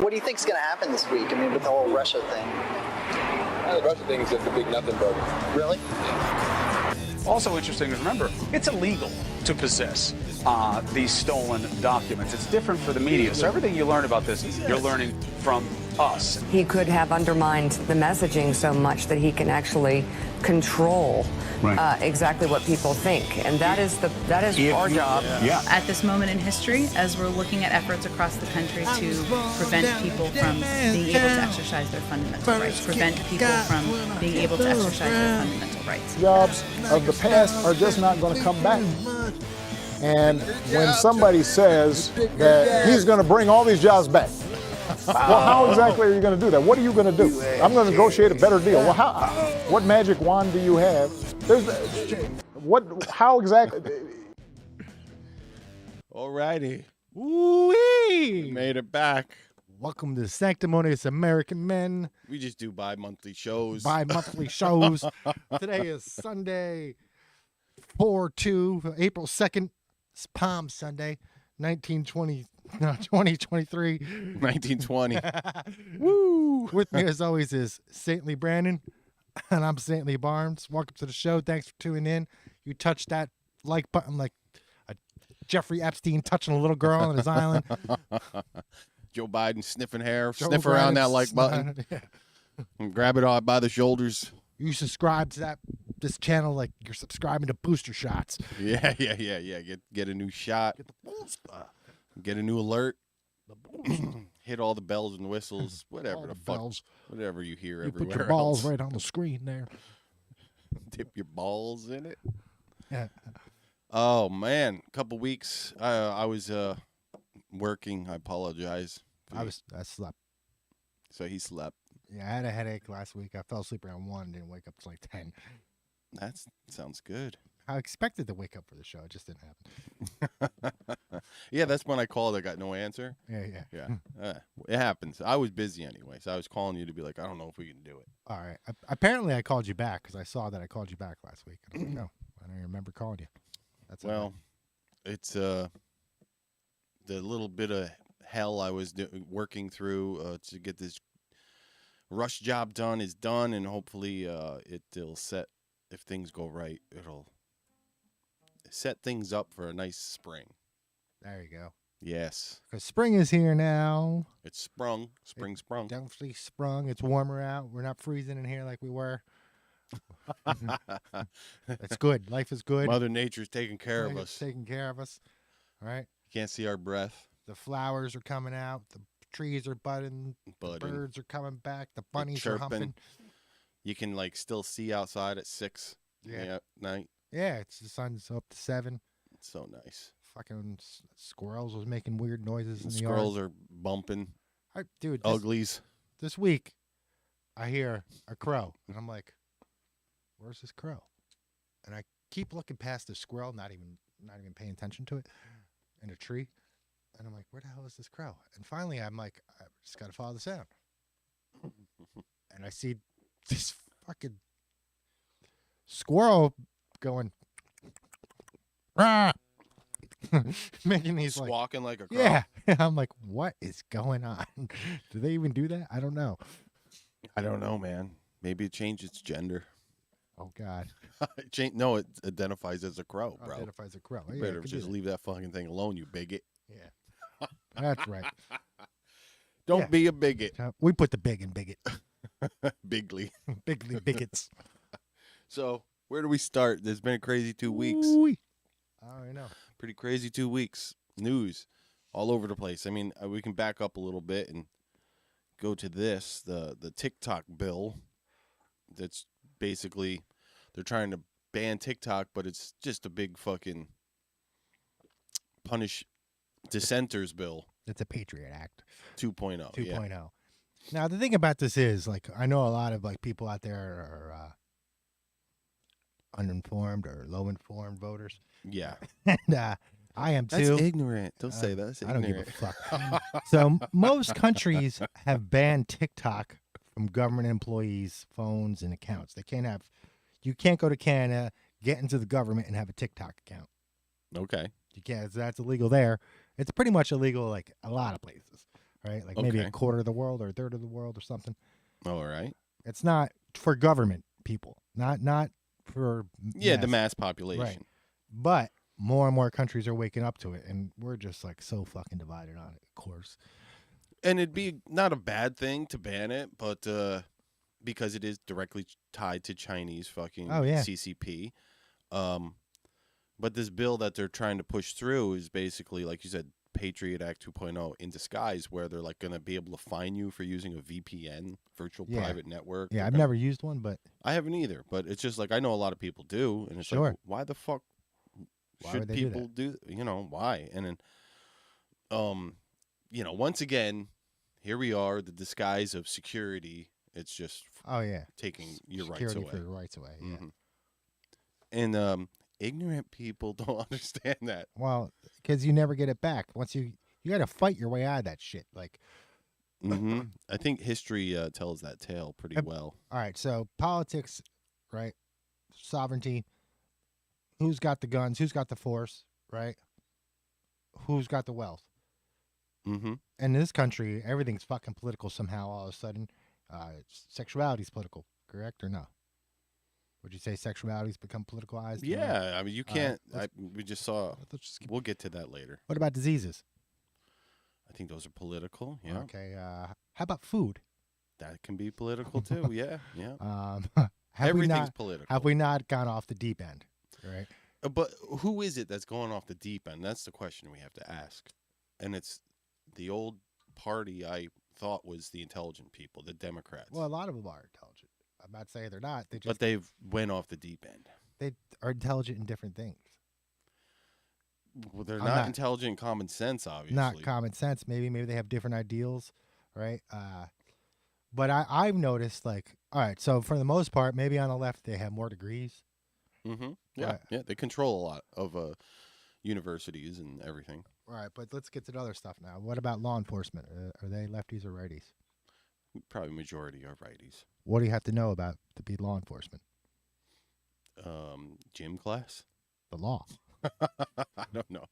What do you think's going to happen this week? I mean, with the whole Russia thing. The Russia thing is just a big nothing burger. Really? Also interesting is, remember, it's illegal to possess these stolen documents. It's different for the media. So everything you learn about this, you're learning from us. He could have undermined the messaging so much that he can actually control exactly what people think, and that is our job. Yeah. At this moment in history, as we're looking at efforts across the country to prevent people from being able to exercise their fundamental rights, prevent people from being able to exercise their fundamental rights. Jobs of the past are just not going to come back. And when somebody says that he's going to bring all these jobs back, well, how exactly are you going to do that? What are you going to do? I'm going to negotiate a better deal. Well, what magic wand do you have? How exactly? Alrighty. Woo-wee! Made it back. Welcome to Sanctimonious American Men. We just do bi-monthly shows. Bi-monthly shows. Today is Sunday, April 2nd. It's Palm Sunday, 2023. 1920. Woo! With me, as always, is Saintly Brandon, and I'm Saintly Barnes. Welcome to the show. Thanks for tuning in. You touched that like button like a Jeffrey Epstein touching a little girl on his island. Joe Biden sniffing hair, Joe sniff around Biden that like button, yeah. and grab it all by the shoulders. You subscribe to this channel like you're subscribing to booster shots. Yeah. Get a new shot. Get the booster. Get a new alert. The booster. Hit all the bells and whistles. Whatever All the the fuck. bells. Whatever you hear You everywhere put your balls else. right on the screen there. Dip your balls in it. Yeah. Oh man, a couple weeks. I was working. I apologize. I slept. So he slept. Yeah, I had a headache last week. I fell asleep around 1, didn't wake up till like 10. That sounds good. I expected to wake up for the show. It just didn't happen. Yeah, that's when I called. I got no answer. Yeah. It happens. I was busy anyway, so I was calling you to be like, I don't know if we can do it. All right. Apparently, I called you back because I saw that I called you back last week. I was like, no, I don't even remember calling you. That's all right. It's the little bit of hell I was working through to get this rush job done is done, and hopefully it'll set, if things go right, it'll set things up for a nice spring. There you go. Yes. Because spring is here now. It's sprung. Spring sprung. Definitely sprung. It's warmer out. We're not freezing in here like we were. It's good. Life is good. Mother Nature's taking care of us. Taking care of us. All right. Can't see our breath. The flowers are coming out. The trees are budding. The birds are coming back. The bunnies are humping. You can still see outside at 6 at night. Yeah, the sun's up to 7. It's so nice. Fucking squirrels was making weird noises in the Squirrels yard. are bumping. Dude, Uglies. This week, I hear a crow, and I'm like, "Where's this crow?" And I keep looking past the squirrel, not even paying attention to it, in a tree, and I'm like, "Where the hell is this crow?" And finally, I'm like, "I just gotta follow the sound," and I see this fucking squirrel going, "Rah!" making these squawking like a crow. Yeah. I'm like, what is going on? Do they even do that? I don't know. I don't know, man. Maybe it changed its gender. Oh God. No, it identifies as a crow, bro. Identifies a crow. You better just leave that fucking thing alone, you bigot. Yeah. That's right. Don't be a bigot. We put the big in bigot. Bigly. Bigly bigots. So, where do we start? There's been a crazy 2 weeks. Ooh-wee. I already know. Pretty crazy 2 weeks. News all over the place. I mean, we can back up a little bit and go to this, the TikTok bill. That's basically, they're trying to ban TikTok, but it's just a big fucking punish dissenters bill. It's a Patriot Act. 2.0. 2.0. Yeah. Now, the thing about this is, I know a lot of, people out there are uninformed or low-informed voters. Yeah. And I am too. That's ignorant. Don't say that. That's ignorant. I don't give a fuck. So most countries have banned TikTok from government employees' phones and accounts. You can't go to Canada, get into the government, and have a TikTok account. Okay. You can't. That's illegal there. It's pretty much illegal, a lot of places. right? Like maybe a Okay. quarter of the world or a third of the world or something. All right. It's not for government people, not for Yeah, the mass. mass population. Right. But more and more countries are waking up to it, and we're just like so fucking divided on it, of course. And it'd be not a bad thing to ban it, but because it is directly tied to Chinese fucking Oh, yeah. CCP. But this bill that they're trying to push through is basically, like you said, Patriot Act 2.0 in disguise, where they're like going to be able to fine you for using a VPN, virtual Yeah. private network. Yeah, They're I've gonna- never used one, but I haven't either, but it's just like I know a lot of people do, and it's Sure. like, why the fuck Why should would they do people do? Why? And then, once again, here we are, the disguise of security. It's just oh yeah, taking your rights security away. for your rights away. Yeah. Mhm. And ignorant people don't understand that. Well, because you never get it back. Once you got to fight your way out of that shit. Like, I think history tells that tale pretty well. all right, so politics, right? Sovereignty. Who's got the guns? Who's got the force? Right? Who's got the wealth? Mm-hmm. In this country, everything's fucking political somehow. All of a sudden, sexuality's political. Correct or no? Would you say sexuality's become politicalized? Yeah, I mean, you can't. let's- We just saw. Let's just keep- We'll get to that later. What about diseases? I think those are political. Yeah, Okay. How about food? that can be political too. Yeah, yeah. Have we Everything's not, political. Have we not gone off the deep end? Right. But who is it that's going off the deep end? That's the question we have to ask. And it's the old party I thought was the intelligent people, the Democrats. Well, a lot of them are intelligent. I'm not saying they're not. They just but they've went off the deep end. they are intelligent in different things. Well, they're I'm not, not- intelligent in common sense, obviously. Not common sense. Maybe they have different ideals, right? But I've noticed, like, all right, so for the most part, maybe on the left they have more degrees. Mm-hmm. Yeah, Right. yeah. They control a lot of universities and everything. All right, but let's get to the other stuff now. What about law enforcement? Are they lefties or righties? Probably majority are righties. What do you have to know about to be law enforcement? Gym class? The law. I don't know.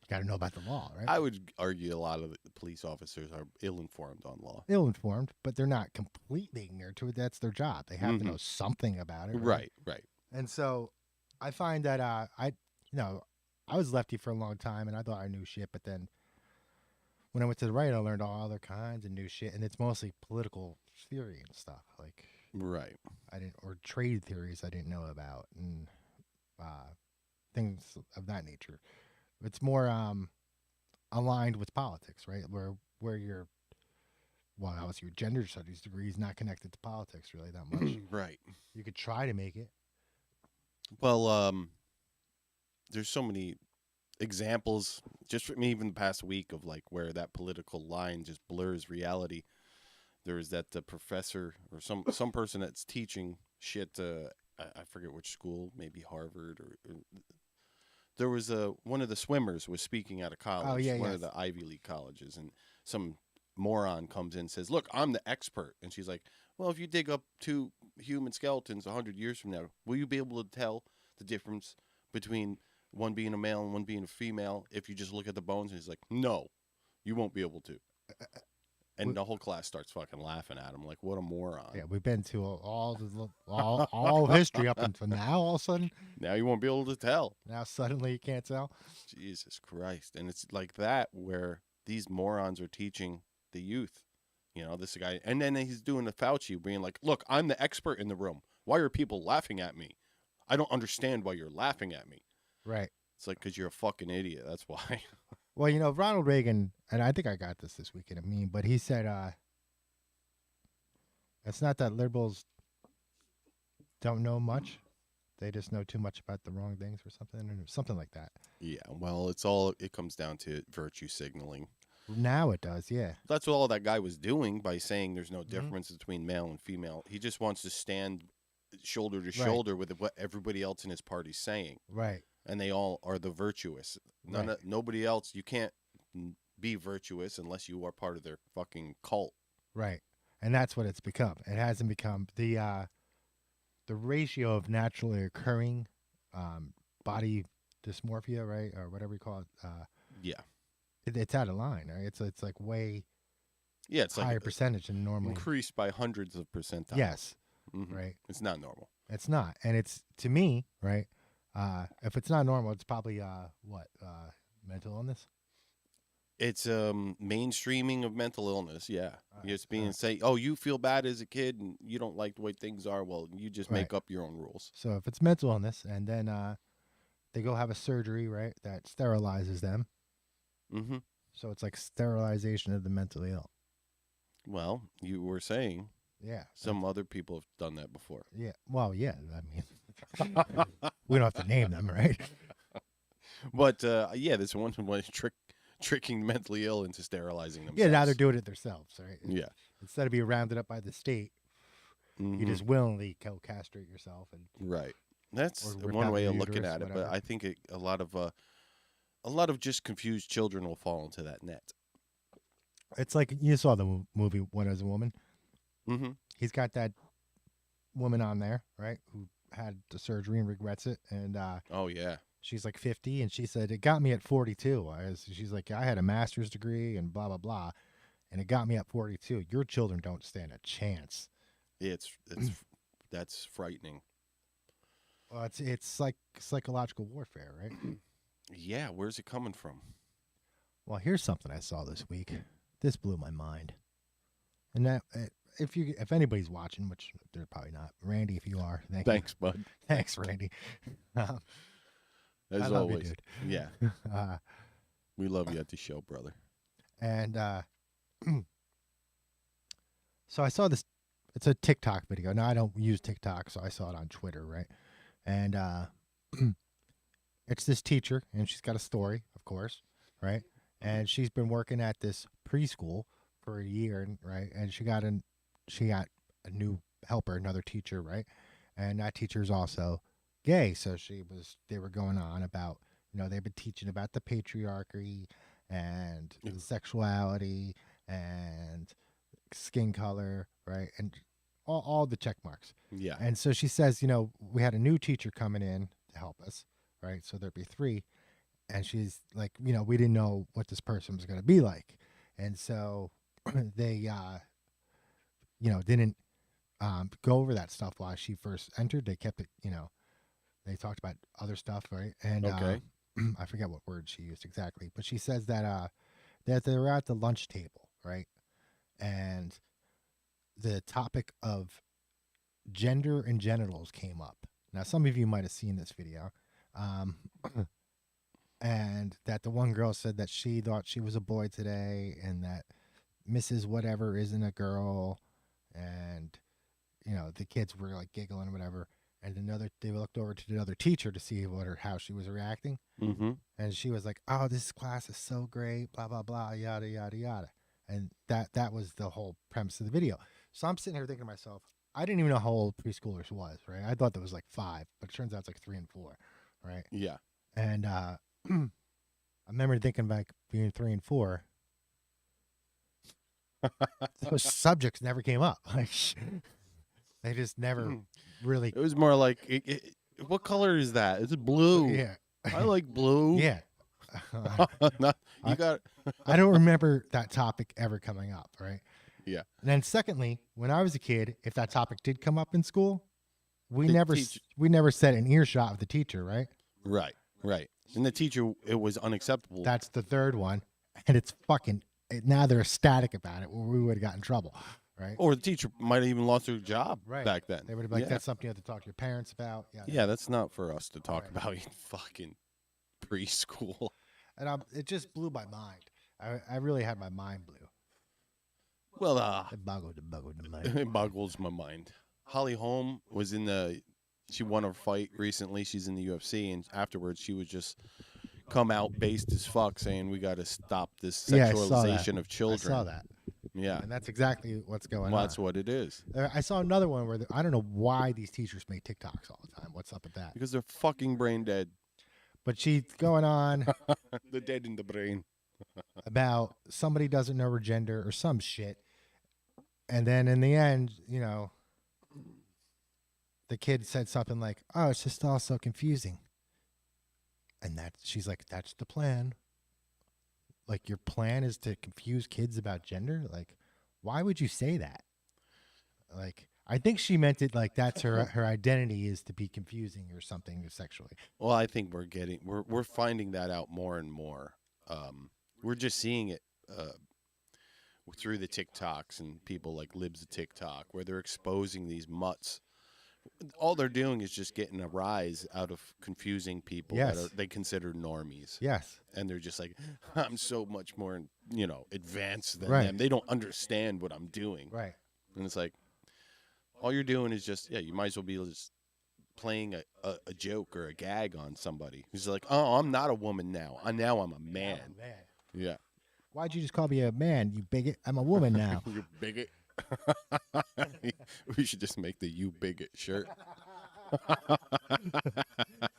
Got to know about the law, right? I would argue a lot of the police officers are ill-informed on law. Ill-informed, but they're not completely ignorant to it. That's their job. They have to know something about it. Right, right. And so I find that I was lefty for a long time, and I thought I knew shit. But then when I went to the right, I learned all other kinds of new shit, and it's mostly political theory and stuff. Like Right. or trade theories I didn't know about, and things of that nature. It's more aligned with politics, right? Where your obviously your gender studies degree is not connected to politics really that much. Right. You could try to make it. Well, there's so many examples just from even the past week of like where that political line just blurs reality. There is that professor or some person that's teaching shit. I forget which school, maybe Harvard or there was one of the swimmers was speaking at a college, one of the Ivy League colleges, and some moron comes in and says, "Look, I'm the expert," and she's like, "Well, if you dig up 2 human skeletons 100 years from now, will you be able to tell the difference between one being a male and one being a female if you just look at the bones?" And he's like, "No, you won't be able to." And the whole class starts fucking laughing at him, like, "What a moron!" Yeah, we've been to all of history up until now. All of a sudden, Now you won't be able to tell. now suddenly you can't tell. Jesus Christ! And it's like that where these morons are teaching the youth. This guy, and then he's doing the Fauci, being like, "Look, I'm the expert in the room. Why are people laughing at me? I don't understand why you're laughing at me." Right. It's like, because you're a fucking idiot. That's why. Well, Ronald Reagan, and I think I got this week in a meme, but he said, it's not that liberals don't know much. They just know too much about the wrong things or something like that. Yeah, well, it comes down to virtue signaling. Now it does, yeah. That's what all that guy was doing by saying there's no difference between male and female. He just wants to stand shoulder to shoulder with what everybody else in his party's saying. Right. And they all are the virtuous. Nobody else, you can't be virtuous unless you are part of their fucking cult. Right. And that's what it's become. It hasn't become the ratio of naturally occurring body dysmorphia, right, or whatever you call it. Yeah. It's out of line, right? It's like way Yeah, it's like higher percentage than normally. increased by hundreds of percentiles. Yes, Mhm. right. It's not normal. It's not, and it's to me, right? If it's not normal, it's probably mental illness. It's mainstreaming of mental illness. Yeah, it's being say, oh, you feel bad as a kid and you don't like the way things are. Well, you just make up your own rules. So if it's mental illness, and then they go have a surgery, right, that sterilizes them. Mm-hmm. So it's like sterilization of the mentally ill. Well, you were saying, Yeah, some other people have done that before. yeah. Well, yeah. I mean, we don't have to name them, right? But yeah, this one was tricking mentally ill into sterilizing themselves. Yeah, now they're doing it themselves, right? Yeah. Instead of being rounded up by the state, you just willingly castrate yourself and right. That's or rip one out way your of looking uterus, at it, whatever. but I think a lot of just confused children will fall into that net. It's like you saw the movie When I Was a Woman. Mm-hmm. He's got that woman on there, right, who had the surgery and regrets it, and Oh yeah. she's like 50, and she said it got me at 42. She's like, I had a master's degree and blah blah blah, and it got me at 42. Your children don't stand a chance. It's that's frightening. Well, it's like psychological warfare, right? Yeah, where's it coming from? Well, here's something I saw this week. This blew my mind. And that if anybody's watching, which they're probably not, Randy, if you are, Thanks, bud. Thanks, Randy. As I love you, always. dude. Yeah. We love you at the show, brother. And so I saw this. It's a TikTok video. Now I don't use TikTok, so I saw it on Twitter, right? And it's this teacher, and she's got a story, of course, right? And she's been working at this preschool for a year, right? And she got a new helper, another teacher, right? And that teacher's also gay, so they were going on about, they've been teaching about the patriarchy and sexuality and skin color, right? And all the check marks. Yeah. And so she says, we had a new teacher coming in to help us, right? So there'd be 3. And she's like, we didn't know what this person was going to be like. And so they, didn't go over that stuff while she first entered. They kept it, they talked about other stuff, right? And Okay. I forget what word she used exactly, but she says that they were at the lunch table, right? And the topic of gender and genitals came up. Now, some of you might have seen this video. And that the one girl said that she thought she was a boy today and that Mrs. Whatever isn't a girl. And, the kids were like giggling or whatever. And they looked over to the other teacher to see how she was reacting. Mm-hmm. And she was like, oh, this class is so great, blah, blah, blah, yada, yada, yada. And that was the whole premise of the video. So I'm sitting here thinking to myself, I didn't even know how old preschoolers was, right? I thought that was like 5, but it turns out it's like 3 and 4, right? Yeah. And I remember thinking back being 3 and 4, those subjects never came up. Like they just never really. It was more like, what color is that? It's blue. Yeah, I like blue. yeah. You got. I don't remember that topic ever coming up, right? Yeah. And then secondly, when I was a kid, if that topic did come up in school, we The never teacher- we never said an earshot of the teacher, right? Right. Right. And the teacher, it was unacceptable. That's the third one, and it's fucking. Now they're ecstatic about it, or we would have got in trouble, right? Or the teacher might have even lost their job Right. back then. They would have been like, Yeah. that's something you have to talk to your parents about. Yeah, that's not for us to talk Right. about in fucking preschool. And it just blew my mind. I really had my mind blew. Well, It boggled the mind. it boggles my mind. Holly Holm was she won a fight recently. She's in the UFC, and afterwards she was just come out based as fuck saying we got to stop this Yeah, I saw that. sexualization of children. I saw that. Yeah. And that's exactly what's going Well, on. that's what it is. I saw another one where I don't know why these teachers make TikToks all the time. What's up with that? Because they're fucking brain dead. But she's going on The dead in the brain. about somebody doesn't know her gender or some shit. And then in the end, the kid said something like, oh, it's just all so confusing. And she's like, that's the plan. Like, your plan is to confuse kids about gender? Like, why would you say that? Like, I think she meant it like that's her identity is to be confusing or something sexually. Well, I think we're finding that out more and more. We're just seeing it through the TikToks and people like Libs of TikTok, where they're exposing these mutts. All they're doing is just getting a rise out of confusing people that they consider normies. Yes. And they're just like, I'm so much more, advanced than Right. them. They don't understand what I'm doing. Right. And it's like, all you're doing is just, you might as well be just playing a joke or a gag on somebody. He's like, oh, I'm not a woman now. Now I'm a man. Yeah. Why'd you just call me a man, you bigot? I'm a woman now. You bigot. We should just make the "you bigot" shirt.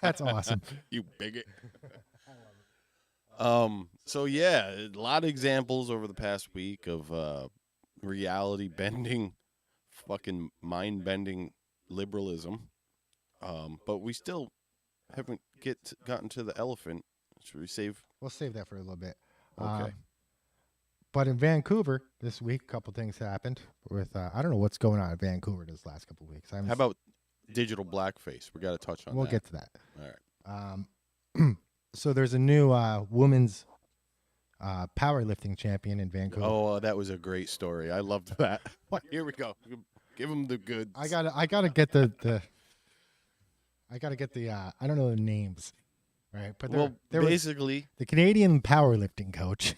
That's awesome. You bigot. So yeah, a lot of examples over the past week of reality bending, fucking mind bending liberalism. But we still haven't gotten to the elephant. Should we save? We'll save that for a little bit. Okay. But in Vancouver this week, a couple things happened with I don't know what's going on in Vancouver this last couple of weeks. How about digital blackface? We got to touch on we'll that. get to that. All right. So there's a new women's powerlifting champion in Vancouver. Oh, that was a great story. I loved that. Here we go. Give them the goods. I gotta get the I don't know the names, right? But there basically, the Canadian powerlifting coach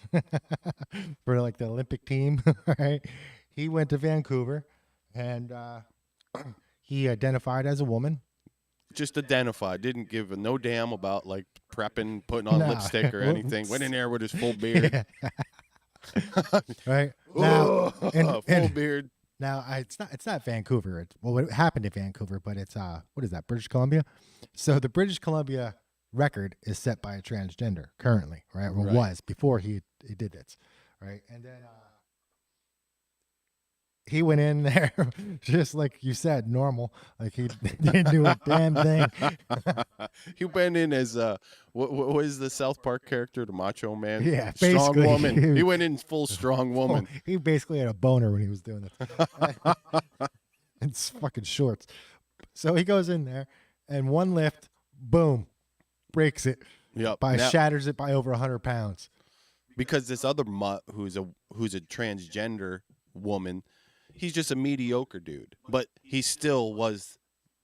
for like the Olympic team, right? He went to Vancouver and he identified as a woman. just identified. Didn't give no damn about like prepping, putting on lipstick or anything. Went in there with his full beard. Right now, full beard. Now it's not Vancouver. It happened in Vancouver, but it's what is that? British Columbia. So the British Columbia record is set by a transgender currently, right? Or was before he did this, right? And then he went in there just like you said, normal, like he didn't do a damn thing. He went in as what was the South Park character, the Macho Man? Yeah, strong basically. woman. He went in full strong woman. He basically had a boner when he was doing it. It's fucking shorts. So he goes in there, and one lift, boom, breaks it. Yep. Shatters it by over 100 pounds. Because this other mutt who's a transgender woman, he's just a mediocre dude, but he still was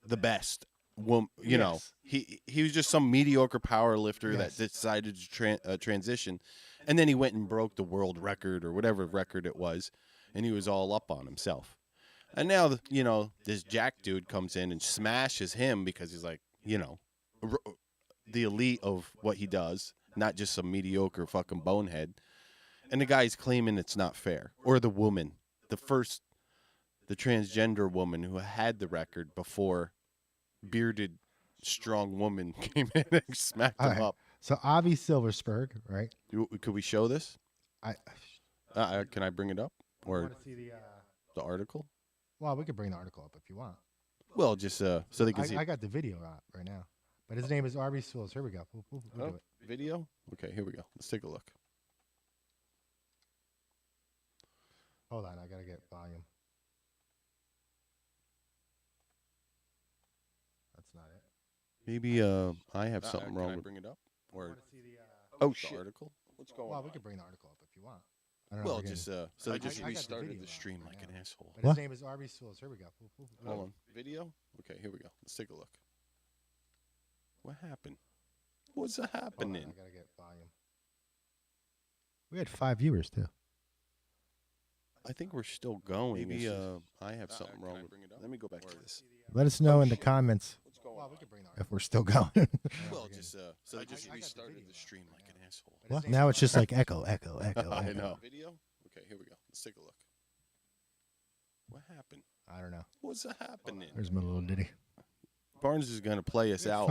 the best. You know, he was just some mediocre power lifter that decided to transition, and then he went and broke the world record or whatever record it was, and he was all up on himself. And now, you know, this Jack dude comes in and smashes him because he's like, you know, the elite of what he does, not just some mediocre fucking bonehead. And the guy's claiming it's not fair. Or the woman, the transgender woman who had the record before bearded, strong woman came in and smacked him up. So Avi Silversberg, right? Could we show this? Can I bring it up? Or want to see the article? Well, we could bring the article up if you want. Well, just so they can see. I got the video out right now. But his name is Avi Silversberg. Here we go. We'll do it. Video? Okay, here we go. Let's take a look. Hold on, I got to get volume. That's not it. Maybe I have something wrong. Can I bring it up? Or the shit. Article? What's going on? Well, we could bring the article up if you want. I don't Well, know just so they just I restarted the stream like an asshole. But his name is Avi Silversberg. Here we go. Hold on. Video? Okay, here we go. Let's take a look. What happened? What's happening? I gotta get volume. We had 5 viewers too. I think we're still going. Maybe I have something wrong. Let me go back to this. Let us know in the comments if we're still going. Well, just so they just restarted the stream like an asshole. What? Now it's just like echo. I know. Video? Okay, here we go. Let's take a look. What happened? I don't know. What's happening? There's my little ditty. Barnes is going to play us out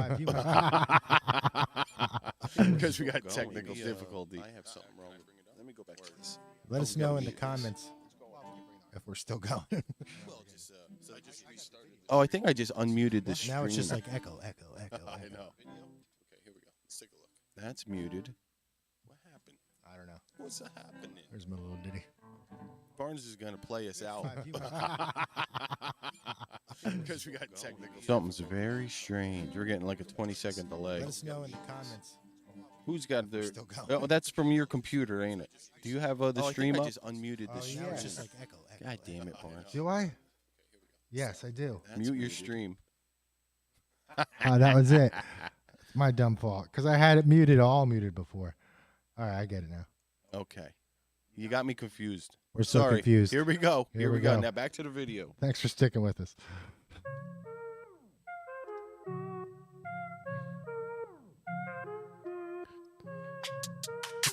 because we got technical difficulty. I have something wrong. Let me go back to this. Let us know in the comments if we're still going. Well, just so I just restarted. Oh, I think I just unmuted the stream. Now it's just like echo. I know. Okay, here we go. Let's take a look. That's muted. What happened? I don't know. What's happening? There's my little ditty. Barnes is gonna play us out. Because we got technical. Something's very strange. We're getting like a 20-second delay. Let us know in the comments. Who's got their? Still going. Oh, that's from your computer, ain't it? Do you have the stream I up? just unmuted the stream. Yeah. Just- It's like echo. God damn it, Barnes. Do I? Yes, I do. Mute your stream. That was it. It's my dumb fault because I had it muted, all muted before. All right, I get it now. Okay. You got me confused. We're so Sorry. confused. Here we go. Here Here we we go. go. Now back to the video. Thanks for sticking with us.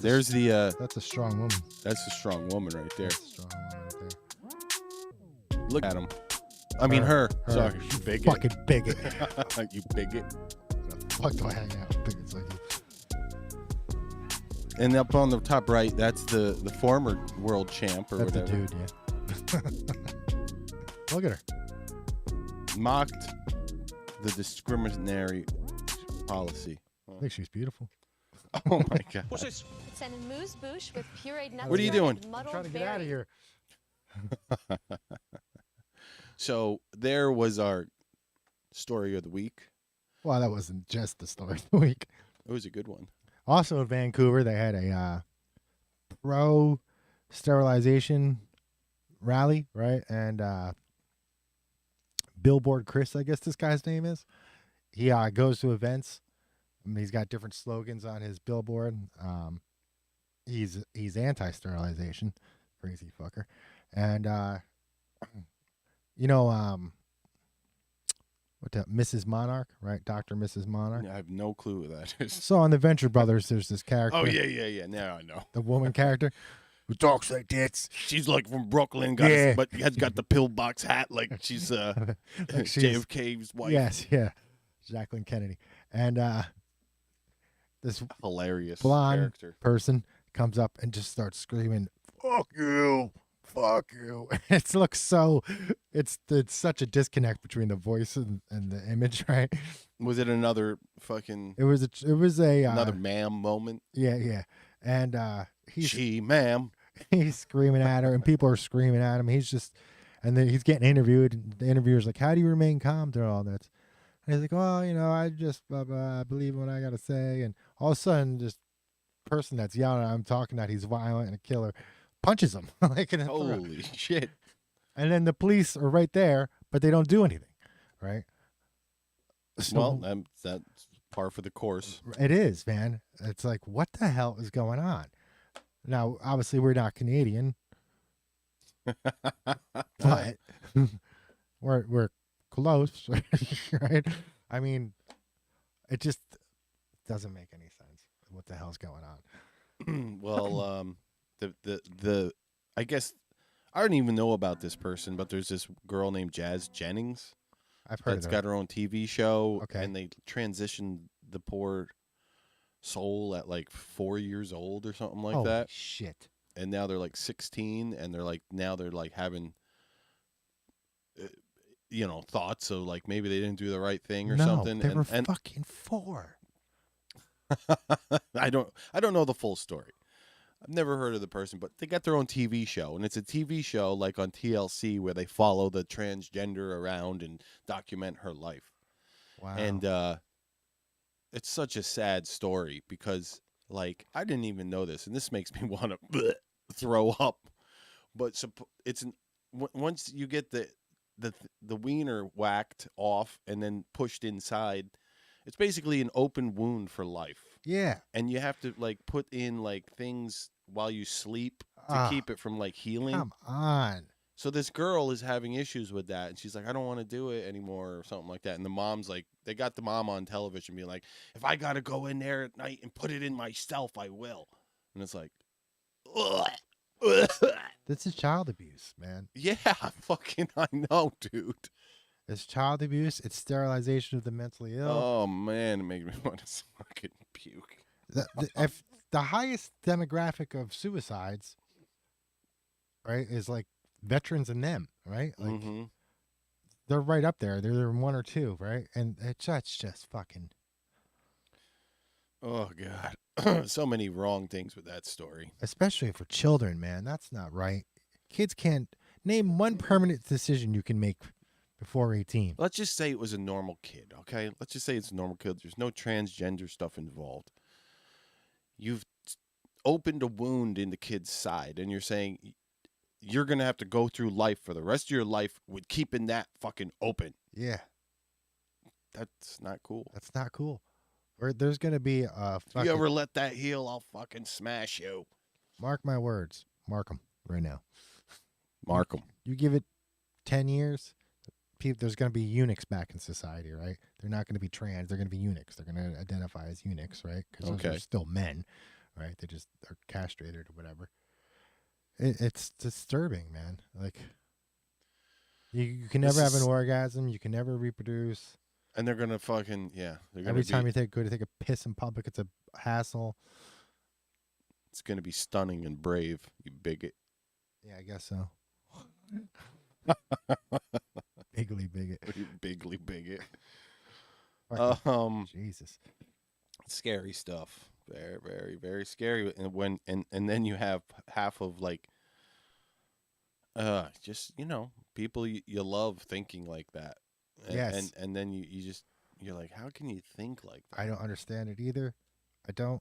There's the. That's a strong woman. That's a strong woman right there. That's a strong woman right there. Look at him. I mean her. Her. Sorry, you bigot. Fucking bigot. You bigot. What the fuck do I hang out with bigots like you? And up on the top right, that's the former world champ or That's the whatever. dude, yeah. Look at her. Mocked the discriminatory policy. I think she's beautiful. Oh my god. It's an amuse-bouche with pureed nuts. What are you doing? I'm trying to get out of here. So there was our story of the week. Well, that wasn't just the story of the week. It was a good one. Also in Vancouver, they had a pro sterilization rally, right? And Billboard Chris, I guess this guy's name is. He goes to events. I mean, he's got different slogans on his billboard. He's anti-sterilization, crazy fucker. And Mrs. Monarch, right? Dr. Mrs. Monarch. I have no clue who that is. So on the Venture Brothers, there's this character. Oh yeah. Now I know. The woman character who talks like this. She's like from Brooklyn, but has got the pillbox hat like she's Like she's- JFK's wife. Yes, yeah. Jacqueline Kennedy. And this Hilarious blonde character. person comes up and just starts screaming, "Fuck you. Fuck you." It looks so it's such a disconnect between the voice and the image, right? Was it another fucking It was a another ma'am moment? yeah. And She ma'am. he's screaming at her, and people are screaming at him. And then he's getting interviewed, and the interviewer's like, "How do you remain calm through all this?" And he's like, "Well, I just believe what I gotta say." And all of a sudden, this person that's yelling at him, talking that he's violent and a killer, punches him like in the throat. Holy shit. And then the police are right there, but they don't do anything, right? So Well, that's par for the course. it is, man. It's like, what the hell is going on? Now, obviously, we're not Canadian, but we're close, right? I mean, it just doesn't make any sense. What the hell's going on? Well, the I guess I don't even know about this person, but there's this girl named Jazz Jennings I've heard that's of got her own TV show, Okay. and they transitioned the poor soul at like 4 years old or something like Holy that, shit. and now they're like 16, and they're like having thoughts of like maybe they didn't do the right thing or No, something. they were and fucking 4. I don't know the full story. I've never heard of the person, but they got their own TV show, and it's a TV show like on TLC where they follow the transgender around and document her life. Wow. And it's such a sad story because like I didn't even know this, and this makes me want to throw up. But once you get the wiener whacked off and then pushed inside, it's basically an open wound for life. Yeah. And you have to like put in like things while you sleep to Ah, keep it from like healing. Come on. So this girl is having issues with that, and she's like, I don't want to do it anymore or something like that. And the mom's like, they got the mom on television being like, if I got to go in there at night and put it in myself, I will. And it's like, ugh. This is child abuse, man. Yeah, fucking I know, dude. It's child abuse. It's sterilization of the mentally ill. Oh man, it makes me want to fucking puke. If the highest demographic of suicides, right, is like veterans and them, right? Like Mhm. they're right up there. They're 1 or 2, right? And that's just fucking. Oh God, so many wrong things with that story. Especially for children, man. That's not right. Kids can't name one permanent decision you can make before 18. Let's just say it was a normal kid, okay? Let's just say it's a normal kid. There's no transgender stuff involved. You've opened a wound in the kid's side, and you're saying you're going to have to go through life for the rest of your life with keeping that fucking open. Yeah. That's not cool. That's not cool. Or there's going to be a fucking... You ever let that heal, I'll fucking smash you. Mark my words. Mark them right now. Mark them. You give it 10 years, there's going to be eunuchs back in society, right? They're not going to be trans. They're going to be eunuchs. They're going to identify as eunuchs, right? Because those are still men, right? They just are castrated or whatever. It's disturbing, man. Like, you can never have an orgasm. You can never reproduce. And they're going to fucking, yeah. Every time you go to take a piss in public, it's a hassle. It's going to be stunning and brave, you bigot. Yeah, I guess so. Bigly bigot. You bigly bigot. Jesus. Scary stuff. Very, very, very scary. And then you have half of like just, people you love thinking like that. Yes. And then you're like, how can you think like that? I don't understand it either. I don't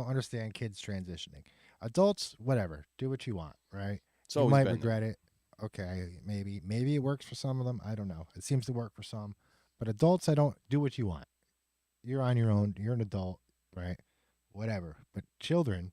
understand kids transitioning. Adults, whatever, do what you want, right? So you might regret it. Okay, maybe it works for some of them. I don't know. It seems to work for some, but adults, I don't do what you want. You're on your own. You're an adult, right? Whatever. But children,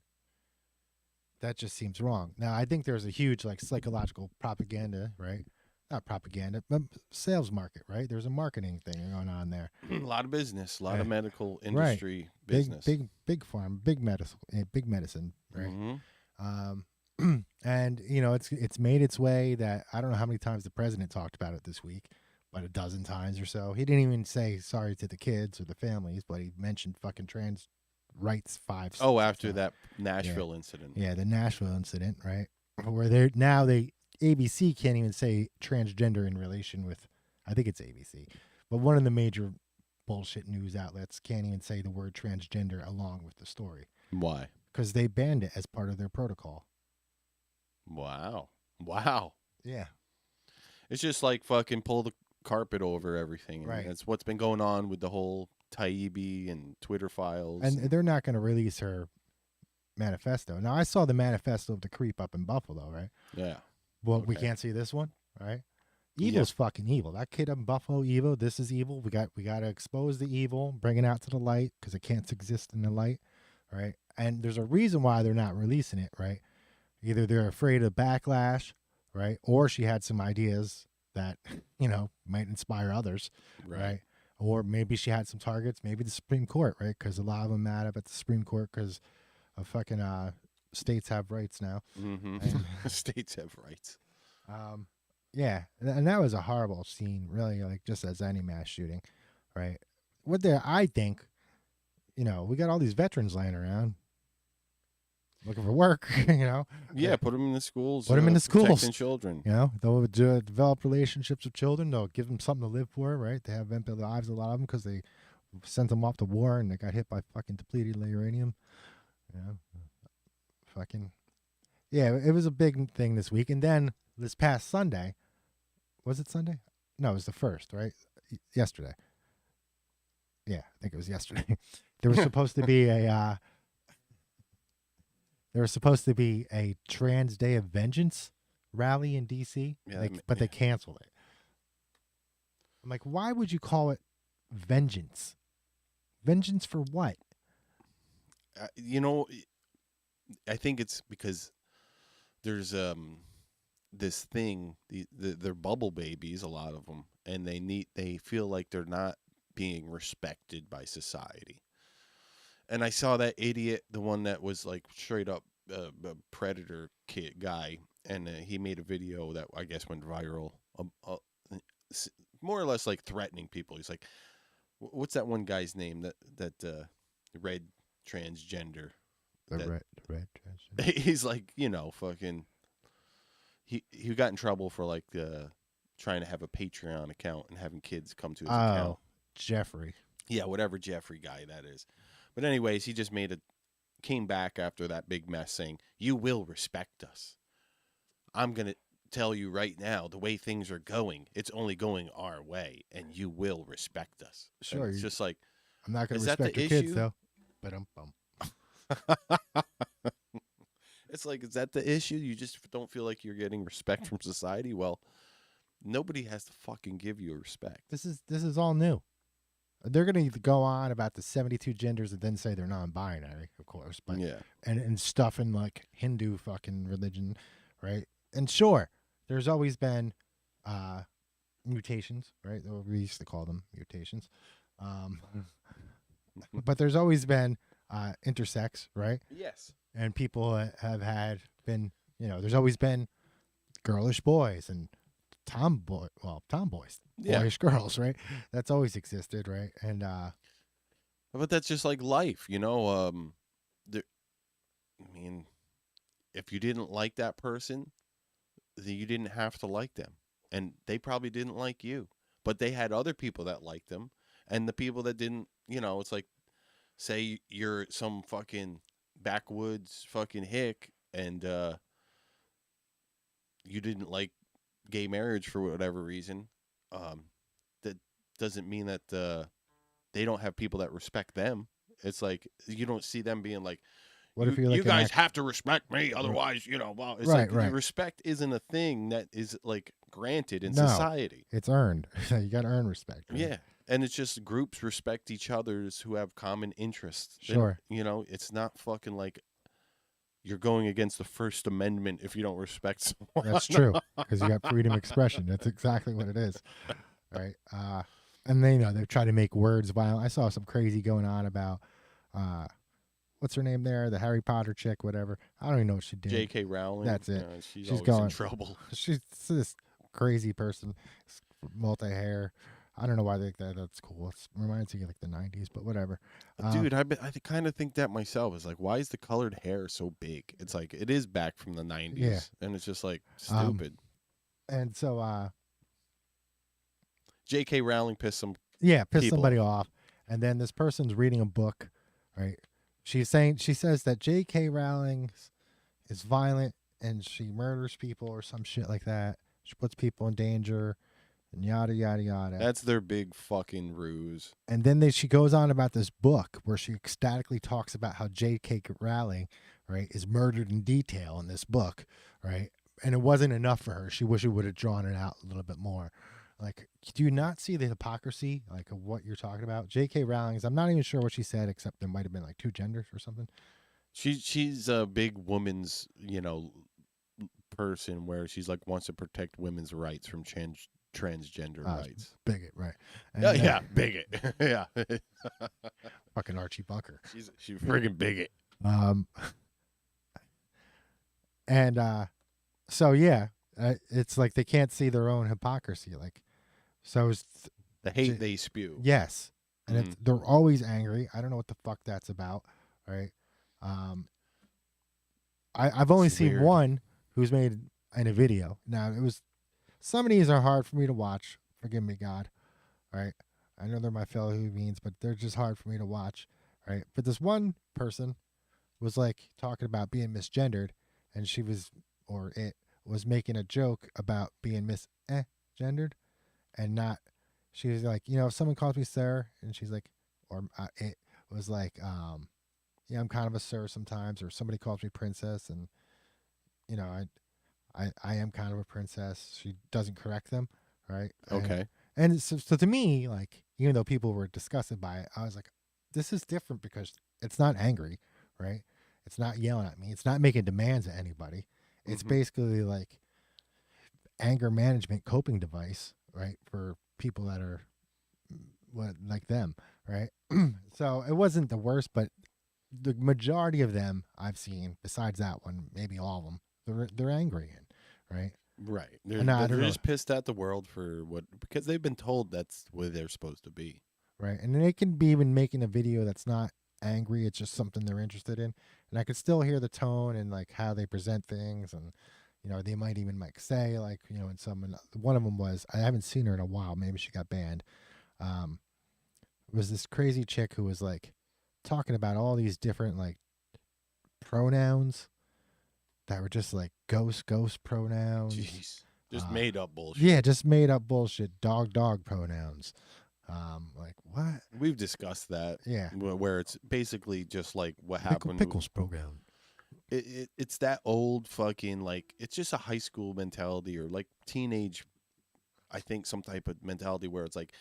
that just seems wrong. Now, I think there's a huge psychological propaganda, right? Not propaganda, but sales market, right? There's a marketing thing going on there. A lot of business, a lot of medical industry business. Big pharma, big medicine, right? Mm-hmm. And it's made its way that I don't know how many times the president talked about it this week, but a dozen times or so. He didn't even say sorry to the kids or the families, but he mentioned fucking trans rights 5. Oh, after that Nashville incident. Yeah, the Nashville incident, right? Where ABC can't even say transgender in relation with, I think it's ABC, but one of the major bullshit news outlets can't even say the word transgender along with the story. Why? Because they banned it as part of their protocol. Wow. Yeah. It's just like fucking pull the carpet over everything. Right. That's what's been going on with the whole Taibbi and Twitter files. And they're not going to release her manifesto. Now, I saw the manifesto of the creep up in Buffalo, right? Yeah. Well, we can't see this one, right? Evil's fucking evil. That kid up in Buffalo, evil. This is evil. We got to expose the evil, bring it out to the light because it can't exist in the light, right? And there's a reason why they're not releasing it, right? Either they're afraid of backlash, right? Or she had some ideas that, might inspire others, right? Or maybe she had some targets, maybe the Supreme Court, right? Because a lot of them mad up at the Supreme Court because of fucking states have rights now. Mm-hmm. States have rights. Yeah, and that was a horrible scene, really, like just as any mass shooting, right? I think, we got all these veterans laying around looking for work, Yeah, put them in the schools. Put them in the schools. Protecting children. They'll develop relationships with children. They'll give them something to live for, right? They have empty lives, a lot of them, because they sent them off to war and they got hit by fucking depleted uranium. Yeah, it was a big thing this week. And then this past Sunday, was it Sunday? No, it was the 1st, right? Yesterday. Yeah, I think it was yesterday. There was supposed to be a Trans Day of Vengeance rally in D.C., but they canceled it. I'm like, why would you call it vengeance? Vengeance for what? I think it's because there's this thing. They're bubble babies, a lot of them, and they feel like they're not being respected by society. And I saw that idiot, the one that was like straight up a predator guy, and he made a video that I guess went viral, more or less like threatening people. He's like, what's that one guy's name that red transgender? The red transgender. He's like, fucking. He got in trouble for like trying to have a Patreon account and having kids come to his account. Jeffrey. Yeah, whatever Jeffrey guy that is. But anyways, he just came back after that big mess saying, "You will respect us. I'm going to tell you right now, the way things are going, it's only going our way, and you will respect us." Sure. And it's just like, I'm not going is to that the respect your kids, issue? though. But bum. It's like, is that the issue? You just don't feel like you're getting respect from society? Well, nobody has to fucking give you respect. This is all new. They're going to go on about the 72 genders and then say they're non-binary, of course, but Yeah. and stuff in like Hindu fucking religion, right? And sure, there's always been mutations, right? We used to call them mutations, but there's always been intersex, right? Yes. And people have been, there's always been girlish boys and tomboys, Yeah. boyish girls, right? That's always existed, right? And But that's just like life, I mean, if you didn't like that person, then you didn't have to like them. And they probably didn't like you. But they had other people that liked them. And the people that didn't, it's like, say you're some fucking backwoods fucking hick and you didn't like gay marriage for whatever reason. That doesn't mean that they don't have people that respect them. It's like you don't see them being like, what if you're like you guys have to respect me, otherwise, well, it's right, like right. Respect isn't a thing that is like granted in No, society. It's earned. You got to earn respect. Right? Yeah, and it's just groups respect each other's who have common interests. Sure. It's not fucking like you're going against the First Amendment if you don't respect someone. That's true, because you got freedom of expression. That's exactly what it is, right? And they try to make words violent. I saw some crazy going on about what's her name there, the Harry Potter chick, whatever. I don't even know what she did. J.K. Rowling. That's it. She's She's always in trouble. She's this crazy person, multi-hair. I don't know why they think that's cool. It reminds me of like the 90s, but whatever. Dude, I kind of think that myself. It's like, why is the colored hair so big? It's like, it is back from the 90s. Yeah. And it's just like stupid. And so, J.K. Rowling pissed somebody off. And then this person's reading a book, right? She says that J.K. Rowling is violent and she murders people or some shit like that. She puts people in danger and yada, yada, yada. That's their big fucking ruse. And then she goes on about this book where she ecstatically talks about how J.K. Rowling, right, is murdered in detail in this book, right? And it wasn't enough for her. She wished she would have drawn it out a little bit more. Like, do you not see the hypocrisy, like, of what you're talking about? J.K. Rowling, I'm not even sure what she said, except there might have been like 2 genders or something. She's a big woman's, person where she's like wants to protect women's rights from transgender rights. Bigot, right? And, yeah, bigot. Yeah. Fucking Archie Bunker. She's friggin' bigot. So yeah, it's like they can't see their own hypocrisy. Like, so the hate they spew. Yes, and they're always angry. I don't know what the fuck that's about, right? I've only seen weird. one who's made in a video. Now some of these are hard for me to watch. Forgive me, God. All right, I know they're my fellow human beings, but they're just hard for me to watch. Right, but this one person was like talking about being misgendered, and she was, or it was making a joke about being misgendered, and not. She was like, if someone calls me sir, and she's like, or it was like, yeah, I'm kind of a sir sometimes, or somebody calls me princess, and I am kind of a princess. She doesn't correct them, right? Okay. And so to me, like, even though people were disgusted by it, I was like, this is different because it's not angry, right? It's not yelling at me. It's not making demands at anybody. It's basically like anger management coping device, right? For people that are like them, right? So it wasn't the worst, but the majority of them I've seen, besides that one, maybe all of them, they're angry, right? Right. They're just pissed at the world because they've been told that's where they're supposed to be. Right. And they can be even making a video that's not angry. It's just something they're interested in. And I could still hear the tone and like how they present things. And, they might even like say like, and one of them was, I haven't seen her in a while. Maybe she got banned. was this crazy chick who was like talking about all these different like pronouns that were just like ghost pronouns. Jeez. Just made up bullshit. Yeah, just made up bullshit. Dog pronouns. Like what? We've discussed that. Yeah. Where it's basically just like what happened. Pickles pronoun. It's that old fucking like it's just a high school mentality or like teenage. I think some type of mentality where it's like,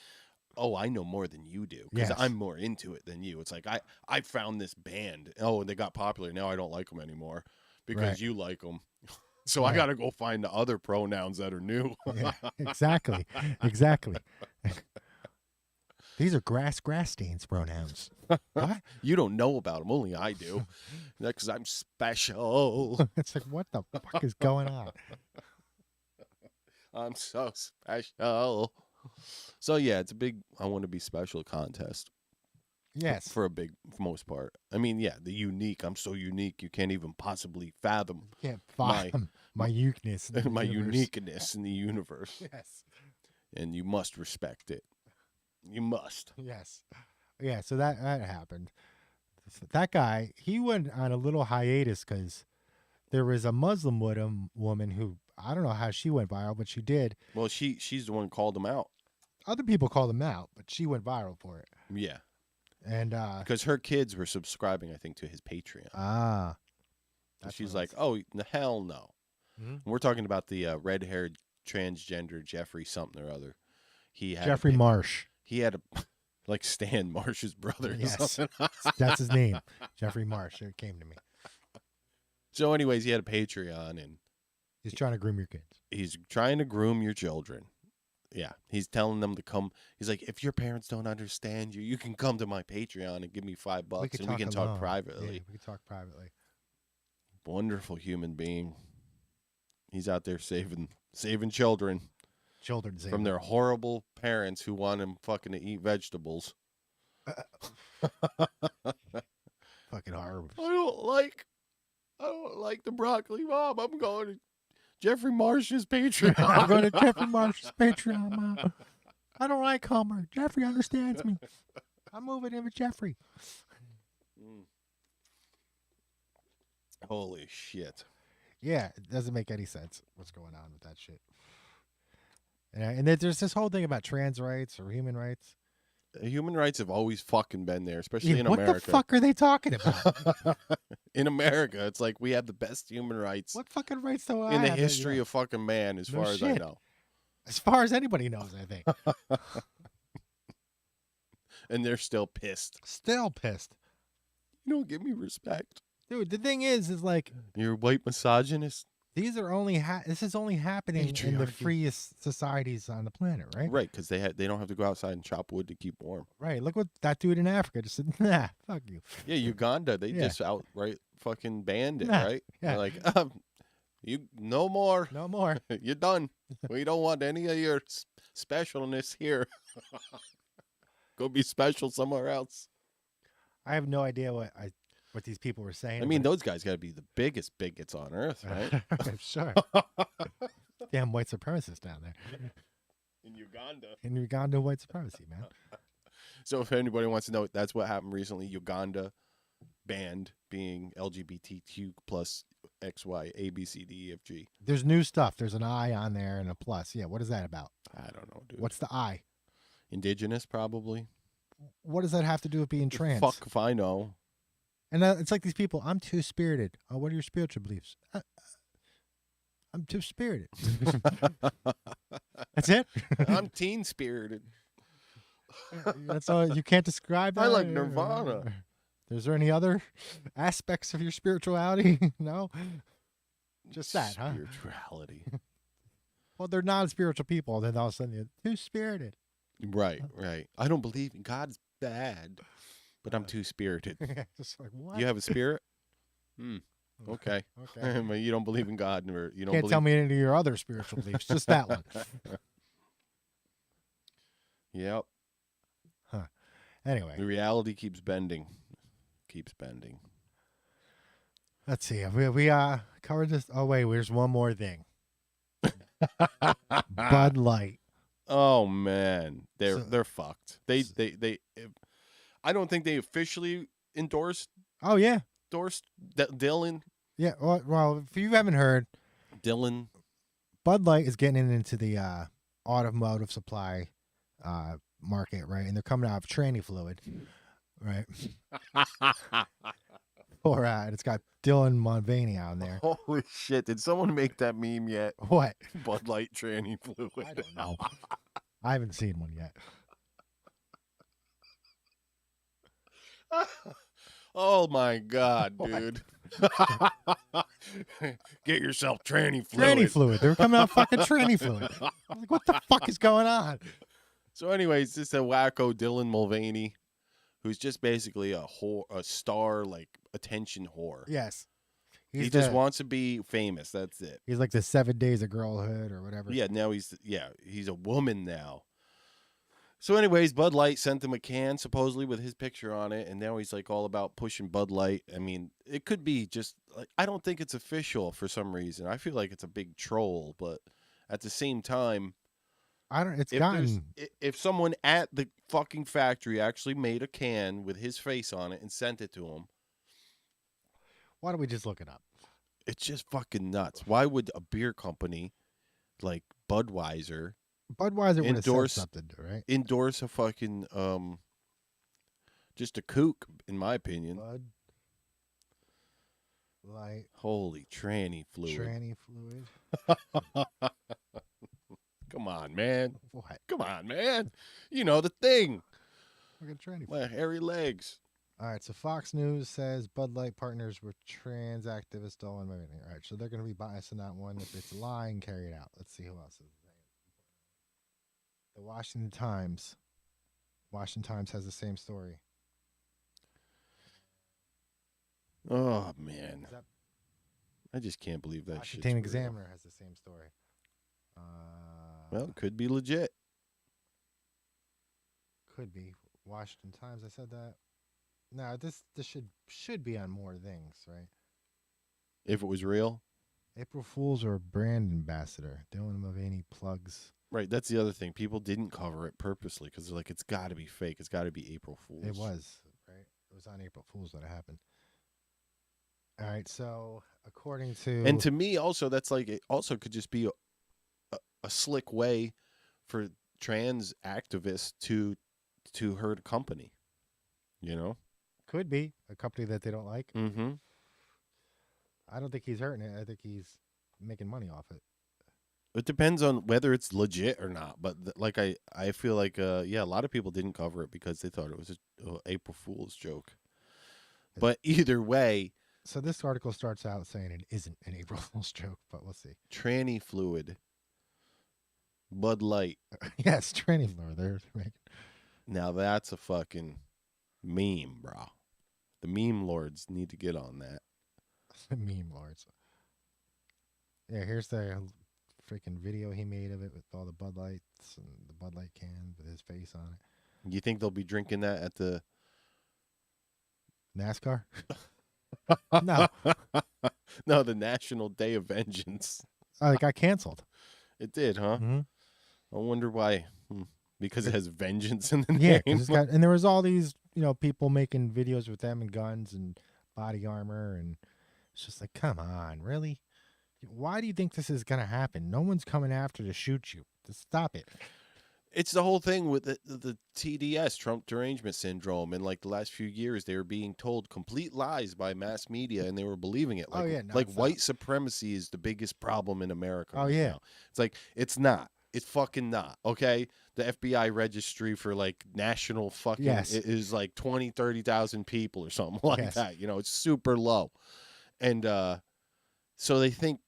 oh, I know more than you do because Yes. I'm more into it than you. It's like I found this band. Oh, and they got popular. Now I don't like them anymore because Right. you like them. So I got to go find the other pronouns that are new. Yeah, exactly. Exactly. These are grass stains pronouns. What? You don't know about them. Only I do. Because I'm special. It's like, what the fuck is going on? I'm so special. So yeah, it's a big I want to be special contest. Yes. For most part. I mean, yeah, the unique. I'm so unique. You can't even possibly fathom Can't fathom my uniqueness. in the my universe. uniqueness in the universe. Yes. And you must respect it. You must. Yes. Yeah, so that happened. That guy, he went on a little hiatus because there was a Muslim woman who, I don't know how she went viral, but she did. Well, she's the one who called him out. Other people called him out, but she went viral for it. Yeah. And because her kids were subscribing, I think, to his Patreon. That's she's what like, "Oh, hell no!" Mhm. We're talking about the red-haired transgender Jeffrey something or other. He had Jeffrey Marsh. He had a like Stan Marsh's brother. Or Yes, something. that's his name, Jeffrey Marsh. It came to me. So, anyways, he had a Patreon, and He's trying to groom your kids. he's trying to groom your children. Yeah, he's telling them to come. He's like, if your parents don't understand you, you can come to my Patreon and give me $5, and we can talk alone. privately. Yeah, we can talk privately. Wonderful human being. He's out there saving children Children from their horrible parents who want them fucking to eat vegetables. Fucking horrible. I don't like the broccoli, Mom. I'm going to Jeffrey Marsh's Patreon. I'm going to Jeffrey Marsh's Patreon, Mom. I don't like Homer. Jeffrey understands me. I'm moving in with Jeffrey. Holy shit. Yeah, it doesn't make any sense what's going on with that shit. And there's this whole thing about trans rights or human rights. Human rights have always fucking been there, especially Yeah, in what America. the fuck are they talking about? In America, it's like we have the best human rights What fucking rights do I in the have? history of fucking man, as No far as I shit. know. As far as anybody knows, I think. And they're still pissed. Still pissed. You don't give me respect. Dude, the thing is like You're a white misogynist. these are only this is only happening in the Patriarchy. freest societies on the planet, right? Right, because they don't have to go outside and chop wood to keep warm. Right. Look what that dude in Africa just said. Nah, fuck you. Yeah, Uganda, they Yeah. just outright fucking banned it, Nah, right? yeah. They're like, you no more. No more. You're done. We don't want any of your specialness here. Go be special somewhere else. I have no idea what these people were saying. I mean, those guys got to be the biggest bigots on earth, right? I'm sure. Damn white supremacists down there. In Uganda. In Uganda, white supremacy, man. So if anybody wants to know, that's what happened recently. Uganda banned being LGBTQ plus XY, A, B, C, D, E, F, G. There's new stuff. There's an I on there and a plus. Yeah, what is that about? I don't know, dude. What's the I? Indigenous, probably. What does that have to do with being trans? Fuck if I know. And it's like these people, I'm too spirited. Oh, what are your spiritual beliefs? I'm too spirited. That's it? I'm teen spirited. That's all. You can't describe that? I like Nirvana. Is there any other aspects of your spirituality? No? Just that, huh? Spirituality. Well, they're non-spiritual people. Then all of a sudden, you're too spirited. Right, right. I don't believe in God's bad, but I'm too spirited. Just like, what? You have a spirit? Okay. Okay. But you don't believe in God, or you don't Can't believe... tell me any of your other spiritual beliefs. Just that one. Yep. Huh. Anyway. The reality keeps bending. Keeps bending. Let's see. We covered this. Oh, wait. There's one more thing. Bud Light. Oh man, So- they're fucked. They I don't think they officially endorsed Oh yeah, Dylan. yeah. Well, if you haven't heard, Dylan. Bud Light is getting into the automotive supply market, right? And they're coming out of tranny fluid, right? Or and it's got Dylan Mulvaney on there. Holy shit! Did someone make that meme yet? What? Bud Light tranny fluid. I don't know. I haven't seen one yet. Oh my god, dude! Get yourself tranny fluid. Tranny fluid. They're coming out fucking tranny fluid. I'm like, what the fuck is going on? So, anyways, this is a wacko Dylan Mulvaney, who's just basically a star, like attention whore. Yes. He just wants to be famous. That's it. He's like the 7 Days of Girlhood or whatever. Yeah, now he's a woman now. So, anyways, Bud Light sent him a can supposedly with his picture on it, and now he's like all about pushing Bud Light. I mean, it could be just like, I don't think it's official for some reason. I feel like it's a big troll, but at the same time, if someone at the fucking factory actually made a can with his face on it and sent it to him, why don't we just look it up? It's just fucking nuts. Why would a beer company like Budweiser would have said something, right? Endorse a fucking just a kook, in my opinion. Bud Light. Holy tranny fluid. Tranny fluid. Come on, man. What? Come on, man. You know the thing. Look at tranny My fluid. hairy legs. All right, so Fox News says Bud Light partners with trans activist Dylan Mulvaney. All right, so they're going to be biasing that one if it's lying, carry it out. Let's see who else is saying. The Washington Times. Washington Times has the same story. Oh man, I just can't believe that shit. Washington Examiner has the same story. Well, it could be legit. Could be Washington Times. I said that. No, this should be on more things, right? If it was real. April Fools or brand ambassador. Dylan Mulvaney plugs. Right, that's the other thing. People didn't cover it purposely because they're like, it's got to be fake. It's got to be April Fools. It was, right? It was on April Fools that it happened. All right, so according to... And to me, also, that's like, it also could just be a slick way for trans activists to hurt a company, you know? Could be a company that they don't like. Mm-hmm. I don't think he's hurting it. I think he's making money off it. It depends on whether it's legit or not. But like I feel like a lot of people didn't cover it because they thought it was a April Fool's joke. But either way, so this article starts out saying it isn't an April Fool's joke, but we'll see. Tranny fluid, Bud Light. Yes, tranny fluid. They're making. Now that's a fucking meme, bro. The meme lords need to get on that. The meme lords. Yeah, here's the freaking video he made of it with all the Bud Lights and the Bud Light can with his face on it. You think they'll be drinking that at the NASCAR? No. No, the National Day of Vengeance. Oh, it got canceled. It did, huh? Mm-hmm. I wonder why. Because it has vengeance in the name. Yeah, and there was all these, people making videos with them and guns and body armor, and it's just like, come on, really? Why do you think this is going to happen? No one's coming after to shoot you. Just stop it. It's the whole thing with the TDS, Trump derangement syndrome. And like the last few years, they were being told complete lies by mass media, and they were believing it. Like, oh, yeah. Like white supremacy is the biggest problem in America. Oh, right yeah. now. It's like, it's not. It's fucking not. Okay. The FBI registry for like national fucking is like 20, 30,000 people or something like that. It's super low. And so they think,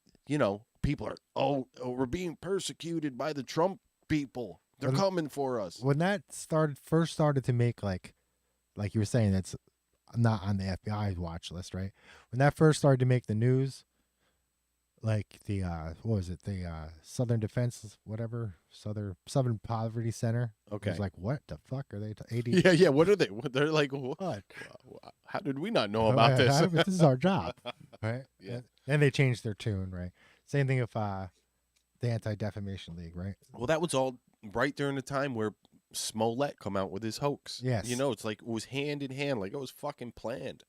people are, we're being persecuted by the Trump people. They're coming for us. When that first started to make like you were saying, that's not on the FBI's watch list, right? When that first started to make the news, like the what was it? The Southern Defense, whatever, Southern Poverty Center. Okay. It was like, what the fuck are they? Yeah. What are they? They're like, what? How did we not know about this? This is our job, right? Yeah. Then they changed their tune, right? Same thing with the Anti-Defamation League, right? Well, that was all right during the time where Smollett come out with his hoax. Yes. You know, it's like it was hand in hand, like it was fucking planned.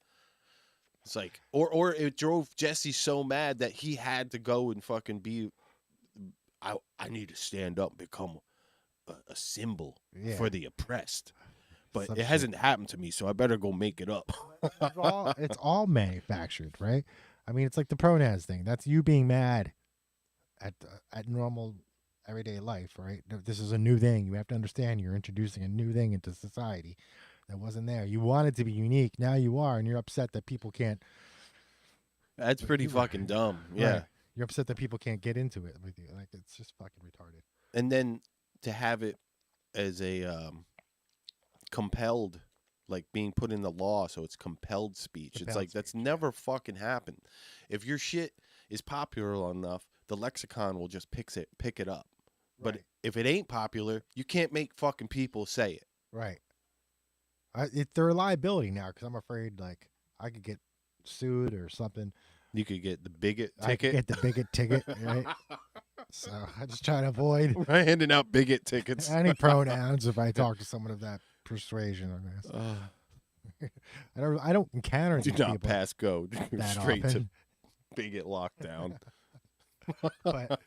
It's like, or it drove Jesse so mad that he had to go and fucking be. I need to stand up and become a symbol for the oppressed. But Some it hasn't happened to me, so I better go make it up. It's all manufactured, right? I mean, it's like the pronouns thing. That's you being mad at normal everyday life, right? This is a new thing. You have to understand you're introducing a new thing into society that wasn't there. You wanted to be unique. Now you are, and you're upset that people can't. That's pretty fucking dumb. Yeah. Right. You're upset that people can't get into it with you. Like, it's just fucking retarded. And then to have it as a compelled, like being put in the law, so it's compelled speech. It's like that's never fucking happened. If your shit is popular enough, the lexicon will just pick it up. But if it ain't popular, you can't make fucking people say it. Right. They're a liability now because I'm afraid like I could get sued or something. You could get the bigot ticket. I could get the bigot ticket, right? So I just try to avoid handing out bigot tickets. Any pronouns if I talk to someone of that persuasion, I guess. I don't encounter Do these not people pass go that straight to often. bigot lockdown. But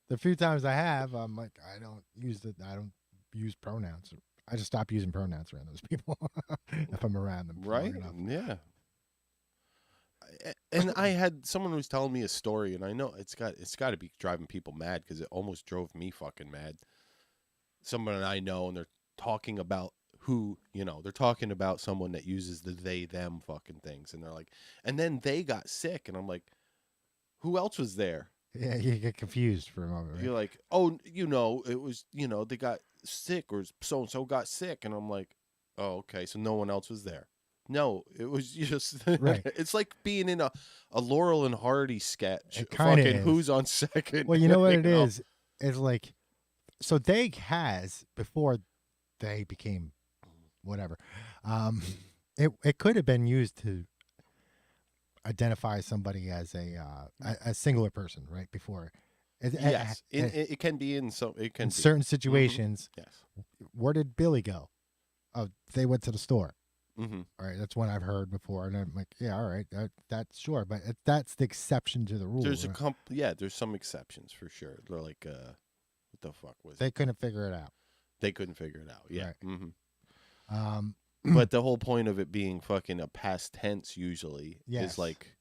the few times I have, I'm like, I don't use pronouns. I just stop using pronouns around those people if I'm around them. Right? Yeah. And I had someone who was telling me a story, and I know it's got to be driving people mad because it almost drove me fucking mad. Someone I know, and they're talking about they're talking about someone that uses the they them fucking things, and they're like, and then they got sick, and I'm like, who else was there? Yeah, you get confused for a moment. Right? You're like, oh, it was, they got sick, or so and so got sick, and I'm like, oh, okay, so no one else was there. No, it was just right. It's like being in a Laurel and Hardy sketch. It kind of is. Who's on second? Well, you know what it is? It's like, so they has before they became whatever. It could have been used to identify somebody as a singular person, right? Before. Yes, it can be in some. It can in be. certain situations. Mm-hmm. Yes. Where did Billy go? Oh, they went to the store. Mm-hmm. All right, that's one I've heard before, and I'm like, yeah, all right, that's sure, but that's the exception to the rule. There's there's some exceptions for sure. They're like, what the fuck was they couldn't figure it out. They couldn't figure it out. Yeah. Right. Mm-hmm. But the whole point of it being fucking a past tense usually is like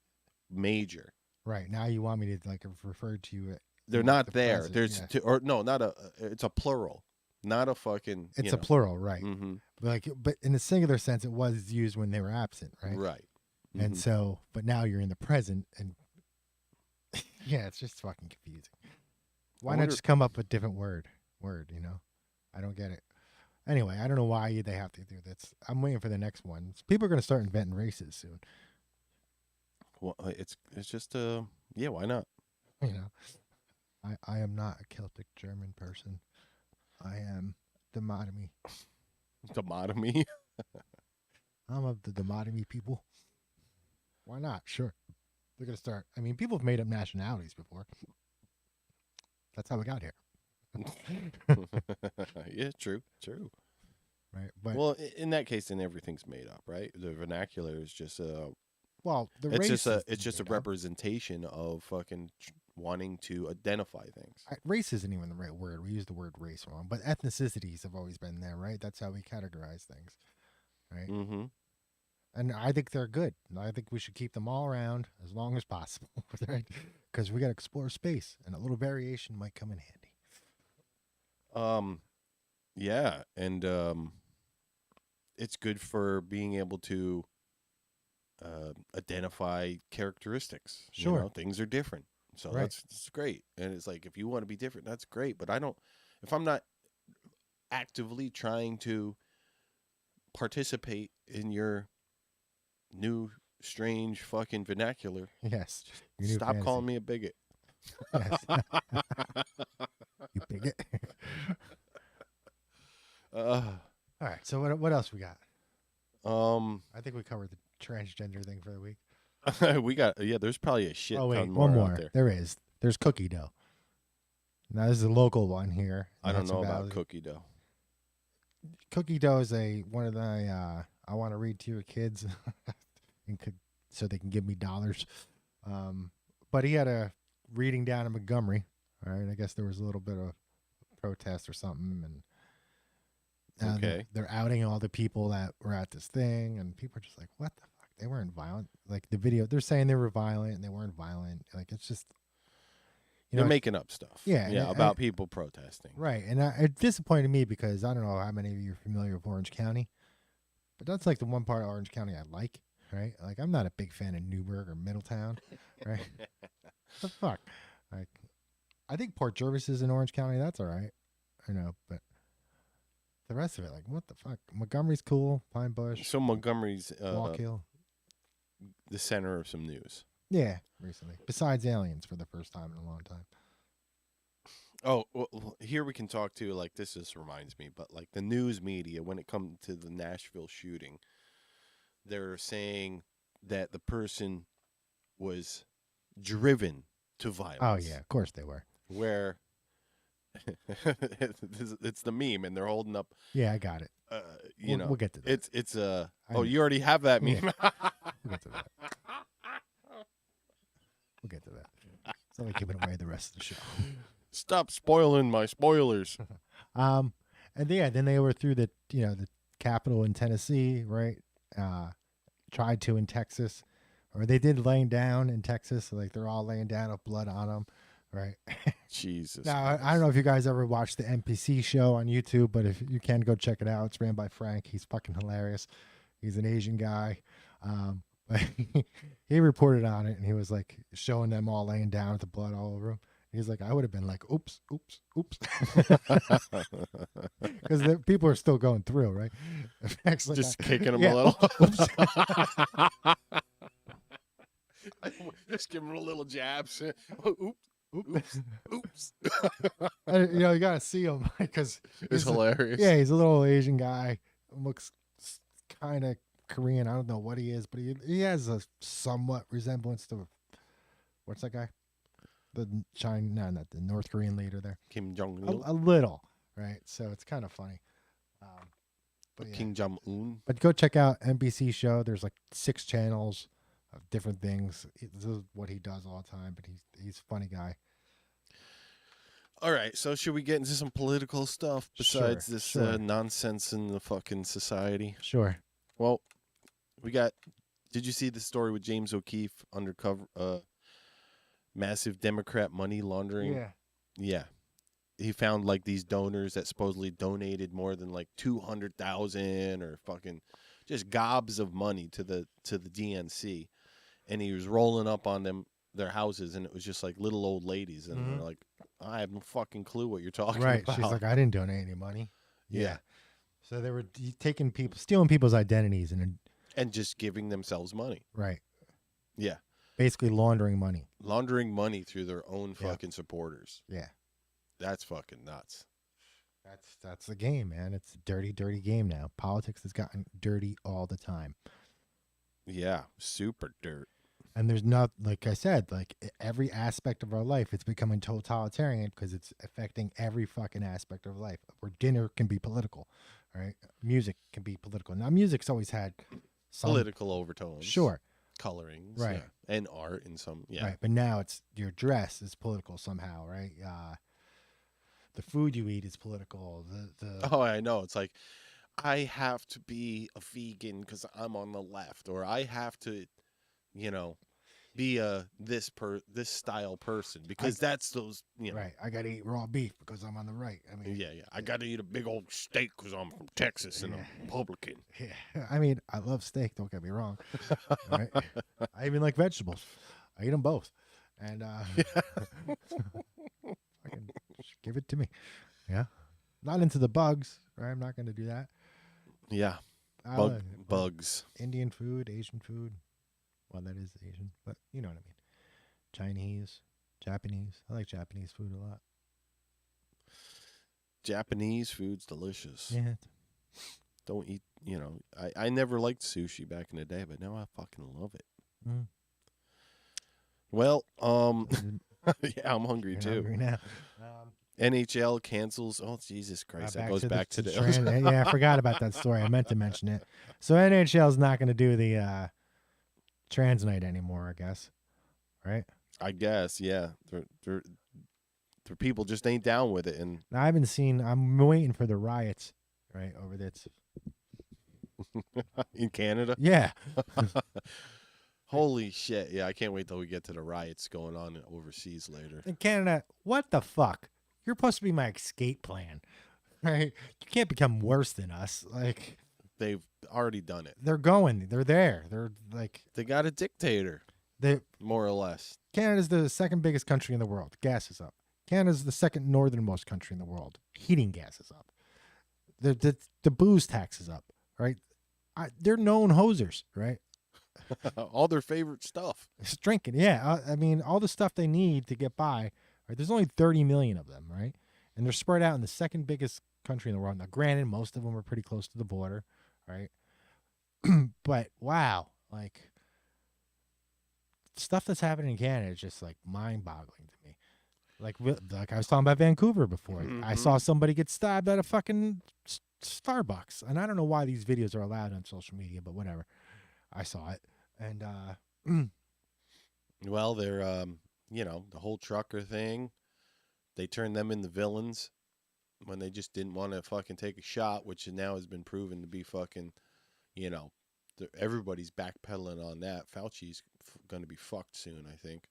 major. Right. Now you want me to like refer to you. They're not there. Present, There's it's a plural. Not a fucking. It's a plural, right? Mm-hmm. But in the singular sense, it was used when they were absent, right? Right. Mm-hmm. And so, but now you're in the present, and yeah, it's just fucking confusing. Why not just come up with a different word? I don't get it. Anyway, I don't know why they have to do this. I'm waiting for the next one. People are going to start inventing races soon. Well, it's just yeah. Why not? I am not a Celtic German person. I am Demotomy. Demotomy? I'm of the Demotomy people. Why not? Sure. They're going to start. I mean, people have made up nationalities before. That's how we got here. Yeah, true. Right. But, well, in that case, then everything's made up, right? The vernacular is just it's just a representation of fucking wanting to identify things. Race isn't even the right word. We use the word race wrong, but ethnicities have always been there, right? That's how we categorize things, right? Mm-hmm. And I think they're good. I think we should keep them all around as long as possible, right? Because we got to explore space, and a little variation might come in handy. Yeah, and it's good for being able to identify characteristics. Sure, things are different. So that's great. And it's like, if you want to be different, that's great. But if I'm not actively trying to participate in your new, strange fucking vernacular, yes, stop calling me a bigot. Yes. You bigot. All right. So what else we got? I think we covered the transgender thing for the week. we got there's probably a shit ton one more. out there. There is. There's cookie dough. Now this is a local one here. I don't know Hudson about Valley. cookie dough. Cookie dough is one of the I want to read to your kids, so they can give me dollars. But he had a reading down in Montgomery. All right, I guess there was a little bit of protest or something, and Okay. they're outing all the people that were at this thing, and people are just like, "What the fuck? They weren't violent." Like the video, they're saying they were violent, and they weren't violent. Like it's just, They're making up stuff. Yeah, about people protesting. right. And it disappointed me because I don't know how many of you are familiar with Orange County, but that's like the one part of Orange County I like. Right? Like I'm not a big fan of Newburgh or Middletown. Right? What the fuck? Like, I think Port Jervis is in Orange County. That's all right. I know, but the rest of it, like, what the fuck? Montgomery's cool. Pine Bush. So Montgomery's Walk Hill. the center of some news. Yeah, recently. Besides aliens for the first time in a long time. Oh, well, here we can talk to, like, this just reminds me, but like the news media, when it comes to the Nashville shooting, they're saying that the person was driven to violence. Oh, yeah, of course they were. Where it's the meme, and they're holding up. Yeah, I got it. We'll get to that. It's you already have that meme. Yeah. We'll get to that. We'll get to that. It's only giving away the rest of the show. Stop spoiling my spoilers. And then they were through the Capitol in Tennessee, right? Tried to in Texas, or they did laying down in Texas. So like they're all laying down with blood on them, right? Jesus. Now I don't know if you guys ever watched the NPC show on YouTube, but if you can, go check it out. It's ran by Frank. He's fucking hilarious. He's an Asian guy. But he reported on it, and he was like showing them all laying down with the blood all over him. He's like, I would have been like, oops, oops, oops. Because the people are still going through, right? Just kicking them a little. Just give them a little jabs. Oops, oops, oops. You got to see him because it's hilarious. Yeah, he's a little Asian guy. Looks kind of Korean. I don't know what he is, but he has a somewhat resemblance to, what's that guy? Not the North Korean leader there. Kim Jong-il. A little, right? So it's kind of funny. But yeah. Kim Jong-un. But go check out NBC show. There's like 6 channels of different things. This is what he does all the time, but he's a funny guy. All right, so should we get into some political stuff besides this nonsense in the fucking society? Sure. Well, did you see the story with James O'Keefe, undercover, massive Democrat money laundering? Yeah. Yeah. He found like these donors that supposedly donated more than like 200,000 or fucking just gobs of money to the DNC, and he was rolling up on their houses, and it was just like little old ladies, and they're like, I have no fucking clue what you're talking about. Right. She's like, I didn't donate any money. Yeah. So they were stealing people's identities and just giving themselves money. Right. Yeah. Basically laundering money. Laundering money through their own fucking supporters. Yeah. That's fucking nuts. That's the game, man. It's a dirty, dirty game now. Politics has gotten dirty all the time. Yeah, super dirt. And there's not, like I said, like every aspect of our life, it's becoming totalitarian because it's affecting every fucking aspect of life. Where dinner can be political, right? Music can be political. Now, music's always had some political overtones. Sure. Colorings. Right. Yeah. And art in some, yeah. Right. But now it's your dress is political somehow, right? The food you eat is political. Oh, I know. It's like, I have to be a vegan because I'm on the left, or I have to, be this style person because that's those, Right. I got to eat raw beef because I'm on the right. I mean, yeah. I got to eat a big old steak because I'm from Texas and I'm Republican. Yeah. I mean, I love steak. Don't get me wrong. Right? I even like vegetables. I eat them both. And fucking give it to me. Yeah. Not into the bugs. Right. I'm not going to do that. Yeah. Bugs. Indian food, Asian food. Well, that is Asian, but you know what I mean. Chinese, Japanese. I like Japanese food a lot. Japanese food's delicious. Yeah. Don't eat, I never liked sushi back in the day, but now I fucking love it. Mm. Well, yeah, I'm hungry too. Hungry now. NHL cancels. Oh, Jesus Christ. That goes back to the. Yeah, I forgot about that story. I meant to mention it. So NHL is not going to do the trans night anymore, I guess. Right? I guess, yeah. They're people just ain't down with it. And Now, I'm waiting for the riots, right, over this. in Canada? Yeah. Holy shit. Yeah, I can't wait till we get to the riots going on overseas later. In Canada, what the fuck? You're supposed to be my escape plan, right? You can't become worse than us. Like, They've already done it. they're going. They're there. They're like, They got a dictator, they. more or less. Canada's the second biggest country in the world. Gas is up. Canada's the second northernmost country in the world. Heating gas is up. The booze tax is up, right? They're known hosers, right? All their favorite stuff. It's drinking, yeah. I mean, all the stuff they need to get by. Right? There's only 30 million of them, right? And they're spread out in the second biggest country in the world. Now, granted, most of them are pretty close to the border, right? But wow, like stuff that's happening in Canada is just like mind-boggling to me. Like I was talking about Vancouver before. I saw somebody get stabbed at a fucking Starbucks, and I don't know why these videos are allowed on social media, but whatever. I saw it, and Well, they're the whole trucker thing. They turned them into villains when they just didn't want to fucking take a shot, which now has been proven to be fucking, everybody's backpedaling on that. Fauci's going to be fucked soon, I think.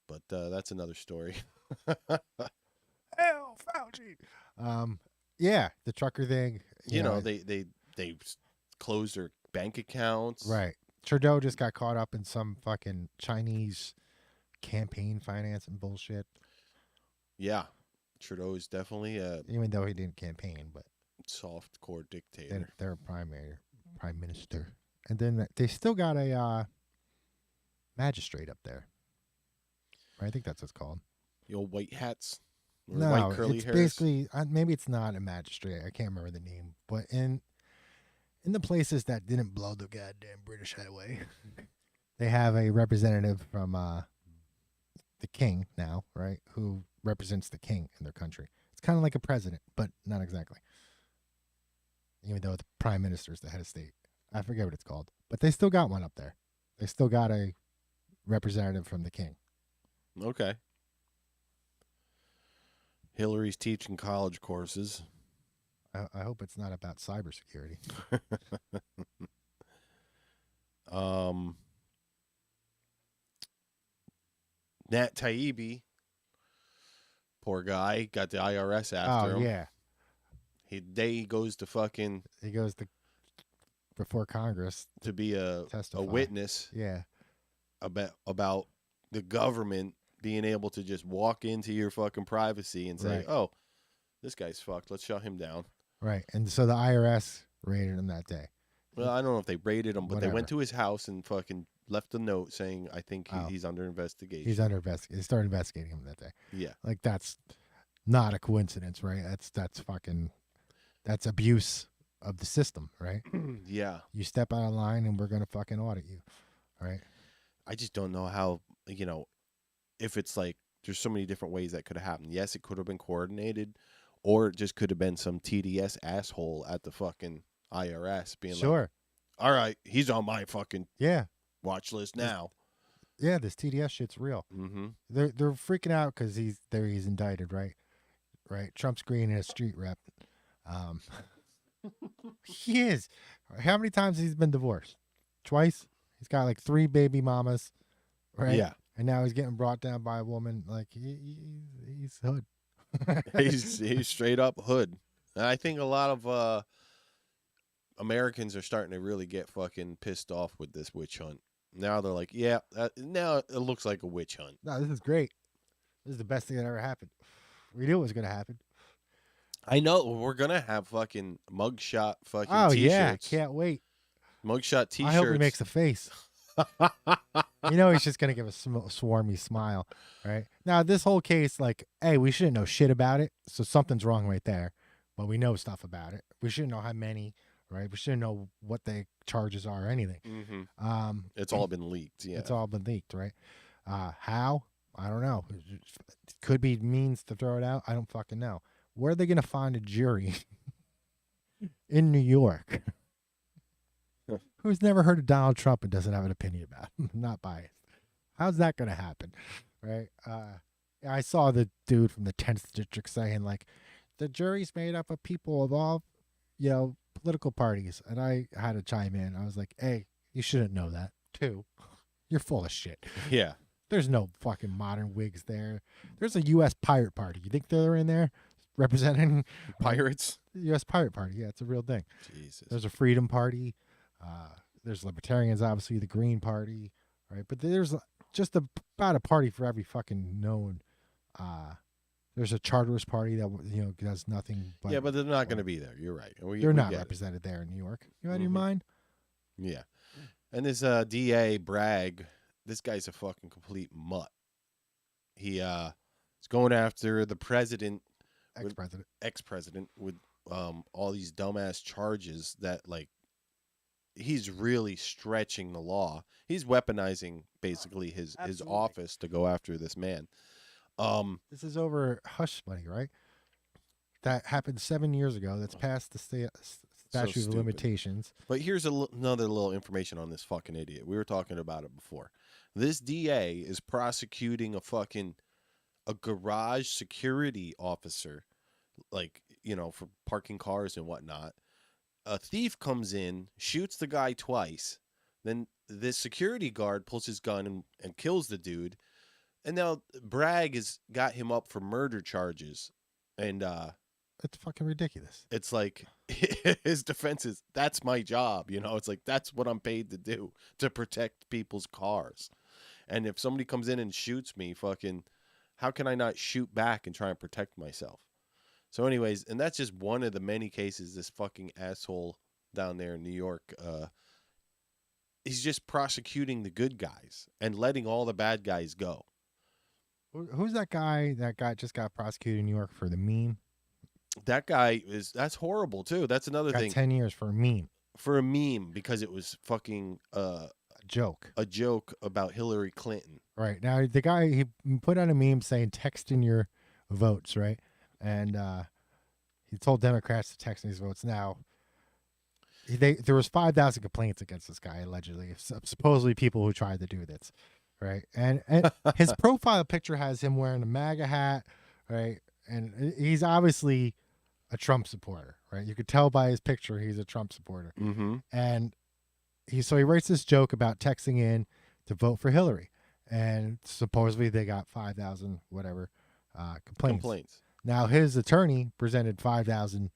But that's another story. hell, Fauci. Yeah, the trucker thing. They closed their bank accounts. Right. Trudeau just got caught up in some fucking Chinese campaign finance and bullshit. Yeah, Trudeau is definitely a Even though he didn't campaign, but soft-core dictator. they're prime minister. And then they still got a magistrate up there. I think that's what it's called. The old white hats. Or No, white curly it's hairs. basically maybe it's not a magistrate. I can't remember the name, but in the places that didn't blow the goddamn British highway, they have a representative from the king now, right? Who represents the king in their country. It's kind of like a president, but not exactly. Even though the prime minister is the head of state, I forget what it's called, but they still got one up there. They still got a representative from the king. Okay. Hillary's teaching college courses. I hope it's not about cybersecurity. Nat Taibbi, poor guy, got the IRS after him. Yeah. He goes to fucking He goes before Congress to be a testify. witness. Yeah. About the government being able to just walk into your fucking privacy and say, Right. "Oh, this guy's fucked. Let's shut him down." Right. And so the IRS raided him that day. Well, I don't know if they raided him, but Whatever. they went to his house and fucking left a note saying, "I think he's under investigation." He's under investigation. They started investigating him that day. Yeah. Like that's not a coincidence, right? That's abuse of the system, right? Yeah. You step out of line and we're gonna fucking audit you. Right? I just don't know how, if it's like there's so many different ways that could have happened. Yes, it could have been coordinated, or it just could have been some TDS asshole at the fucking IRS being Sure. like, "All right, he's on my fucking Yeah. watch list now." Yeah, this TDS shit's real. Mm-hmm. They're freaking out because he's indicted, right? Right. Trump's green a street rep. He is. How many times has he been divorced? Twice. He's got like 3 baby mamas, right? Yeah. And now he's getting brought down by a woman. Like he's hood. he's straight up hood. And I think a lot of Americans are starting to really get fucking pissed off with this witch hunt. Now they're like, yeah, now it looks like a witch hunt. No, this is great. This is the best thing that ever happened. We knew it was going to happen. I know we're gonna have fucking mugshot fucking Oh t-shirts. yeah, can't wait. Mugshot t-shirts. I hope he makes a face. He's just gonna give a swarmy smile, right? Now this whole case, like, hey, we shouldn't know shit about it, so something's wrong right there. But we know stuff about it. We shouldn't know how many, right? We shouldn't know what the charges are or anything. Mm-hmm. It's all been leaked. Yeah, it's all been leaked, right? How? I don't know. It could be means to throw it out. I don't fucking know. Where are they going to find a jury in New York who's never heard of Donald Trump and doesn't have an opinion about him? Not biased. How's that going to happen? Right? I saw the dude from the 10th district saying, like, the jury's made up of people of all, political parties. And I had to chime in. I was like, hey, you shouldn't know that. Two, you're full of shit. Yeah. There's no fucking modern Whigs there. There's a U.S. Pirate Party. You think they're in there representing Pirates? The U.S. Pirate Party. Yeah, it's a real thing. Jesus. There's a Freedom Party. There's Libertarians, obviously, the Green Party, right? But there's just about a party for every fucking known. There's a Charterist Party that does nothing. But, yeah, but they're not going to be there. You're right. They're not represented there in New York. You out of your mind? Yeah. And this DA Bragg, this guy's a fucking complete mutt. He is going after the president, ex-president, with all these dumbass charges that, like, he's really stretching the law. He's weaponizing basically his office to go after this man. This is over hush money, right? That happened 7 years ago. That's past the statute of limitations. But here's another little information on this fucking idiot. We were talking about it before. This DA is prosecuting a garage security officer, like, for parking cars and whatnot. A thief comes in, shoots the guy twice. Then this security guard pulls his gun and kills the dude. And now Bragg has got him up for murder charges. And it's fucking ridiculous. It's like his defense is, that's my job. It's like, that's what I'm paid to do, to protect people's cars. And if somebody comes in and shoots me, fucking, how can I not shoot back and try and protect myself? So anyways, and that's just one of the many cases this fucking asshole down there in New York, he's just prosecuting the good guys and letting all the bad guys go. Who's that guy that just got prosecuted in New York for the meme? That guy that's horrible too. That's another thing. 10 years for a meme. For a meme, because it was fucking a joke. A joke about Hillary Clinton. Right. Now the guy, he put out a meme saying text in your votes, right? And he told Democrats to text in these votes. Now there was 5,000 complaints against this guy, allegedly, supposedly people who tried to do this. Right. And his profile picture has him wearing a MAGA hat, right? And he's obviously a Trump supporter, right? You could tell by his picture he's a Trump supporter. Mm-hmm. And he writes this joke about texting in to vote for Hillary. And supposedly they got 5,000 whatever complaints. Now his attorney presented 5,000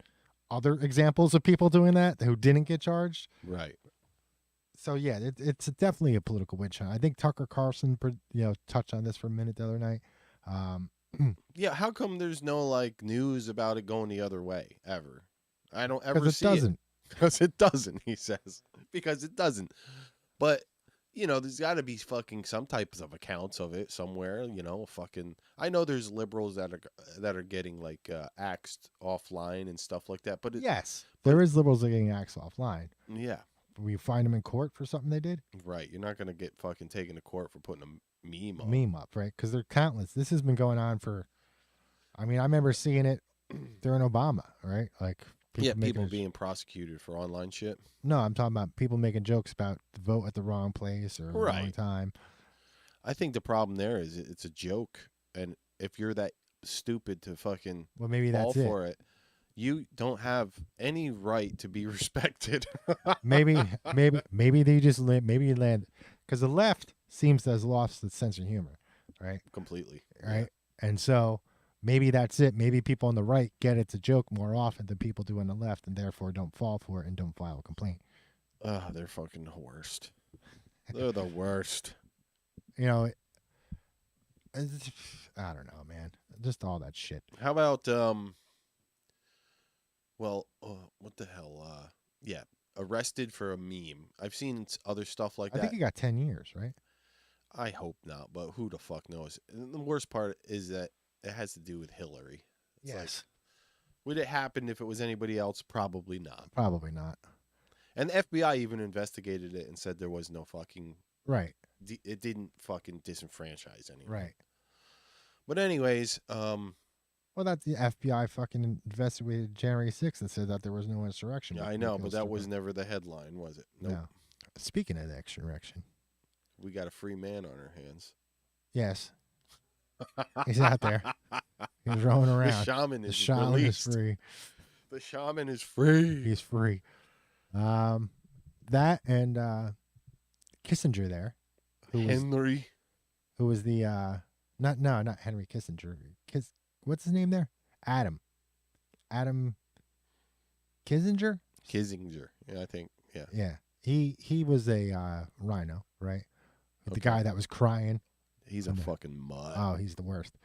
other examples of people doing that who didn't get charged. Right. So yeah, it's definitely a political witch hunt. I think Tucker Carlson, touched on this for a minute the other night. Yeah, how come there's no news about it going the other way ever? I don't ever see it. Because it doesn't, he says. Because it doesn't. But there's got to be fucking some types of accounts of it somewhere. Fucking. I know there's liberals that are getting axed offline and stuff like that. But there is liberals that are getting axed offline. Yeah. We find them in court for something they did. Right. You're not gonna get fucking taken to court for putting a meme up, right? Because they're countless. This has been going on for. I mean, I remember seeing it during Obama, right? People being prosecuted for online shit. No, I'm talking about people making jokes about the vote at the wrong place or wrong time. I think the problem there is it's a joke, and if you're that stupid to fucking fall for it, you don't have any right to be respected. maybe they just maybe land because the left seems to have lost its sense of humor, right? Completely, right? And so maybe that's it. Maybe people on the right get it's a joke more often than people do on the left, and therefore don't fall for it and don't file a complaint. They're fucking the worst. They're the worst. I don't know, man. Just all that shit. How about what the hell? Arrested for a meme. I've seen other stuff like that. I think he got 10 years, right? I hope not, but who the fuck knows? And the worst part is that it has to do with Hillary. Yes. Would it happen if it was anybody else? Probably not. Probably not. And the FBI even investigated it and said there was no fucking... Right. It didn't fucking disenfranchise anyone. Right. But anyways, Well, that's the FBI fucking investigated January 6th and said that there was no insurrection. I know, but that was never the headline, was it? Nope. No. Speaking of the insurrection, We got a free man on our hands. yes, he's out there. He's roaming around. The shaman The is shaman released. is free. The shaman is free. He's free. That and Kissinger there, Henry. who was the not Henry Kissinger. What's his name there? Adam Kissinger. Kissinger. Yeah, I think. Yeah. Yeah, he was a rhino, right? The guy that was crying. He's a fucking mutt. Oh, he's the worst.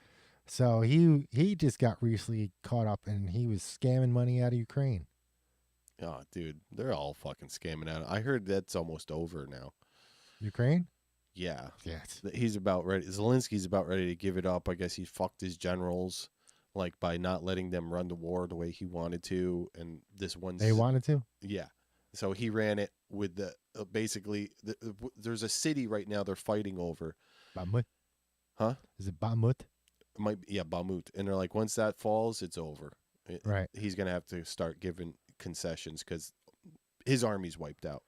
So he just got recently caught up and he was scamming money out of Ukraine. Oh, dude, they're all fucking scamming out. I heard that's almost over now. Ukraine? Yeah. Yes. He's about ready. Zelensky's about ready to give it up. I guess he fucked his generals, like, by not letting them run the war the way he wanted to. And this one's... They wanted to? Yeah. So he ran it with the... basically, there's a city right now they're fighting over. Bakhmut? Huh? Is it Bakhmut? It might be, yeah, Bakhmut. And they're like, once that falls, it's over. Right. He's going to have to start giving concessions because his army's wiped out.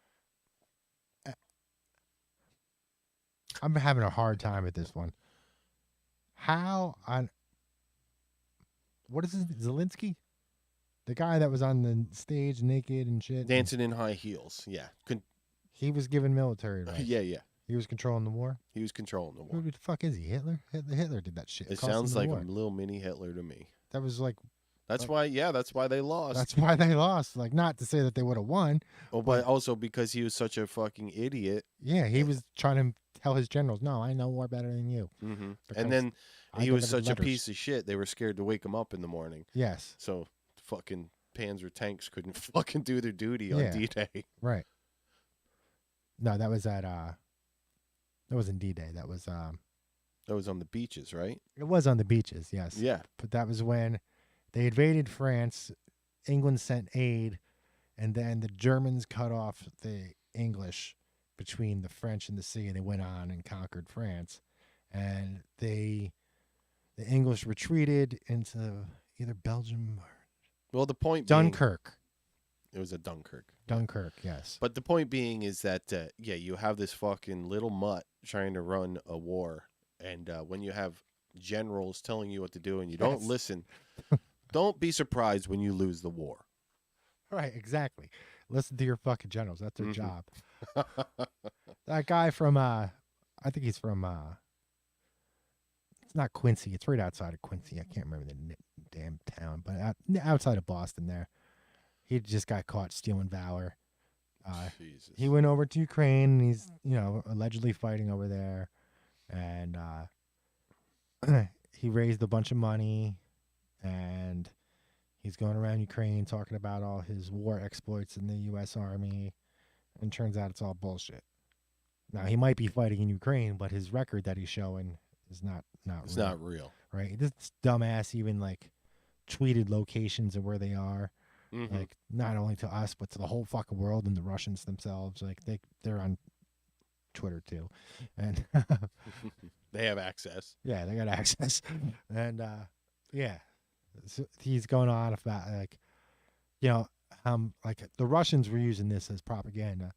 I'm having a hard time with this one. What is his Zelensky? The guy that was on the stage naked and shit. Dancing in high heels. Yeah. He was given military rights. Yeah. He was controlling the war? He was controlling the war. Who the fuck is he? Hitler? Hitler did that shit. It Cost him sounds the like war. a little mini Hitler to me. That was like... That's why they lost. That's why they lost. Like, not to say that they would have won. Oh, but also because he was such a fucking idiot. Yeah, he was trying to tell his generals, no, I know war better than you. Mm-hmm. And then I he was delivered such a letters. piece of shit. They were scared to wake him up in the morning. Yes. So fucking Panzer tanks couldn't fucking do their duty on Yeah. D-Day. Right. No, that was at that wasn't D-Day. That was on the beaches, right? it was on the beaches, yes. Yeah. But that was when they invaded France, England sent aid, and then the Germans cut off the English between the French and the sea, and they went on and conquered France. And the English retreated into either Belgium or Well, the point Dunkirk. It was a Dunkirk. Dunkirk, yes. But the point being is that, you have this fucking little mutt trying to run a war. And when you have generals telling you what to do and you don't listen, don't be surprised when you lose the war. Right, exactly. Listen to your fucking generals. That's their job. That guy from, I think he's from, it's not Quincy. It's right outside of Quincy. I can't remember the damn town, but outside of Boston there. He just got caught stealing valor. Jesus. He went over to Ukraine and he's, allegedly fighting over there. And he raised a bunch of money and he's going around Ukraine talking about all his war exploits in the U.S. Army. And turns out it's all bullshit. Now, he might be fighting in Ukraine, but his record that he's showing is not It's real. not real. Right? This dumbass even, tweeted locations of where they are. Mm-hmm. Like, not only to us, but to the whole fucking world and the Russians themselves. Like, they're on Twitter, too. And They have access. yeah, they got access. And, yeah. So he's going on about, the Russians were using this as propaganda.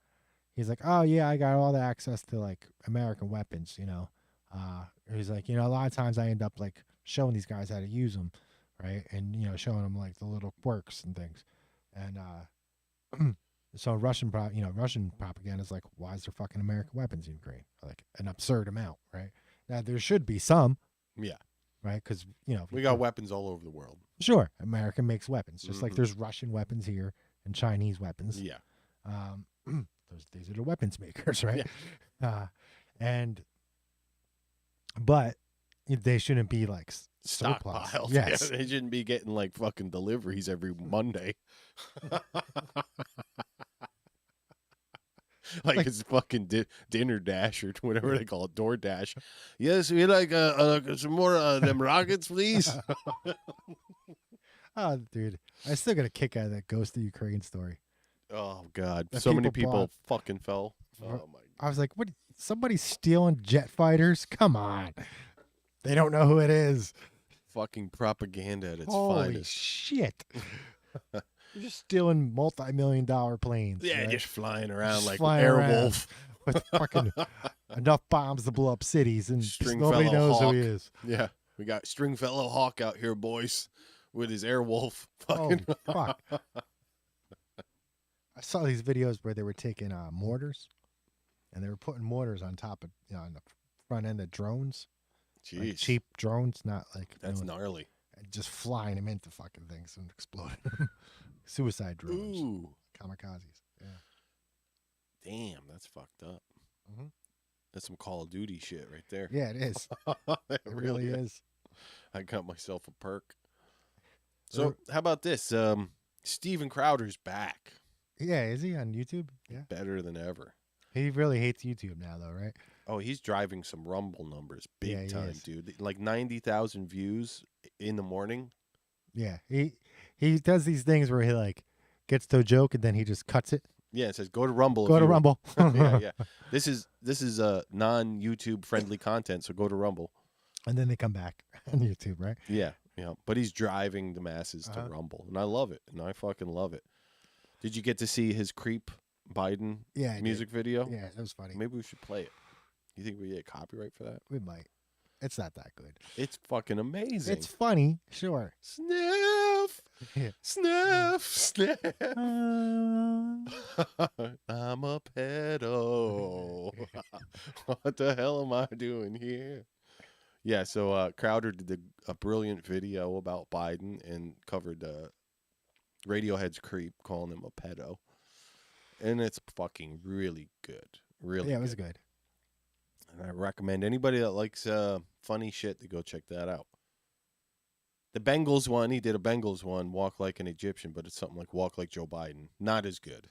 He's like, oh, yeah, I got all the access to, American weapons, He's like, a lot of times I end up, showing these guys how to use them, right? And, showing them, the little quirks and things. And so Russian propaganda is like, why is there fucking American weapons in Ukraine? Like, an absurd amount, right? Now, there should be some. Yeah. Right? Because, we got weapons all over the world. Sure, America makes weapons, just like there's Russian weapons here and Chinese weapons. Yeah. These are the weapons makers, right? Yeah. But they shouldn't be surplus. Stockpiles. Yes. Yeah, they shouldn't be getting fucking deliveries every Monday. It's fucking dinner dash or whatever they call it, door dash. Yes, we like some more them rockets, please. Oh, dude, I still got a kick out of that Ghost of Ukraine story. Oh God, That so many people people bought- fucking fell. Oh my. I was like, what? Somebody's stealing jet fighters? Come on. They don't know who it is. Fucking propaganda at its Holy finest. shit. You're just stealing multi-million-dollar planes. Yeah, right? just flying around Just like flying around Airwolf. with fucking enough bombs to blow up cities, and nobody Stringfellow knows Hawk. who he is. Yeah, we got Stringfellow Hawk out here, boys, with his Airwolf. Holy Fucking fuck. I saw these videos where they were taking mortars, and they were putting mortars on top of, on the front end of drones. Jeez, Like cheap drones, not like that's gnarly. and just flying them into fucking things and exploding them. Suicide drones. Ooh, Kamikazes. Yeah. damn, that's fucked up. Mhm. That's some Call of Duty shit right there. Yeah, it is. It It really is. I got myself a perk. So how about this? Steven Crowder's back, Yeah, is he on YouTube? Yeah. better than ever. He really hates YouTube now, though, right? Oh, he's driving some Rumble numbers big Yeah, he time, is. dude. Like 90,000 views in the morning. Yeah. He does these things where he like gets to a joke and then he just cuts it. Yeah, it says go to Rumble. Go if to you want." Rumble. yeah. This is non-YouTube friendly content, so go to Rumble. And then they come back on YouTube, right? Yeah, yeah. But he's driving the masses to Uh-huh. Rumble, and I love it, and I fucking love it. Did you get to see his creep Biden Yeah, I did. music video? Yeah, that was funny. Maybe we should play it. You think we get copyright for that? We might. It's not that good. It's fucking amazing. It's funny, sure. Sniff, Yeah. sniff, sniff. I'm a pedo. What the hell am I doing here? Yeah, so Crowder did a brilliant video about Biden and covered Radiohead's Creep, calling him a pedo. And it's fucking really good. Really Yeah, it was good. And I recommend anybody that likes funny shit to go check that out. The Bengals one, he did a Bengals one, Walk Like an Egyptian, but it's something like Walk Like Joe Biden. Not as good.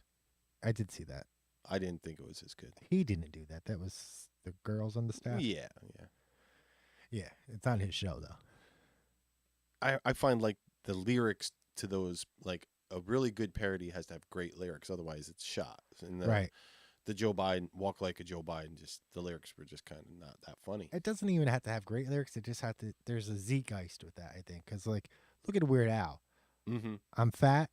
I did see that. I didn't think it was as good. He didn't do that. That was the girls on the staff. Yeah, yeah. Yeah, it's on his show though. I find like the lyrics to those, like a really good parody has to have great lyrics, otherwise it's shot. And Right. The Joe Biden, Walk Like a Joe Biden, just the lyrics were just kind of not that funny. It doesn't even have to have great lyrics. It just have to. There's a zeitgeist with that, I think, because like, look at Weird Al. Mm-hmm. I'm fat.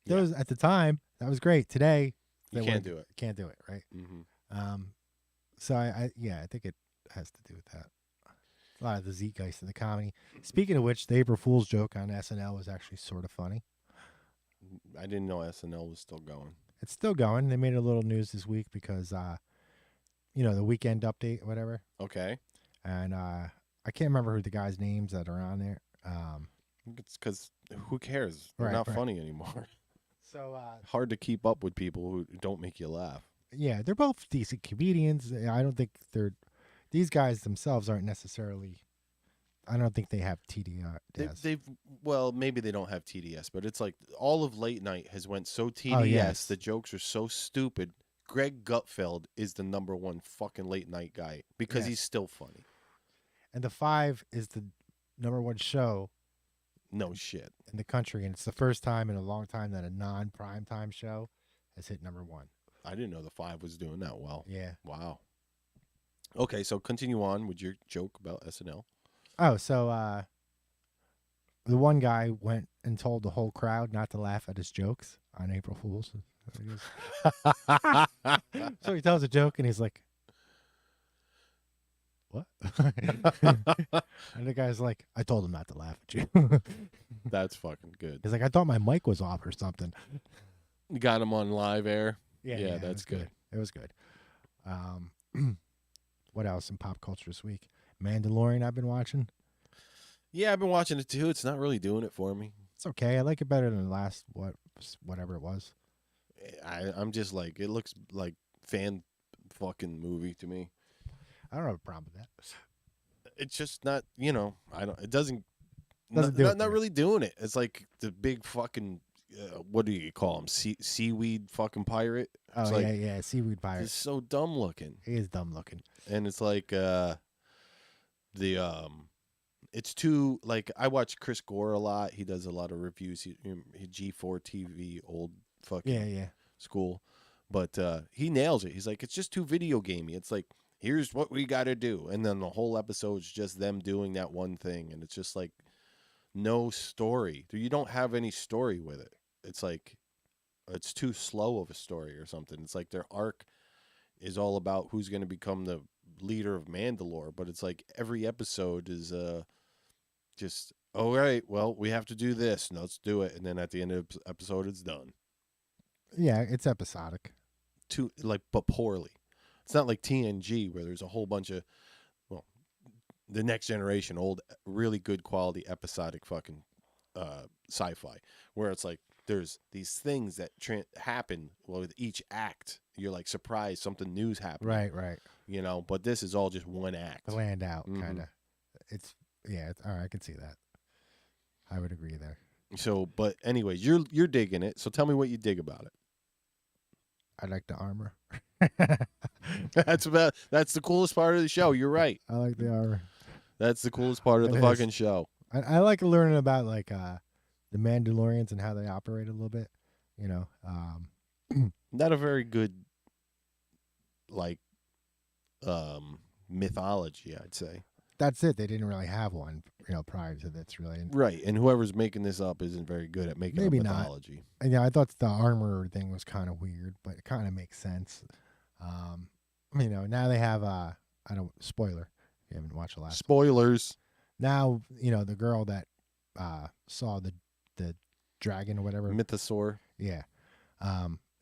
Yeah. Those at the time that was great. Today, You they can't wouldn't- do it. Can't do it, right? Mm-hmm. So I think it has to do with that. A lot of the zeitgeist in the comedy. Speaking of which, the April Fool's joke on SNL was actually sort of funny. I didn't know SNL was still going. It's still going. They made a little news this week because, the weekend update, or whatever. Okay. And I can't remember who the guys' names that are on there. It's because who cares? They're Right, not right. funny anymore. So Hard to keep up with people who don't make you laugh. yeah, they're both decent comedians. I don't think these guys themselves aren't necessarily. I don't think they have TDS. Well, maybe they don't have TDS, but it's like all of late night has went so TDS. Oh, yes. The jokes are so stupid. Greg Gutfeld is the #1 fucking late night guy because Yes. he's still funny. And the 5 is the #1 show No shit. in the country, and it's the first time in a long time that a non-primetime show has hit #1. I didn't know the 5 was doing that well. Yeah. Wow. Okay, so continue on with your joke about SNL. Oh, so the one guy went and told the whole crowd not to laugh at his jokes on April Fool's. So he tells a joke, and he's like, "What?" And the guy's like, "I told him not to laugh at you." That's fucking good. He's like, "I thought my mic was off or something." You got him on live air. Yeah, Yeah, it that's was good. It was good. What else in pop culture this week? Mandalorian I've been watching. Yeah, I've been watching it too. It's not really doing it for me. It's okay. I like it better than the last whatever it was. I'm just like, it looks like fan fucking movie to me. I don't have a problem with that. It's just not, it doesn't Doesn't not, do it not for me. really doing it. It's like the big fucking, what do you call him? Seaweed fucking pirate. It's Oh like, yeah, seaweed pirate. it's so dumb looking. He is dumb looking. And it's like, it's too, like, I watch Chris Gore a lot. He does a lot of reviews. He G4 TV, old fucking Yeah. school. But he nails it. He's like, it's just too video gamey. It's like, here's what we got to do. And then the whole episode's just them doing that one thing. And it's just like no story. You don't have any story with it. It's like it's too slow of a story or something. It's like their arc is all about who's going to become the leader of Mandalore. But it's like every episode is just, all right, well, we have to do this. And let's do it. And then at the end of the episode, it's done. Yeah, it's episodic. But poorly. It's not like TNG where there's a whole bunch of, well, the Next Generation, old, really good quality episodic fucking sci-fi, where it's like there's these things that happen with each act. You're like surprised something new's happening. Right. You know, but this is all just one act. Planned out, kind of. It's all right. I can see that. I would agree there. So, but anyways, you're digging it. So tell me what you dig about it. I like the armor. That's the coolest part of the show. You're right. I like the armor. That's the coolest part of the fucking show. I like learning about like the Mandalorians and how they operate a little bit. You know, not a very good like mythology, I'd say. That's it. They didn't really have one, you know, prior to that's really right. And whoever's making this up isn't very good at making up mythology. And yeah, I thought the armor thing was kind of weird, but it kind of makes sense. You know, now they have spoiler. You haven't watched the last spoilers. Now, you know, the girl that saw the dragon or whatever. Mythosaur. Yeah.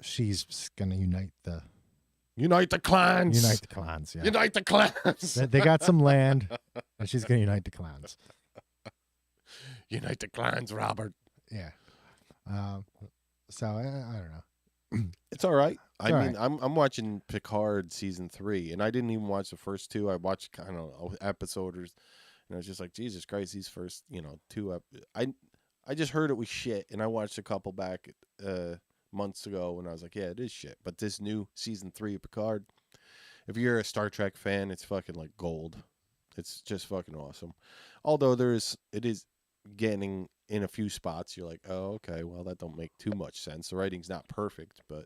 She's gonna unite the clans. Unite the clans, yeah. Unite the clans. They got some land, and she's going to unite the clans. Unite the clans, Robert. Yeah. So, I don't know. It's all right. It's all mean, right. I'm watching Picard season 3, and I didn't even watch the first 2. I watched kind of episodes, and I was just like, Jesus Christ, these first, 2 I just heard it was shit, and I watched a couple back months ago, and I was like, yeah, it is shit. But this new season 3 of Picard, if you're a Star Trek fan, it's fucking like gold. It's just fucking awesome. Although it is getting in a few spots, you're like, oh, okay, well, that don't make too much sense. The writing's not perfect, but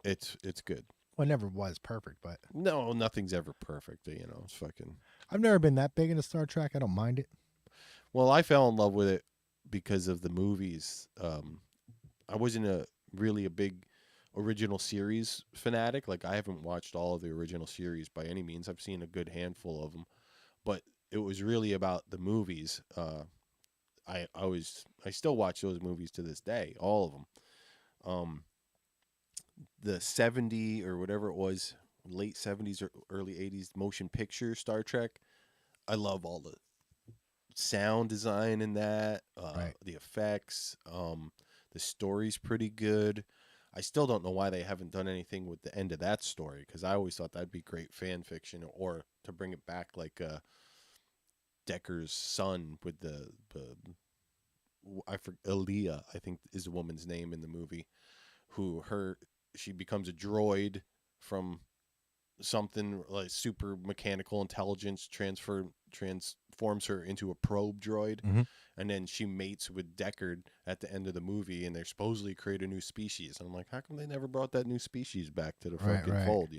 it's good. Well, it never was perfect, but no, nothing's ever perfect. It's fucking. I've never been that big into Star Trek. I don't mind it. Well, I fell in love with it because of the movies. I wasn't really a big original series fanatic. Like, I haven't watched all of the original series by any means. I've seen a good handful of them, but it was really about the movies. I still watch those movies to this day, all of them. The 70 or whatever it was, late 70s or early 80s motion picture Star Trek. I love all the sound design in that, Right. the effects. The story's pretty good. I still don't know why they haven't done anything with the end of that story, because I always thought that'd be great fan fiction, or to bring it back like Decker's son with Aaliyah, I think is the woman's name in the movie, she becomes a droid from something like super mechanical intelligence, transforms her into a probe droid. Mm-hmm. And then she mates with Deckard at the end of the movie, and they supposedly create a new species. And I'm like, how come they never brought that new species back to the fucking fold,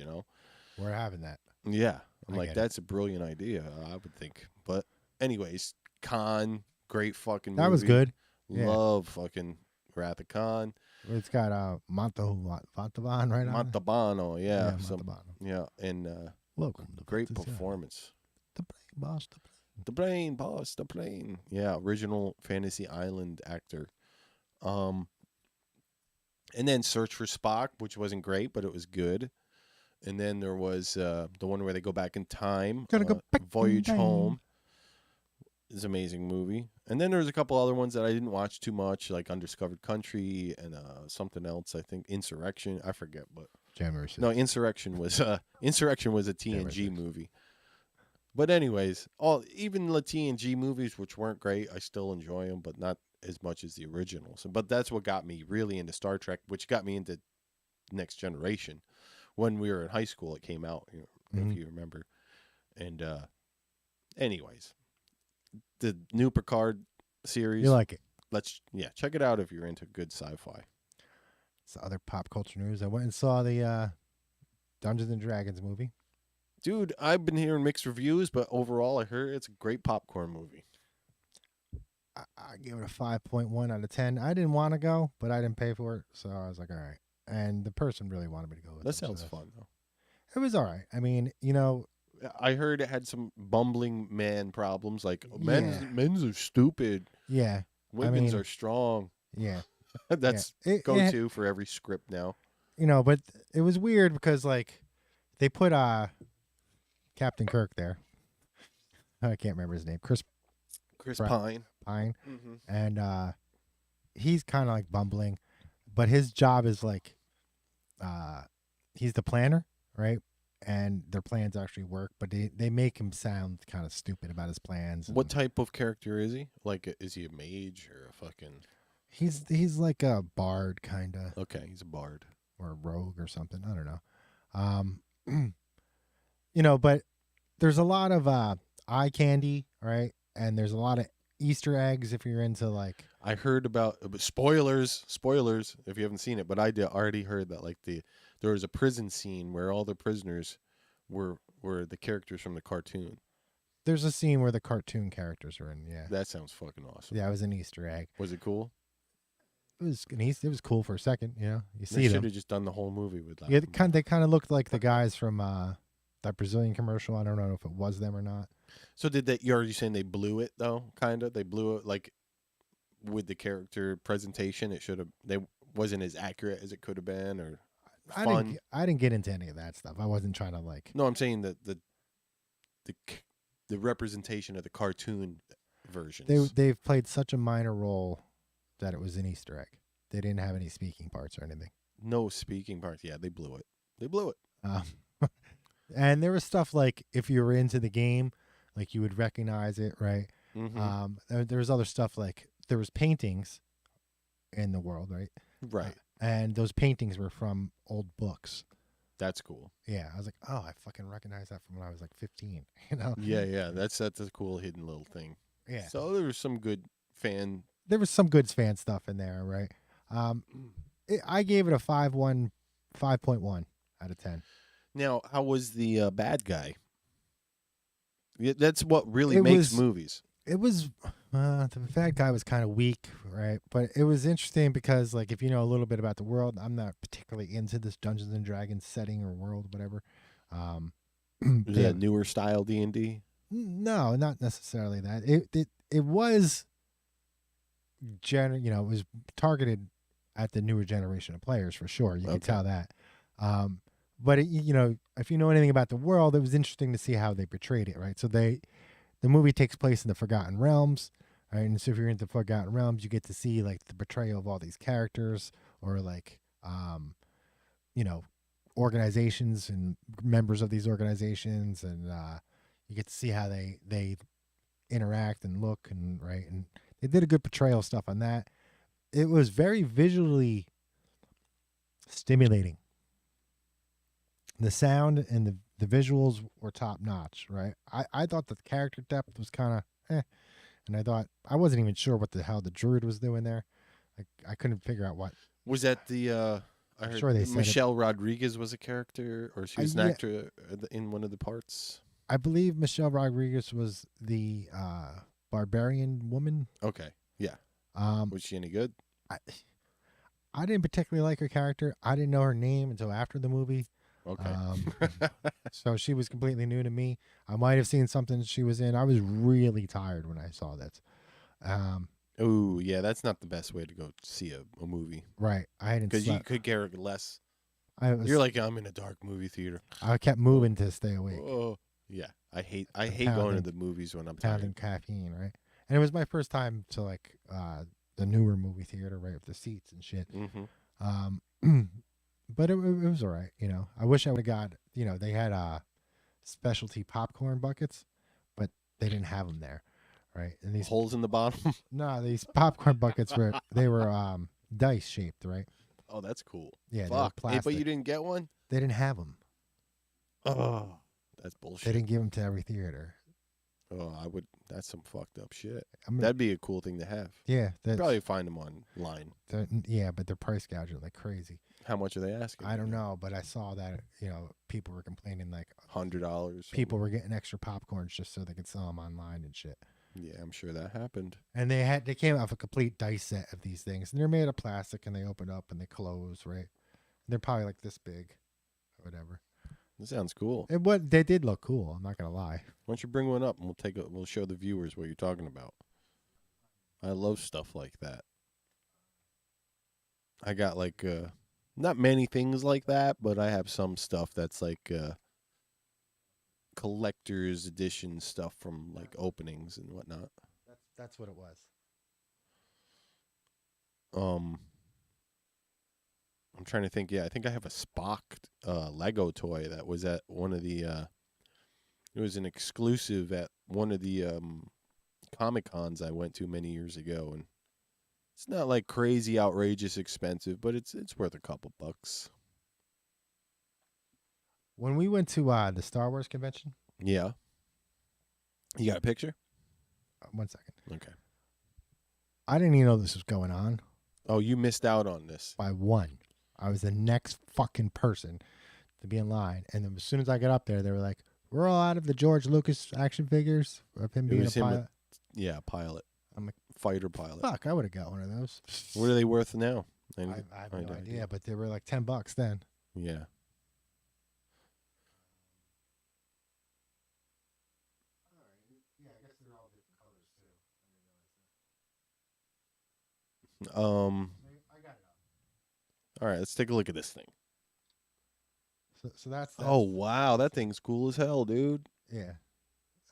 We're having that. Yeah. I'm I like, get that's a brilliant idea, I would think. But anyways, Khan, great fucking movie. That was good. Yeah. Love fucking Wrath of Khan. It's got Montalban right on it. Montalbano, yeah. Montalbano. Yeah, and Welcome to great Fantasy performance. The plane, boss. The plane. The plane, boss, the plane. Yeah, original Fantasy Island actor. And then Search for Spock, which wasn't great, but it was good. And then there was the one where they go back in time. Gotta go back in Voyage time. Home. Is an amazing movie. And then there's a couple other ones that I didn't watch too much, like Undiscovered Country and something else. I think Insurrection. I forget, but January 6th. no, Insurrection was a TNG movie. But anyways, even the TNG movies, which weren't great, I still enjoy them, but not as much as the originals. But that's what got me really into Star Trek, which got me into Next Generation. When we were in high school, it came out, if you remember. And anyways, the new Picard series. You like it? Check it out if you're into good sci-fi. It's other pop culture news. I went and saw the Dungeons and Dragons movie. Dude, I've been hearing mixed reviews, but overall, I heard it's a great popcorn movie. I gave it a 5.1 out of 10. I didn't want to go, but I didn't pay for it, so I was like, all right. And the person really wanted me to go with That them, sounds so fun, though. It was all right. I mean, I heard it had some bumbling man problems, like Yeah. men's are stupid, yeah, women's mean- are strong. yeah. That's It- go-to for every script now. But it was weird because like they put Captain Kirk there. I can't remember his name. Chris Pine. Pine. Mm-hmm. And he's kind of like bumbling, but his job is like he's the planner, right? And their plans actually work, but they make him sound kind of stupid about his plans. What type of character is he? Like, is he a mage or a fucking... He's like a bard kind of, Okay, he's a bard. or a rogue or something. I don't know. But there's a lot of eye candy, right? And there's a lot of Easter eggs if you're into like... I heard about spoilers if you haven't seen it, but already heard that like there was a prison scene where all the prisoners were the characters from the cartoon. There's a scene where the cartoon characters are in. Yeah, That sounds fucking awesome. yeah, it was an Easter egg. Was it cool? It was cool for a second. You They see should them. have just done the whole movie with that. Yeah, they kind of looked like the guys from that Brazilian commercial. I don't know if it was them or not. So are you saying they blew it though? Kind of, they blew it like with the character presentation. They wasn't as accurate as it could have been, or fun. I didn't get into any of that stuff. I wasn't trying to like. No, I'm saying that the representation of the cartoon versions. They've played such a minor role that it was an Easter egg. They didn't have any speaking parts or anything. No speaking parts. Yeah, they blew it. They blew it. And there was stuff like if you were into the game, like you would recognize it, right? Mm-hmm. There was other stuff like there was paintings in the world, right? Right. And those paintings were from old books. That's cool. Yeah, I was like, oh, I fucking recognize that from when I was like 15. Yeah. That's a cool hidden little thing. Yeah. So there was some good fan. There was some good fan stuff in there, right? I gave it a 5.1 out of 10. Now, how was the bad guy? Yeah, that's what really makes movies. It was the bad guy was kind of weak, right? But it was interesting because, like, if you know a little bit about the world, I'm not particularly into this Dungeons and Dragons setting or world, whatever. Is that newer style D&D? No, not necessarily that. It was it was targeted at the newer generation of players for sure. You could tell that. But if you know anything about the world, it was interesting to see how they portrayed it, right? So the movie takes place in the Forgotten Realms, right? And so if you're into Forgotten Realms, you get to see like the portrayal of all these characters, or like organizations and members of these organizations, and you get to see how they interact and look, and right, and they did a good portrayal of stuff on that. It was very visually stimulating. The sound and the visuals were top notch, right? I thought the character depth was kind of and I wasn't even sure what the hell the druid was doing there. I couldn't figure out what. Was that the I heard sure they said Michelle Rodriguez was a character, or she was an actor in one of the parts? I believe Michelle Rodriguez was the barbarian woman. Okay, yeah. Was she any good? I didn't particularly like her character. I didn't know her name until after the movie. Okay. So she was completely new to me. I might have seen something she was in. I was really tired when I saw that. Oh, yeah, that's not the best way to go see a movie. Right. I hadn't because you could care less. You're like, I'm in a dark movie theater. I kept moving to stay awake. Oh, yeah. I hate going to the movies when I'm pounding tired. Caffeine, right? And it was my first time to like the newer movie theater, right, with the seats and shit. Mm-hmm. But it was all right, I wish I would have got, they had specialty popcorn buckets, but they didn't have them there, right? And these holes in the bottom. No, these popcorn buckets were dice shaped, right? Oh, that's cool. Yeah, fuck. they were plastic. But you didn't get one. They didn't have them. Oh, that's bullshit. They didn't give them to every theater. Oh, I would. That's some fucked up shit. That'd That'd be a cool thing to have. Yeah, you'd probably find them online. Yeah, but they're price gouging like crazy. How much are they asking? I don't know, but I saw that people were complaining like $100. people were getting extra popcorns just so they could sell them online and shit. Yeah, I'm sure that happened. And they came out with a complete dice set of these things, and they're made of plastic, and they open up and they close, right? They're probably like this big, or whatever. That sounds cool. They did look cool. I'm not gonna lie. Why don't you bring one up and we'll show the viewers what you're talking about. I love stuff like that. I got like not many things like that, but I have some stuff that's like collector's edition stuff from like openings and whatnot. That's what it was. I'm trying to think. Yeah, I think I have a Spock Lego toy that was at one of the. It was an exclusive at one of the Comic Cons I went to many years ago, and it's not like crazy, outrageous, expensive, but it's worth a couple bucks. When we went to the Star Wars convention. Yeah. You got a picture? 1 second. Okay. I didn't even know this was going on. Oh, you missed out on this. By one. I was the next fucking person to be in line. And then as soon as I got up there, they were like, we're all out of the George Lucas action figures of him being a pilot. Pilot. I'm like, fighter pilot. Fuck, I would have got one of those. What are they worth now? I have no idea, but they were like $10 then. Yeah. All right, let's take a look at this thing. So that's oh wow, that thing's cool as hell, dude. Yeah,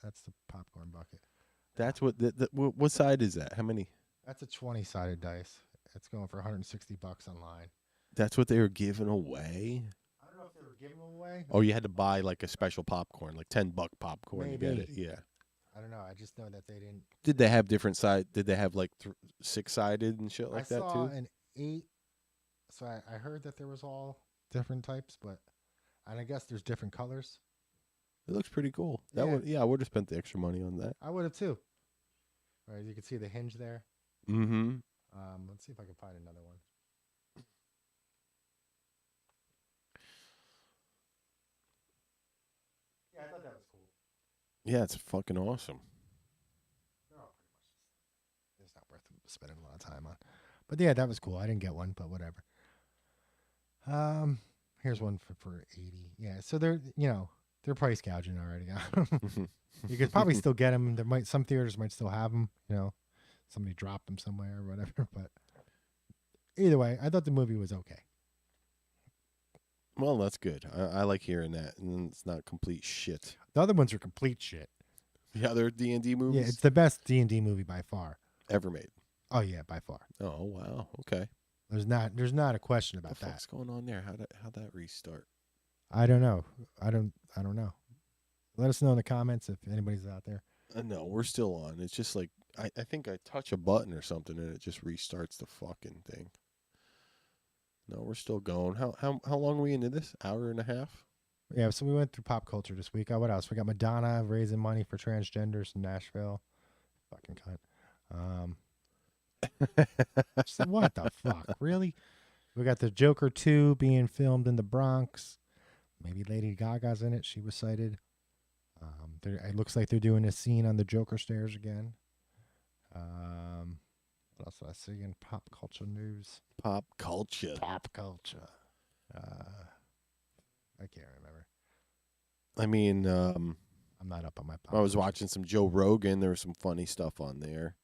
that's the popcorn bucket. That's what side is that? How many? That's a 20-sided dice. It's going for $160 online. That's what they were giving away. I don't know if they were giving them away. Oh, you had to buy like a special popcorn, like $10 popcorn Maybe. to get it. Yeah. I don't know. I just know that they didn't. Did they have different side? Did they have like 6-sided and shit like that I too? saw an 8. So I heard that there was all different types, and I guess there's different colors. It looks pretty cool. I would have spent the extra money on that. I would have too. All right, you can see the hinge there. Mm-hmm. Let's see if I can find another one. Yeah, I thought that was cool. Yeah, it's fucking awesome. It's not worth spending a lot of time on. But yeah, that was cool. I didn't get one, but whatever. Here's one for 80. Yeah, so they're price gouging already. You could probably still get them. Some theaters might still have them. Somebody dropped them somewhere or whatever. But either way, I thought the movie was okay. Well, that's good. I like hearing that, and it's not complete shit. The other ones are complete shit. The other D&D movies? Yeah, it's the best D&D movie by far. Ever made. Oh yeah, by far. Oh wow. Okay. There's not a question about that. What's going on there? How'd that restart? I don't know. I don't know. Let us know in the comments if anybody's out there. No, we're still on. It's just like I think I touch a button or something and it just restarts the fucking thing. No, we're still going. How long are we into this? Hour and a half? Yeah, so we went through pop culture this week. What else? We got Madonna raising money for transgenders in Nashville. Fucking cunt. What the fuck? Really? We got the Joker 2 being filmed in the Bronx. Maybe Lady Gaga's in it. She was cited. It looks like they're doing a scene on the Joker stairs again. What else did I see in pop culture news? Pop culture. I can't remember. I mean, I'm not up on my pop I was culture. watching some Joe Rogan. There was some funny stuff on there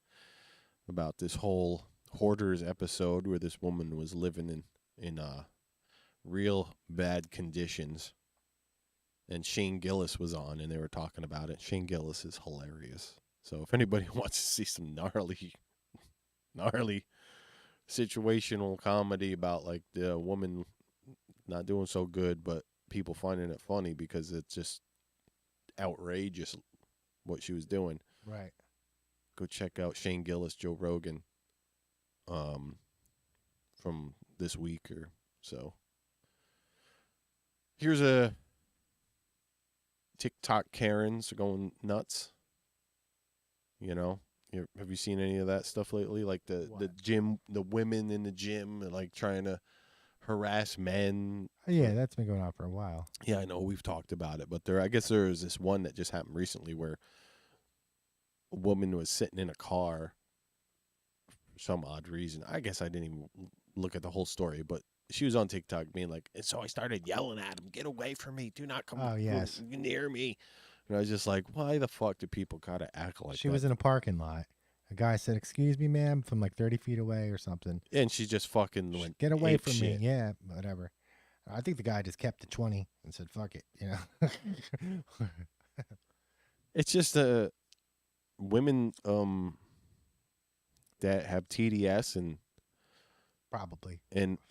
about this whole Hoarders episode where this woman was living in real bad conditions. And Shane Gillis was on, and they were talking about it. Shane Gillis is hilarious. So if anybody wants to see some gnarly situational comedy about like the woman not doing so good, but people finding it funny because it's just outrageous what she was doing. Right. Go check out Shane Gillis, Joe Rogan, from this week or so. Here's a TikTok Karens going nuts. Have you seen any of that stuff lately? Like the gym, the women in the gym, like trying to harass men. Yeah, that's been going on for a while. Yeah, I know we've talked about it, but I guess there was this one that just happened recently where a woman was sitting in a car for some odd reason. I guess I didn't even look at the whole story, but she was on TikTok being like, and so I started yelling at him, "Get away from me! Do not come near me!" And I was just like, why the fuck do people gotta act like that? She was in a parking lot. A guy said, "Excuse me, ma'am," from like 30 feet away or something. And she just fucking went, "Get away from shit. me!" Yeah, whatever. I think the guy just kept the 20 and said, "Fuck it," you know. It's just women that have TDS and probably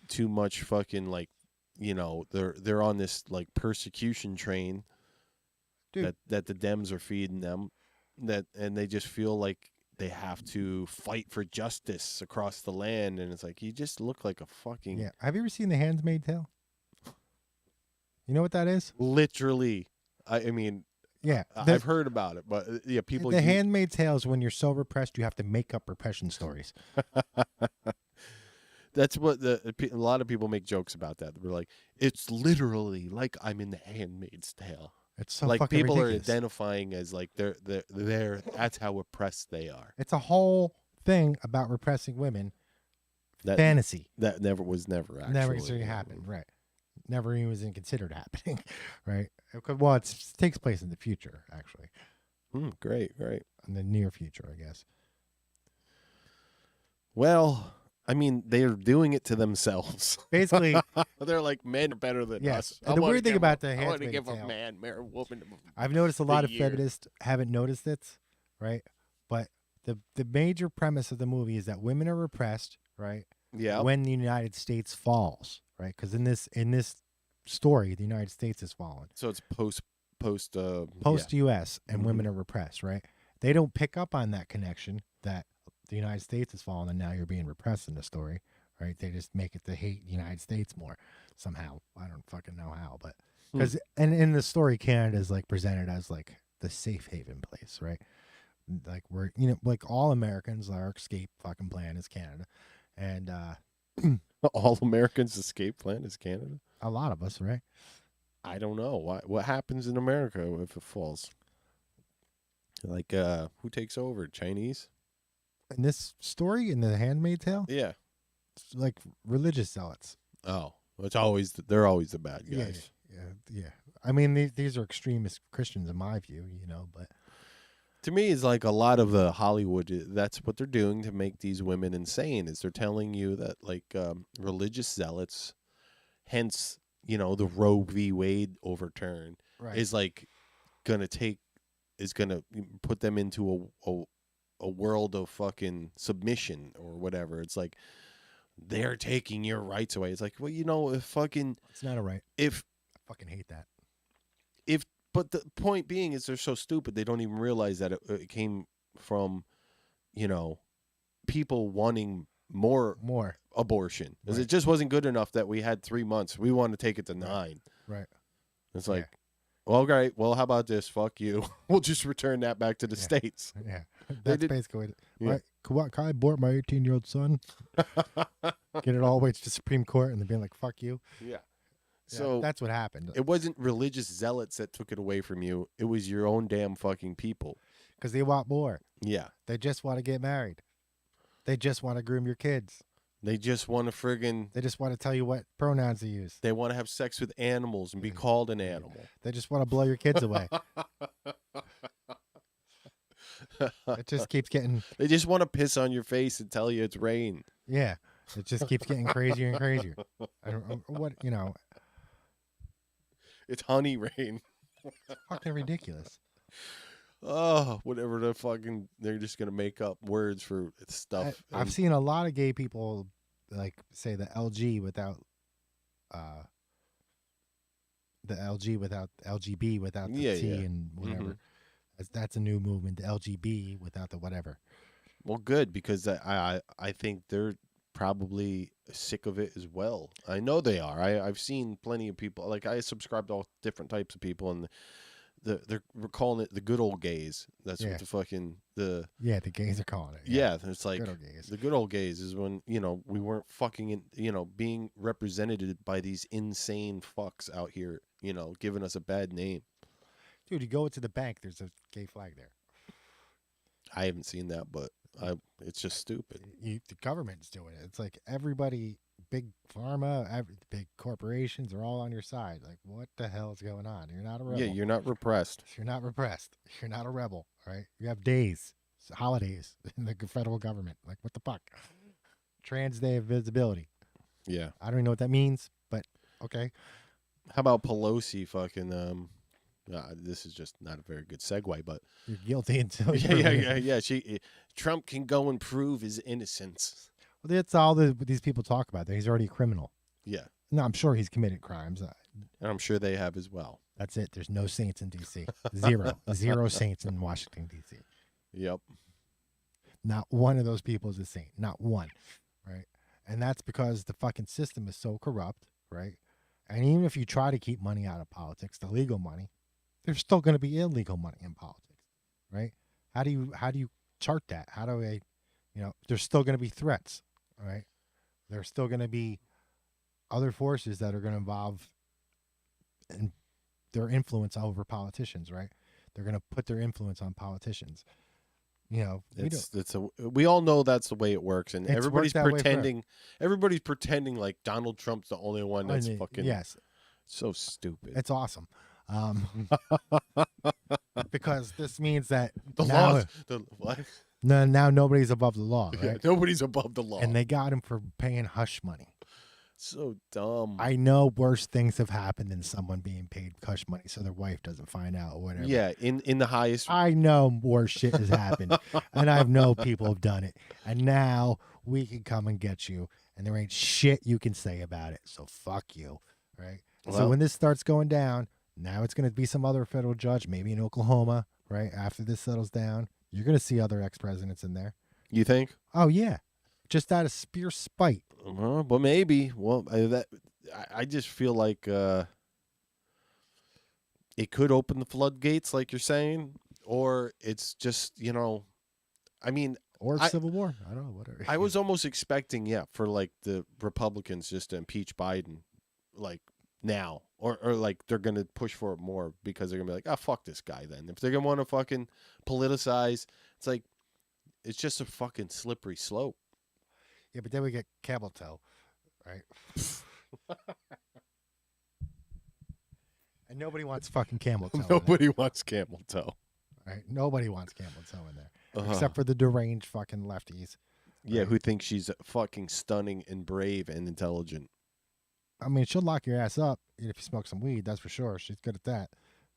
too much fucking like, you know, they're on this like persecution train. Dude. That the Dems are feeding them, and they just feel like they have to fight for justice across the land, and it's like you just look like a fucking Yeah. Have you ever seen The Handmaid's Tale? You know what that is? Literally, I mean, yeah, I've heard about it, but yeah, people. The Handmaid's Tale is when you're so repressed you have to make up repression stories. That's what a lot of people make jokes about that. They're like, it's literally like I'm in The Handmaid's Tale. It's so like fucking people ridiculous. are identifying as like they're that's how oppressed they are. It's a whole thing about repressing women. Fantasy that was never actually happened, right? Never even was considered happening, right? Well, it takes place in the future, actually. Great. In the near future, I guess. Well, I mean, they're doing it to themselves. Basically, they're like, men are better than us. And the weird thing about the I want to Handmaid's give a Tale, man, a woman. I've noticed a lot of feminists haven't noticed it, right? But the major premise of the movie is that women are repressed, right? Yeah. When the United States falls, right? Because in this story, the United States has fallen. So it's post U.S. and women are repressed, right? They don't pick up on that connection that the United States has fallen and now you're being repressed in the story, right? They just make it to hate the United States more somehow. I don't fucking know how, but because and in the story, Canada is like presented as like the safe haven place, right? Like we're like all Americans, our escape fucking plan is Canada, and all Americans' escape plan is Canada. A lot of us, right? I don't know what happens in America if it falls. Like who takes over? Chinese? In this story, in The Handmaid's Tale, yeah, it's like religious zealots. Oh, they're always the bad guys. Yeah. I mean, these are extremist Christians in my view, but to me, it's like a lot of the Hollywood. That's what they're doing to make these women insane. Is they're telling you that like religious zealots, hence the Roe v. Wade overturn, is like gonna put them into a world of fucking submission or whatever. It's like they're taking your rights away. It's like, well, if fucking it's not a right. If I fucking hate that. But the point being is they're so stupid they don't even realize that it came from, people wanting more abortion. Because it just wasn't good enough that we had 3 months. We want to take it to 9. Right. It's like, well, great. Well, how about this? Fuck you. We'll just return that back to the States. Yeah. That's basically it. Yeah. Can I abort my 18-year-old son? Get it all the way to the Supreme Court and then being like, fuck you. Yeah. So that's what happened. It wasn't religious zealots that took it away from you. It was your own damn fucking people. Because they want more. Yeah. They just want to get married. They just want to groom your kids. They just want to They just want to tell you what pronouns to use. They want to have sex with animals and be called an animal. They just want to blow your kids away. It just keeps getting... They just want to piss on your face and tell you it's rain. Yeah. It just keeps getting crazier and crazier. I don't know what. It's honey rain. It's fucking ridiculous. Oh, whatever they're just going to make up words for stuff. I've seen a lot of gay people like say the LG without LGB without the T and whatever. Mm-hmm. That's a new movement, the LGB without the whatever. Well, good, because I think they're probably sick of it as well. I know they are. I've seen plenty of people. Like, I subscribe to all different types of people, and we're calling it the good old gays. That's Yeah. what the fucking the Yeah, the gays are calling it. yeah. It's like Good old gays. the good old gays is when we weren't fucking being represented by these insane fucks out here. Giving us a bad name. Dude, you go into the bank, there's a gay flag there. I haven't seen that, but it's just stupid. The government's doing it. It's like everybody, big pharma, big corporations are all on your side. Like, what the hell is going on? You're not a rebel. Yeah, you're not repressed. You're not repressed. You're not a rebel, right? You have days, holidays in the federal government. Like, what the fuck? Trans Day of Visibility. Yeah. I don't even know what that means, but okay. How about Pelosi fucking this is just not a very good segue, but You're guilty until yeah. Trump can go and prove his innocence. Well, that's all these people talk about. He's already a criminal. Yeah, No, I'm sure he's committed crimes. and I'm sure they have as well. That's it. There's no saints in D.C. Zero saints in Washington, D.C. Yep. Not one of those people is a saint. Not one, right? And that's because the fucking system is so corrupt, right? And even if you try to keep money out of politics, the legal money, there's still going to be illegal money in politics, right? How do you chart that? How do I, there's still going to be threats, right? There's still going to be other forces that are going to involve in their influence over politicians, right? They're going to put their influence on politicians. We all know that's the way it works, and It's everybody's worked that way pretending. Everybody's pretending like Donald Trump's the only one that's fucking. Yes, so stupid. it's awesome. Because this means that The now, laws. What? now nobody's above the law, Yeah, right? nobody's above the law. And they got him for paying hush money. So dumb. I know worse things have happened than someone being paid hush money so their wife doesn't find out or whatever. Yeah, in the highest. I know worse shit has happened, and I know people have done it. And now we can come and get you, and there ain't shit you can say about it. So fuck you, right? So Well- when this starts going down, now it's going to be some other federal judge, maybe in Oklahoma, right? After this settles down, you're going to see other ex-presidents in there. You think? Oh yeah, just out of pure spite. Well, maybe. Well, I just feel like it could open the floodgates, like you're saying, or it's just I mean, Or civil war. I don't know, whatever. I was almost expecting, for like the Republicans just to impeach Biden, like now, or like they're gonna push for it more because they're gonna be like, fuck this guy. Then if they're gonna want to fucking politicize, it's like it's just a fucking slippery slope. Yeah, but then we get camel toe, right? And nobody wants fucking camel toe. Nobody wants camel toe. Right? Nobody wants camel toe in there, Uh-huh. except for the deranged fucking lefties. Yeah, right? who thinks she's fucking stunning and brave and intelligent. I mean, she'll lock your ass up if you smoke some weed. That's for sure. She's good at that,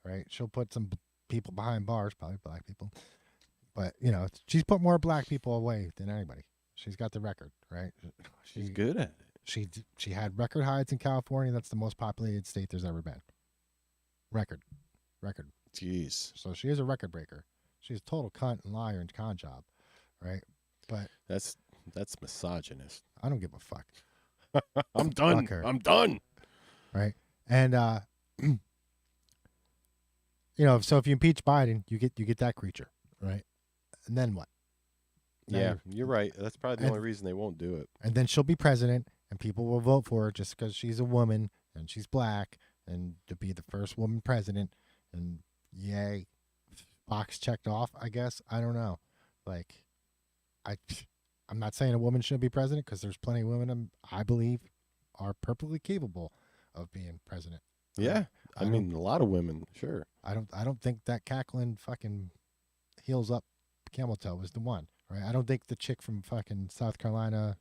right? She'll put some people behind bars, probably black people, but she's put more black people away than anybody. She's got the record, right? She's good at it. She had record highs in California. That's the most populated state there's ever been. Record. Jeez. So she is a record breaker. She's a total cunt and liar and con job, right? But That's misogynist. I don't give a fuck, I'm done. Fuck her. I'm done. right? And so if you impeach Biden, you get that creature, right? And then what? Yeah, you're right. That's probably the and- only reason they won't do it. And then she'll be president, and people will vote for her just because she's a woman and she's black, and to be the first woman president. And yay, box checked off. I guess I don't know. Like, I'm not saying a woman shouldn't be president because there's plenty of women I believe are perfectly capable of being president. Yeah, I mean a lot of women. Sure. I don't think that cackling fucking heels up camel toe was the one, right? I don't think the chick from fucking South Carolina,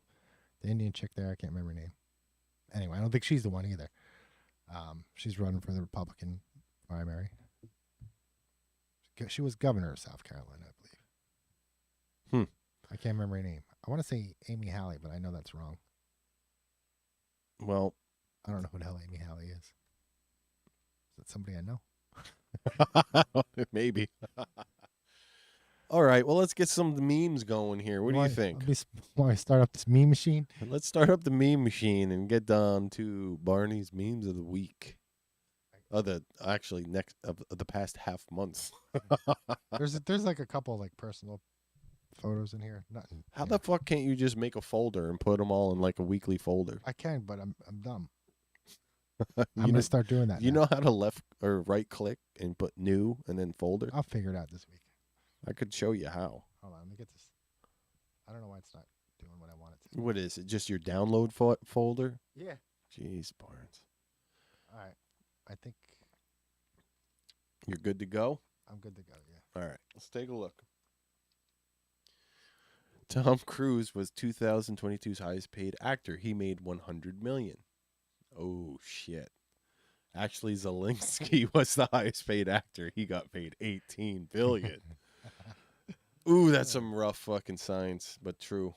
the Indian chick there, I can't remember her name. Anyway, I don't think she's the one either. She's running for the Republican primary. She was governor of South Carolina, I believe. I can't remember her name. I want to say Amy Halley, but I know that's wrong. Well, I don't know who the hell Amy Halley is. Is that somebody I know? maybe. All right. Well, let's get some memes going here. What do you think? Want to start up this meme machine? Let's start up the meme machine and get down to Barney's memes of the week. The past half month. There's like a couple like personal photos in here. Nothing. How the fuck can't you just make a folder and put them all in like a weekly folder? I can, but I'm dumb. I'm gonna start doing that. You now. know how to left or right click and put new and then folder? I'll figure it out this week. I could show you how. Hold on, let me get this. I don't know why it's not doing what I want it to. What is it? Just your download folder? Yeah. Jeez, Barnes. All right. I think You're good to go? I'm good to go, yeah. All right. Let's take a look. Tom Cruise was 2022's highest paid actor. He made $100 million. Oh, shit. Actually, Zelensky was the highest paid actor. He got paid $18 billion. Ooh, that's some rough fucking science, but true.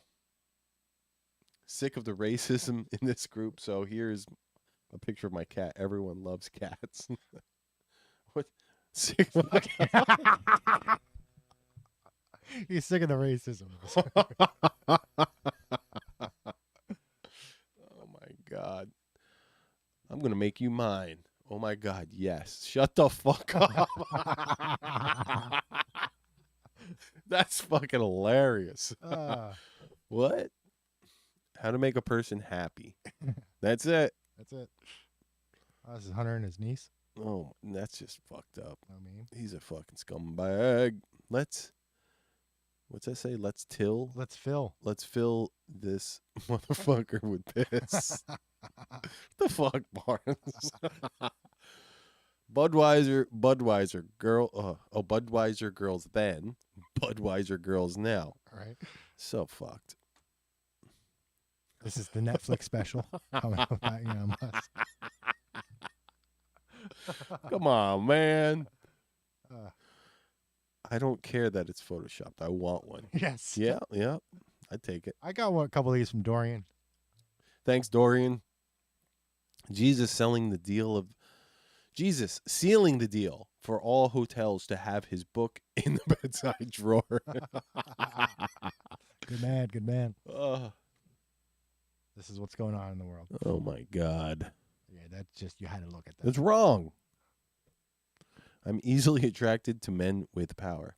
Sick of the racism in this group, so here's a picture of my cat. Everyone loves cats. What? Sick of He's sick of the racism. Oh my God. I'm going to make you mine. Oh my God, yes. Shut the fuck up. That's fucking hilarious. What? How to make a person happy. That's it. That's it. Oh, this is Hunter and his niece. Oh, that's just fucked up. I mean, He's a fucking scumbag. What's that say? Let's fill this motherfucker with piss. The fuck, Barnes? Budweiser girls then, Budweiser girls now. all right. So fucked. This is the Netflix special. Coming out about Elon Musk. Come on, man. I don't care that it's photoshopped. I want one. Yes. Yeah. I take it. I got a couple of these from Dorian. Thanks, Dorian. Jesus sealing the deal for all hotels to have his book in the bedside drawer. Good man. Good man. Oh. This is what's going on in the world. Oh my God. Yeah, that's just, you had to look at that. That's wrong. I'm easily attracted to men with power.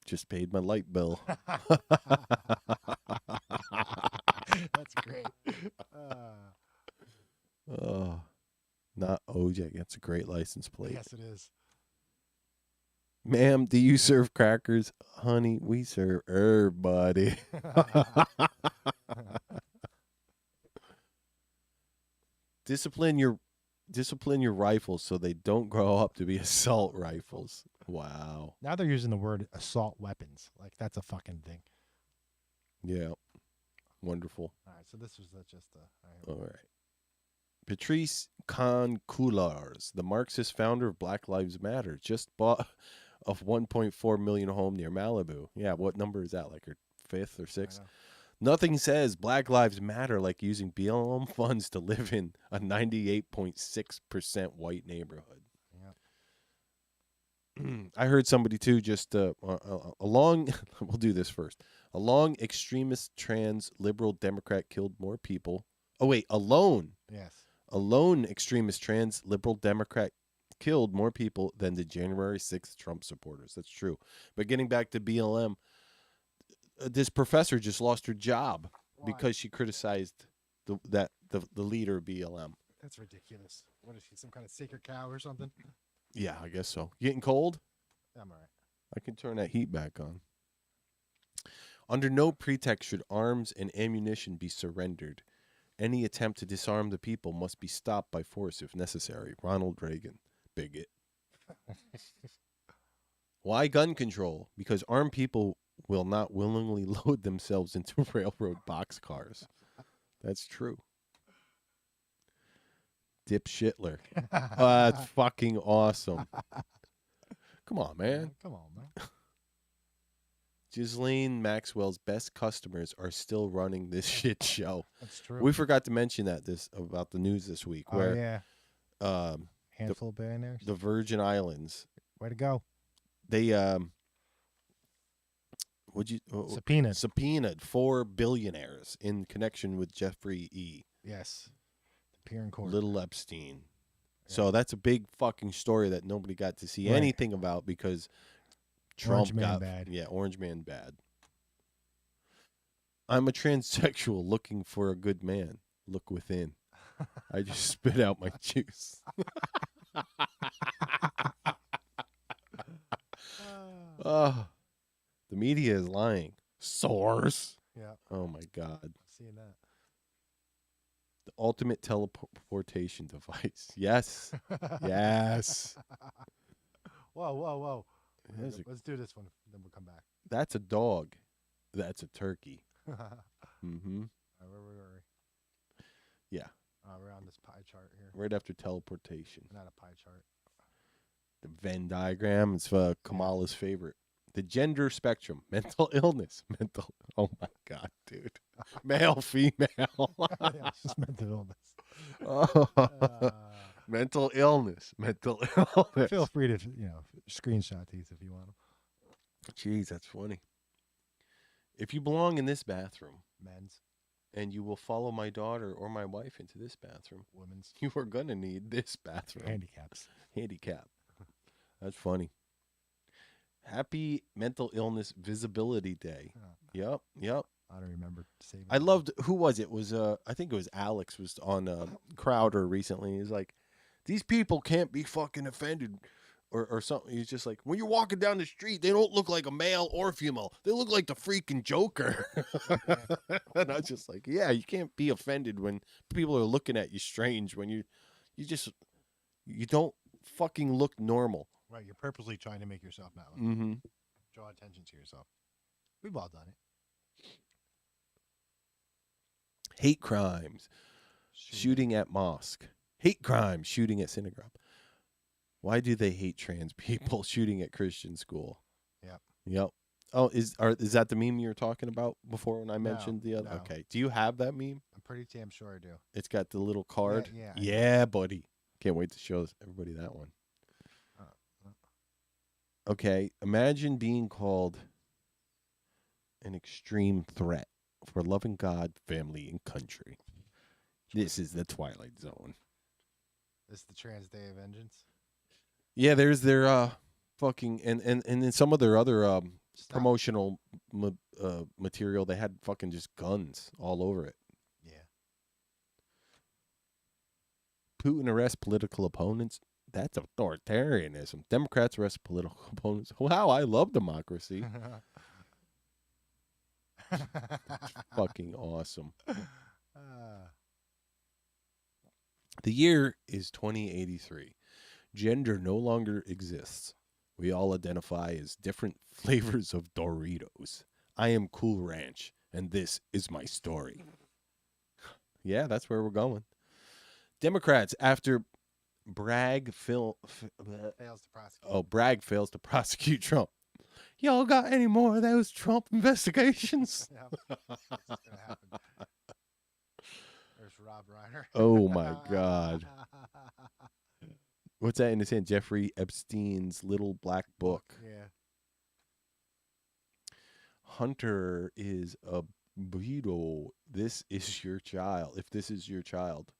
Just paid my light bill. That's great. Oh, not OJ. That's a great license plate. Yes, it is. Ma'am, do you serve crackers? Honey, we serve everybody. Discipline your rifles so they don't grow up to be assault rifles. Wow. Now they're using the word assault weapons. Like, that's a fucking thing. Yeah. Wonderful. All right, so this was just a... All right. Patrice Concoulars, the Marxist founder of Black Lives Matter, just bought a 1.4 million home near Malibu. Yeah, what number is that? Like her 5th or 6th? Nothing says Black Lives Matter like using BLM funds to live in a 98.6% white neighborhood. Yeah. I heard somebody too just along, we'll do this first. A long extremist trans liberal Democrat killed more people. Oh, wait, alone. Yes. A lone extremist trans liberal Democrat killed more people than the January 6th Trump supporters. That's true. But getting back to BLM, this professor just lost her job because she criticized the leader of BLM. That's ridiculous. What is she, some kind of sacred cow or something? Yeah, I guess so. Getting cold? I'm all right. I can turn that heat back on. Under no pretext should arms and ammunition be surrendered. Any attempt to disarm the people must be stopped by force if necessary. Ronald Reagan, bigot. Why gun control? Because armed people will not willingly load themselves into railroad boxcars. That's true. Dip Shitler. That's fucking awesome. Come on, man. Come on, man. Ghislaine Maxwell's best customers are still running this shit show. That's true. We forgot to mention about the news this week. Where, handful of billionaires. The Virgin Islands. Way to go. They subpoenaed 4 billionaires in connection with Jeffrey E. Yes. The peer in court. Little Epstein. So that's a big fucking story that nobody got to see Right. anything about because Trump Orange man got bad. Yeah, orange man bad. I'm a transsexual looking for a good man. Look within. I just spit out my juice. Oh, the media is lying. Source. Yeah. Oh my God. Seeing that. The ultimate teleportation device. Yes. Yes. Whoa, whoa, whoa. There's a- Let's do this one, then we'll come back. That's a dog. That's a turkey. Mm-hmm. Where were we? Yeah. We're on this pie chart here. Right after teleportation. Not a pie chart. The Venn diagram. It's Kamala's favorite. The gender spectrum. Mental illness. Oh my God, dude. Male, female. Yeah, it's just mental illness. Mental illness. Mental illness. Feel free to, screenshot these if you want them. Jeez, that's funny. If you belong in this bathroom, Men's. and you will follow my daughter or my wife into this bathroom, Women's. you are going to need this bathroom. Handicaps. Handicap. That's funny. Happy Mental Illness Visibility Day. Yep. I don't remember saving. I loved, who was it? It was I think it was Alex was on Crowder recently. He's like, these people can't be fucking offended or something. He's just like, when you're walking down the street, they don't look like a male or female. They look like the freaking Joker. And I was just like, yeah, you can't be offended when people are looking at you strange, when you don't fucking look normal. Right, you're purposely trying to make yourself not look. Mm-hmm. Draw attention to yourself. We've all done it. Hate crimes, shooting at mosque. Hate crimes, shooting at synagogue. Why do they hate trans people? Shooting at Christian school. Yep. Oh, is that the meme you were talking about before when I mentioned the other? No. Okay. Do you have that meme? I'm pretty damn sure I do. It's got the little card. Yeah. Yeah, buddy. Can't wait to show everybody that one. Okay. Imagine being called an extreme threat for loving God, family, and country. This is the Twilight Zone. This is the Trans Day of Vengeance. Yeah, there's their fucking and then some of their other promotional material. They had fucking just guns all over it. Yeah. Putin arrests political opponents. That's authoritarianism. Democrats arrest political opponents. Wow, I love democracy. Fucking awesome. The year is 2083. Gender no longer exists. We all identify as different flavors of Doritos. I am Cool Ranch, and this is my story. Yeah, that's where we're going. Democrats, after Bragg fails to prosecute. Oh, Bragg fails to prosecute Trump. Y'all got any more of those Trump investigations? Yeah, that's gonna happen. There's Rob Reiner. Oh my God. What's that in his hand? Jeffrey Epstein's little black book. Yeah. Hunter is a burrito. This is your child. If this is your child.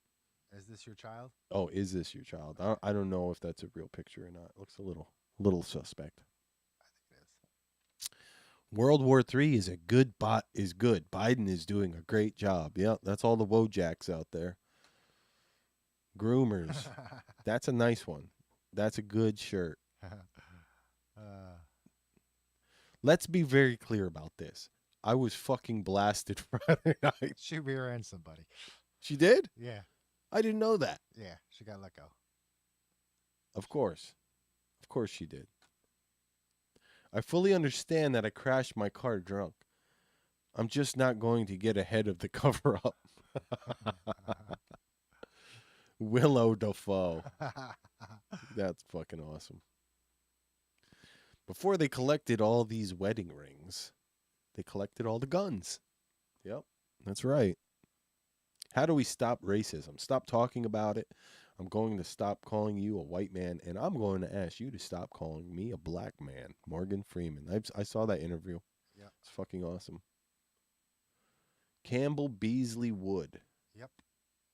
Is this your child? Oh, is this your child? I don't know if that's a real picture or not. It looks a little suspect. I think it is. World War III is good. Biden is doing a great job. Yeah, that's all the Wojaks out there. Groomers. That's a nice one. That's a good shirt. Let's be very clear about this. I was fucking blasted Friday night. She rear-ended somebody. She did? Yeah. I didn't know that. Yeah, she got let go. Of course. Of course she did. I fully understand that I crashed my car drunk. I'm just not going to get ahead of the cover-up. Willow Dafoe. That's fucking awesome. Before they collected all these wedding rings, they collected all the guns. Yep, that's right. How do we stop racism? Stop talking about it. I'm going to stop calling you a white man, and I'm going to ask you to stop calling me a black man. Morgan Freeman. I saw that interview. Yeah. It's fucking awesome. Campbell Beasley Wood. Yep.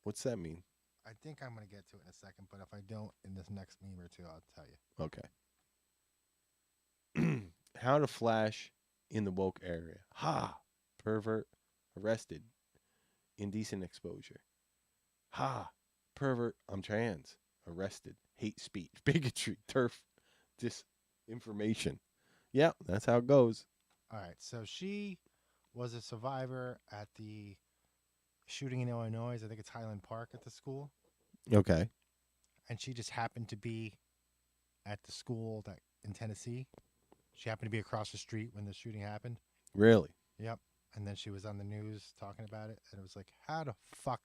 What's that mean? I think I'm going to get to it in a second, but if I don't in this next meme or two, I'll tell you. Okay. How to flash in the woke area. Ha! Pervert arrested. Indecent exposure. Ha! Pervert, I'm trans. Arrested. Hate speech. Bigotry. Turf. Disinformation. Yeah, that's how it goes. All right. So she was a survivor at the shooting in Illinois. I think it's Highland Park at the school. Okay. And she just happened to be at the school that in Tennessee. She happened to be across the street when the shooting happened. Really? Yep. And then she was on the news talking about it, and it was like, how the fuck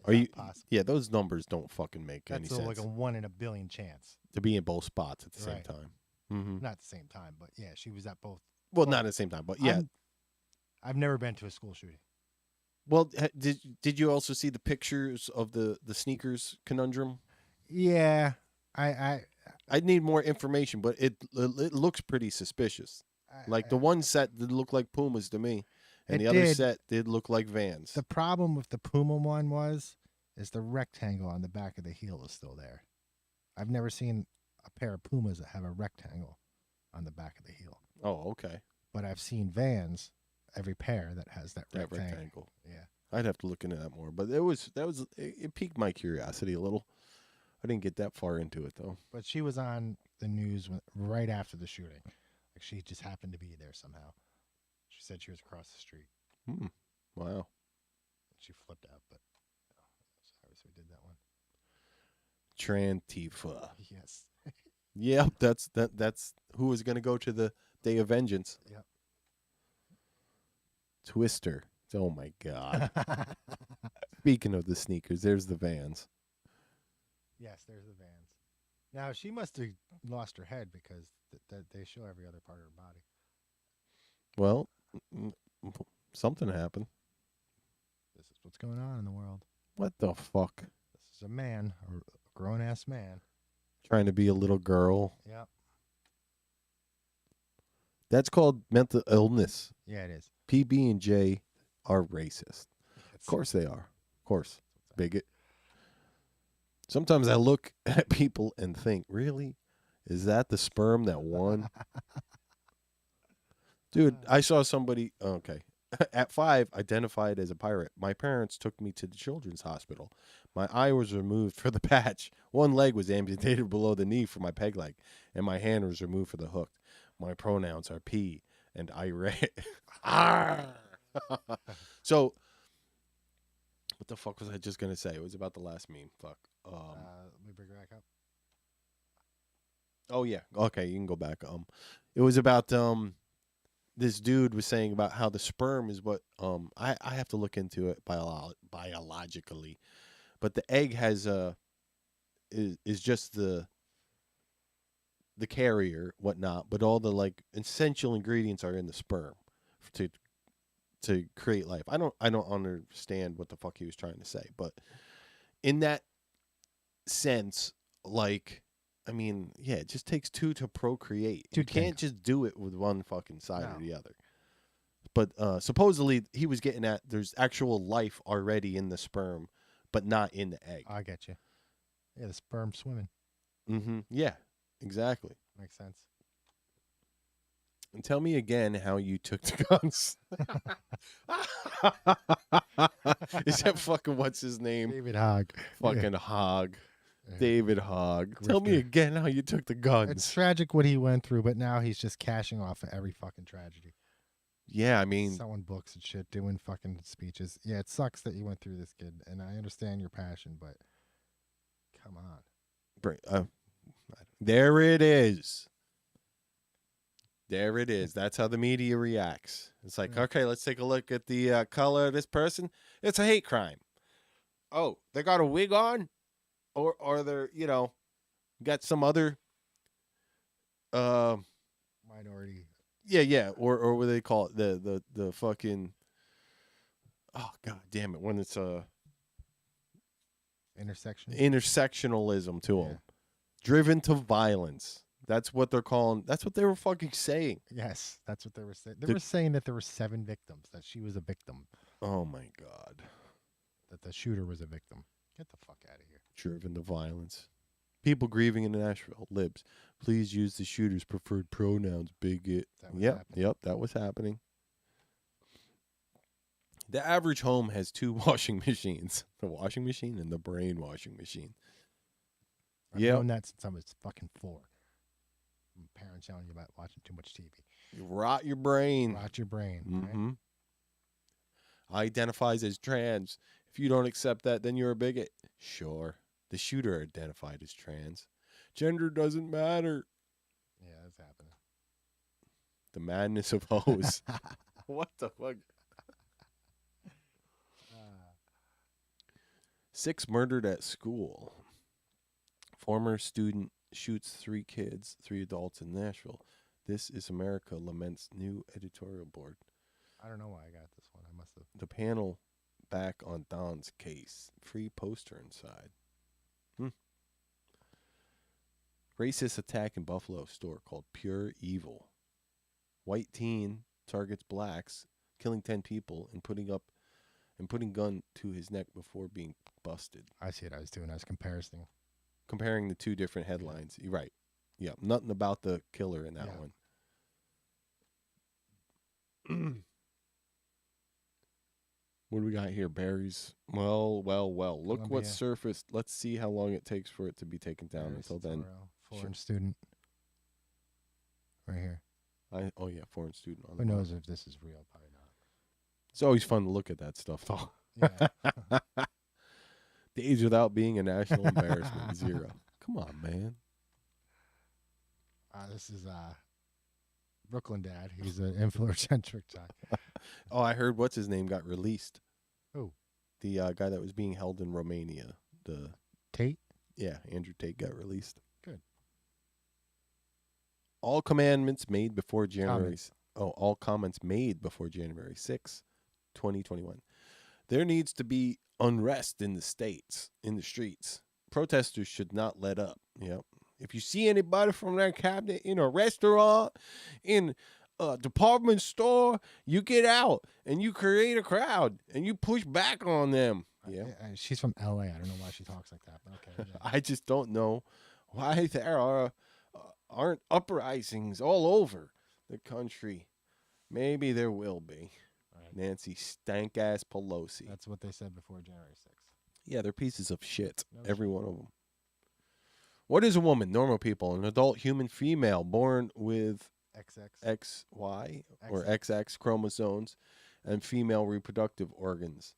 Are is you that possible? Yeah, those numbers don't fucking make any That's sense. like a 1 in a billion chance to be in both spots at the same Right. time. Mm-hmm. Not at the same time, but yeah, she was at both. Well, not at the same time, but yeah. I've never been to a school shooting. Well, did you also see the pictures of the sneakers conundrum? Yeah, I need more information, but it looks pretty suspicious. Like the one set did look like Pumas to me, and It the other did. set did look like Vans. The problem with the Puma one is the rectangle on the back of the heel is still there. I've never seen a pair of Pumas that have a rectangle on the back of the heel. Oh, okay. But I've seen Vans, every pair that has that rectangle. Yeah. I'd have to look into that more, but it piqued my curiosity a little. I didn't get that far into it though. But she was on the news right after the shooting. Like she just happened to be there somehow. She said she was across the street. Wow. She flipped out, but sorry, so we did that one. Trantifa. Yes. Yep, that's who was going to go to the Day of Vengeance. Yep. Twister. Oh my God. Speaking of the sneakers, there's the Vans. Yes, there's the Vans. Now she must have lost her head because they show every other part of her body. Well, something happened. This is what's going on in the world. What the fuck? This is a man, a grown ass man, Trying to be a little girl. Yep. That's called mental illness. Yeah, it is. PB and J are racist. Of course they are. Of course. Bigot. Sometimes I look at people and think, really? Is that the sperm that won? Dude, I saw somebody, okay, at 5, identified as a pirate. My parents took me to the children's hospital. My eye was removed for the patch. One leg was amputated below the knee for my peg leg, and my hand was removed for the hook. My pronouns are P and irate. So, what the fuck was I just going to say? It was about the last meme. Fuck. Let me bring it back up. Oh, yeah. Okay, you can go back. It was about this dude was saying about how the sperm is what I have to look into it biologically, but the egg has is just the carrier, whatnot, but all the like essential ingredients are in the sperm to create life. I don't understand what the fuck he was trying to say, but in that sense, like, I mean, yeah, it just takes 2 to procreate. You can't just do it with one fucking side or the other. But supposedly he was getting at there's actual life already in the sperm, but not in the egg. I get you. Yeah, the sperm swimming. Mm-hmm. Yeah, exactly. Makes sense. And tell me again how you took the guns. Is that fucking what's his name? David Hogg. Fucking Hogg. David Hogg. Tell me again how you took the guns. It's tragic what he went through, but now he's just cashing off of every fucking tragedy. Yeah, I mean, selling books and shit, doing fucking speeches. Yeah, it sucks that you went through this, kid, and I understand your passion, but come on. There it is. There it is. That's how the media reacts. It's like, okay, let's take a look at the color of this person. It's a hate crime. Oh, they got a wig on? Or they're, got some other minority. Yeah. Or what do they call it? The fucking, oh, God damn it. When it's intersectionalism to them. Driven to violence. That's what they're calling. That's what they were fucking saying. Yes, that's what they were saying. They were saying that there were 7 victims, that she was a victim. Oh, my God. That the shooter was a victim. Get the fuck out of here. driven to violence. People grieving in Nashville. Libs, please use the shooter's preferred pronouns, bigot. Yep, that was happening. The average home has 2 washing machines. The washing machine and the brainwashing machine. I've known that since I was fucking 4. Parents yelling you about watching too much TV. You rot your brain. Rot your brain. Mm-hmm. Right? Identifies as trans. If you don't accept that, then you're a bigot. Sure. The shooter identified as trans. Gender doesn't matter. Yeah, that's happening. The madness of hoes. What the fuck? 6 murdered at school. Former student shoots 3 kids, 3 adults in Nashville. This is America laments new editorial board. I don't know why I got this one. I must have. The panel back on Don's case. Free poster inside. Racist attack in Buffalo store called Pure Evil. White teen targets blacks, killing 10 people and putting gun to his neck before being busted. I see what I was doing. I was Comparing the 2 different headlines. You're right. Yeah, nothing about the killer in that one. What do we got here? Berries. Well. Look what surfaced. Let's see how long it takes for it to be taken down. Until then. Foreign student. Right here. Foreign student. Who knows if this is real? Probably not. It's always fun to look at that stuff, though. Yeah. Days without being a national embarrassment. 0. Come on, man. This is Brooklyn Dad. He's an influencer guy. Oh, I heard what's his name got released. Who? The guy that was being held in Romania. The Tate? Yeah, Andrew Tate got released. Good. All commandments made before January. All comments made before January 6, 2021. There needs to be unrest in the streets. Protesters should not let up. Yep. If you see anybody from their cabinet in a restaurant, in a department store, you get out and you create a crowd and you push back on them. Yeah. She's from LA. I don't know why she talks like that, but okay. Yeah. I just don't know why there aren't uprisings all over the country. Maybe there will be. Right. Nancy stank-ass Pelosi. That's what they said before January 6th. Yeah, they're pieces of shit. Every one of them. What is a woman? Normal people. An adult human female born with XY or XX chromosomes and female reproductive organs.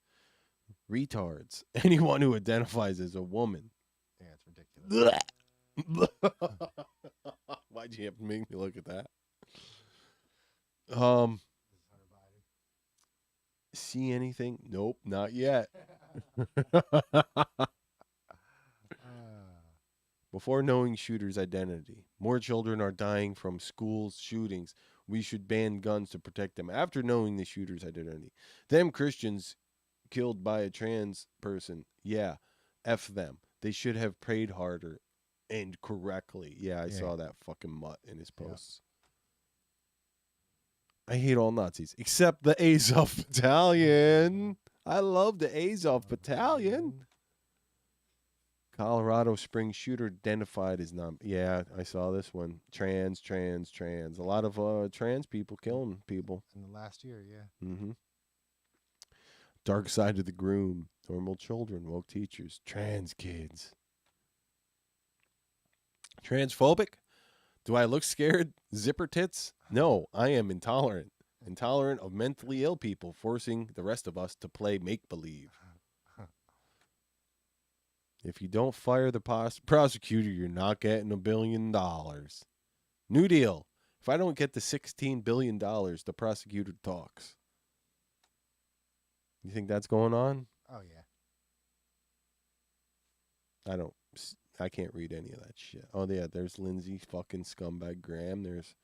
Retards. Anyone who identifies as a woman. Yeah, it's ridiculous. Why'd you have to make me look at that? See anything? Nope, not yet. Before knowing shooter's identity, more children are dying from school shootings. We should ban guns to protect them. After knowing the shooter's identity, them Christians killed by a trans person. Yeah, F them. They should have prayed harder and correctly. Yeah, I saw that fucking mutt in his posts. I hate all Nazis except the Azov Battalion. I love the Azov Battalion. Colorado Springs shooter identified as Yeah, I saw this one. Trans. A lot of trans people killing people. In the last year, yeah. Mm-hmm. Dark side of the groom. Normal children, woke teachers, trans kids. Transphobic? Do I look scared? Zipper tits? No, I am intolerant. Intolerant of mentally ill people forcing the rest of us to play make-believe. If you don't fire the prosecutor, you're not getting $1 billion. New Deal. If I don't get the $16 billion, the prosecutor talks. You think that's going on? Oh, yeah. I can't read any of that shit. Oh, yeah, there's Lindsey fucking scumbag Graham. There's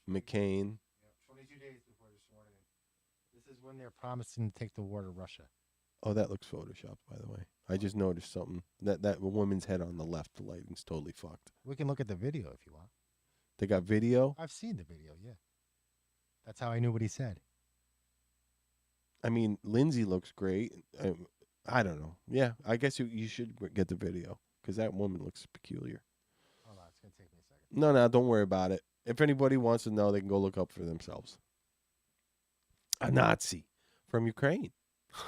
McCain. Yeah, 22 days before they're sworn in. This is when they're promising to take the war to Russia. Oh, that looks photoshopped, by the way. I just noticed something. That woman's head on the left, the lighting's totally fucked. We can look at the video if you want. They got video? I've seen the video, yeah. That's how I knew what he said. I mean, Lindsay looks great. I don't know. Yeah, I guess you should get the video. because that woman looks peculiar. Hold on, it's gonna take me a second. No, don't worry about it. If anybody wants to know, they can go look up for themselves. A Nazi from Ukraine.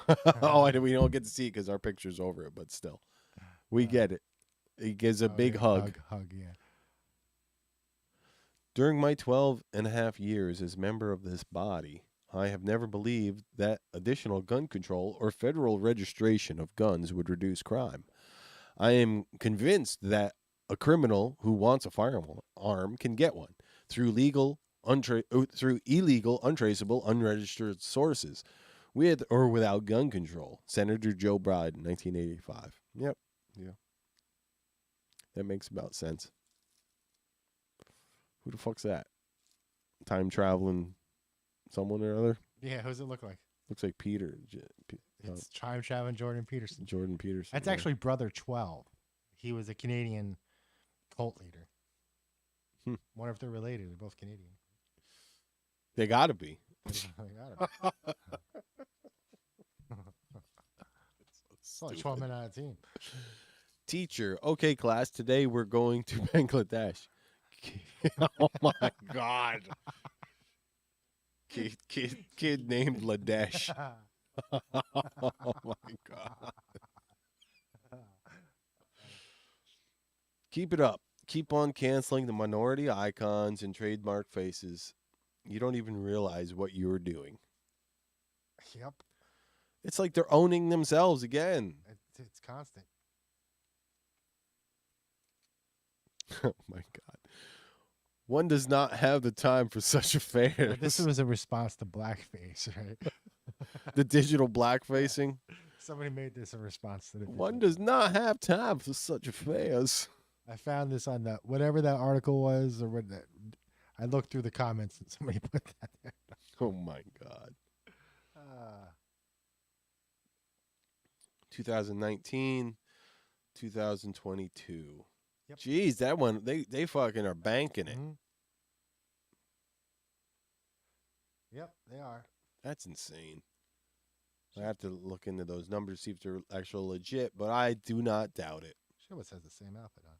We don't get to see it because our picture's over it, but still, we get it. He gives a big hug. Hug, yeah. During my 12 and a half years as member of this body, I have never believed that additional gun control or federal registration of guns would reduce crime. I am convinced that a criminal who wants a firearm can get one through illegal, untraceable, unregistered sources, with or without gun control. Senator Joe Biden, 1985. Yep. Yeah. That makes about sense. Who the fuck's that? Time traveling someone or other? Yeah, who does it look like? Looks like Peter. It's time traveling Jordan Peterson. Jordan Peterson. That's actually brother 12. He was a Canadian cult leader. Wonder if they're related. They're both Canadian. They gotta be. They gotta be. It's like 12 men on a team. Teacher, okay, class, today we're going to Bangladesh. Oh my God. Kid named Ladesh. Oh my God. Keep it up. Keep on canceling the minority icons and trademark faces. You don't even realize what you're doing. Yep. It's like they're owning themselves again. It's constant. Oh my God. One does not have the time for such affairs. This was a response to blackface, right? The digital blackfacing. Somebody made this a response to the One does not have time for such affairs. I found this on the whatever that article was, or what that. I looked through the comments and somebody put that there. Oh my God. 2019, 2022. Yep. Jeez, that one, they fucking are banking it. Mm-hmm. Yep, they are. That's insane. I have to look into those numbers, see if they're actually legit, but I do not doubt it. She always has the same outfit on.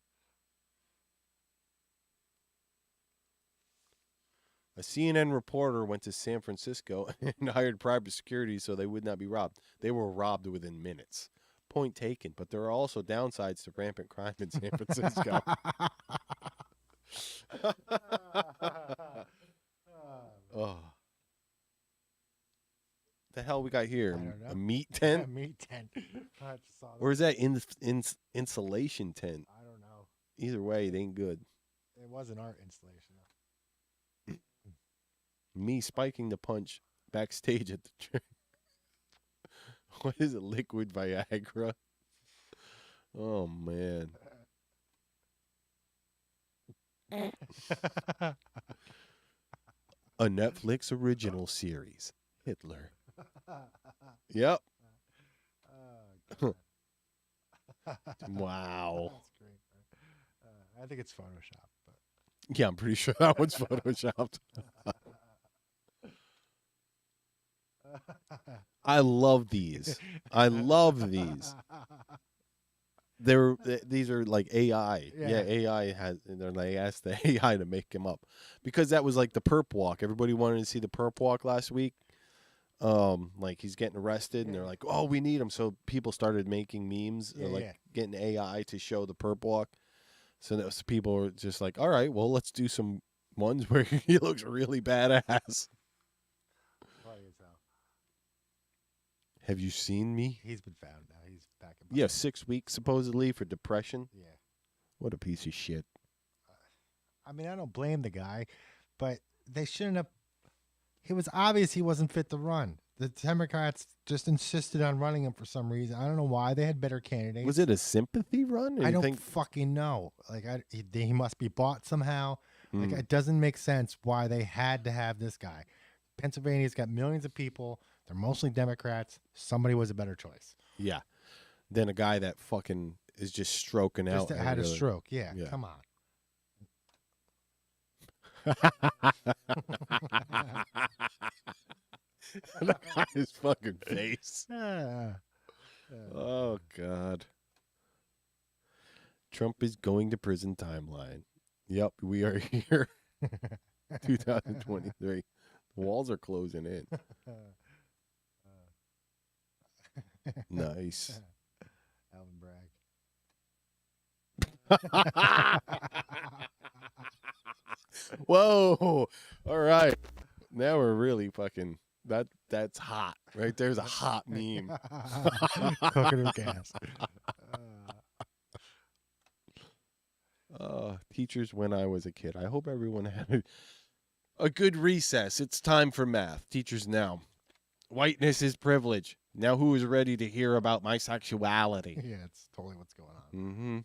A CNN reporter went to San Francisco and hired private security so they would not be robbed. They were robbed within minutes. Point taken, but there are also downsides to rampant crime in San Francisco. Oh. The hell we got here? I don't know. A meat tent? Yeah, meat tent. I just saw that. Or is that insulation tent? I don't know. Either way, it ain't good. It was an art installation, though. Me spiking the punch backstage at the train. What is it? Liquid Viagra? Oh, man. A Netflix original series. Hitler. Yep. Wow. That's great. I think it's Photoshop, but Yeah, I'm pretty sure that one's photoshopped. I love these. I love these. These are like AI. Yeah, AI has. And they asked the AI to make him up because that was like the perp walk. Everybody wanted to see the perp walk last week. Like he's getting arrested, and they're like, "Oh, we need him." So people started making memes, getting AI to show the perp walk. So those people were just like, "All right, well, let's do some ones where he looks really badass." funny as hell. Have you seen me? He's been found now. He's back in. Yeah, 6 weeks supposedly for depression. Yeah. What a piece of shit. I mean, I don't blame the guy, but they shouldn't have. It was obvious he wasn't fit to run. The Democrats just insisted on running him for some reason. I don't know why. They had better candidates. Was it a sympathy run? I don't fucking know. Like, he must be bought somehow. Like, it doesn't make sense why they had to have this guy. Pennsylvania's got millions of people. They're mostly Democrats. Somebody was a better choice. Yeah. Than a guy that fucking is just stroking out. Just had a stroke. Yeah, come on. That guy's fucking face. Oh, God. Trump is going to prison timeline. Yep, we are here. 2023. The walls are closing in. Nice. Alvin Bragg. Whoa. All right. Now we're really fucking that's hot. Right there's a hot meme. Cooking with gas. Teachers when I was a kid. I hope everyone had a good recess. It's time for math. Teachers now. Whiteness is privilege. Now who is ready to hear about my sexuality? Yeah, it's totally what's going on. Mm-hmm.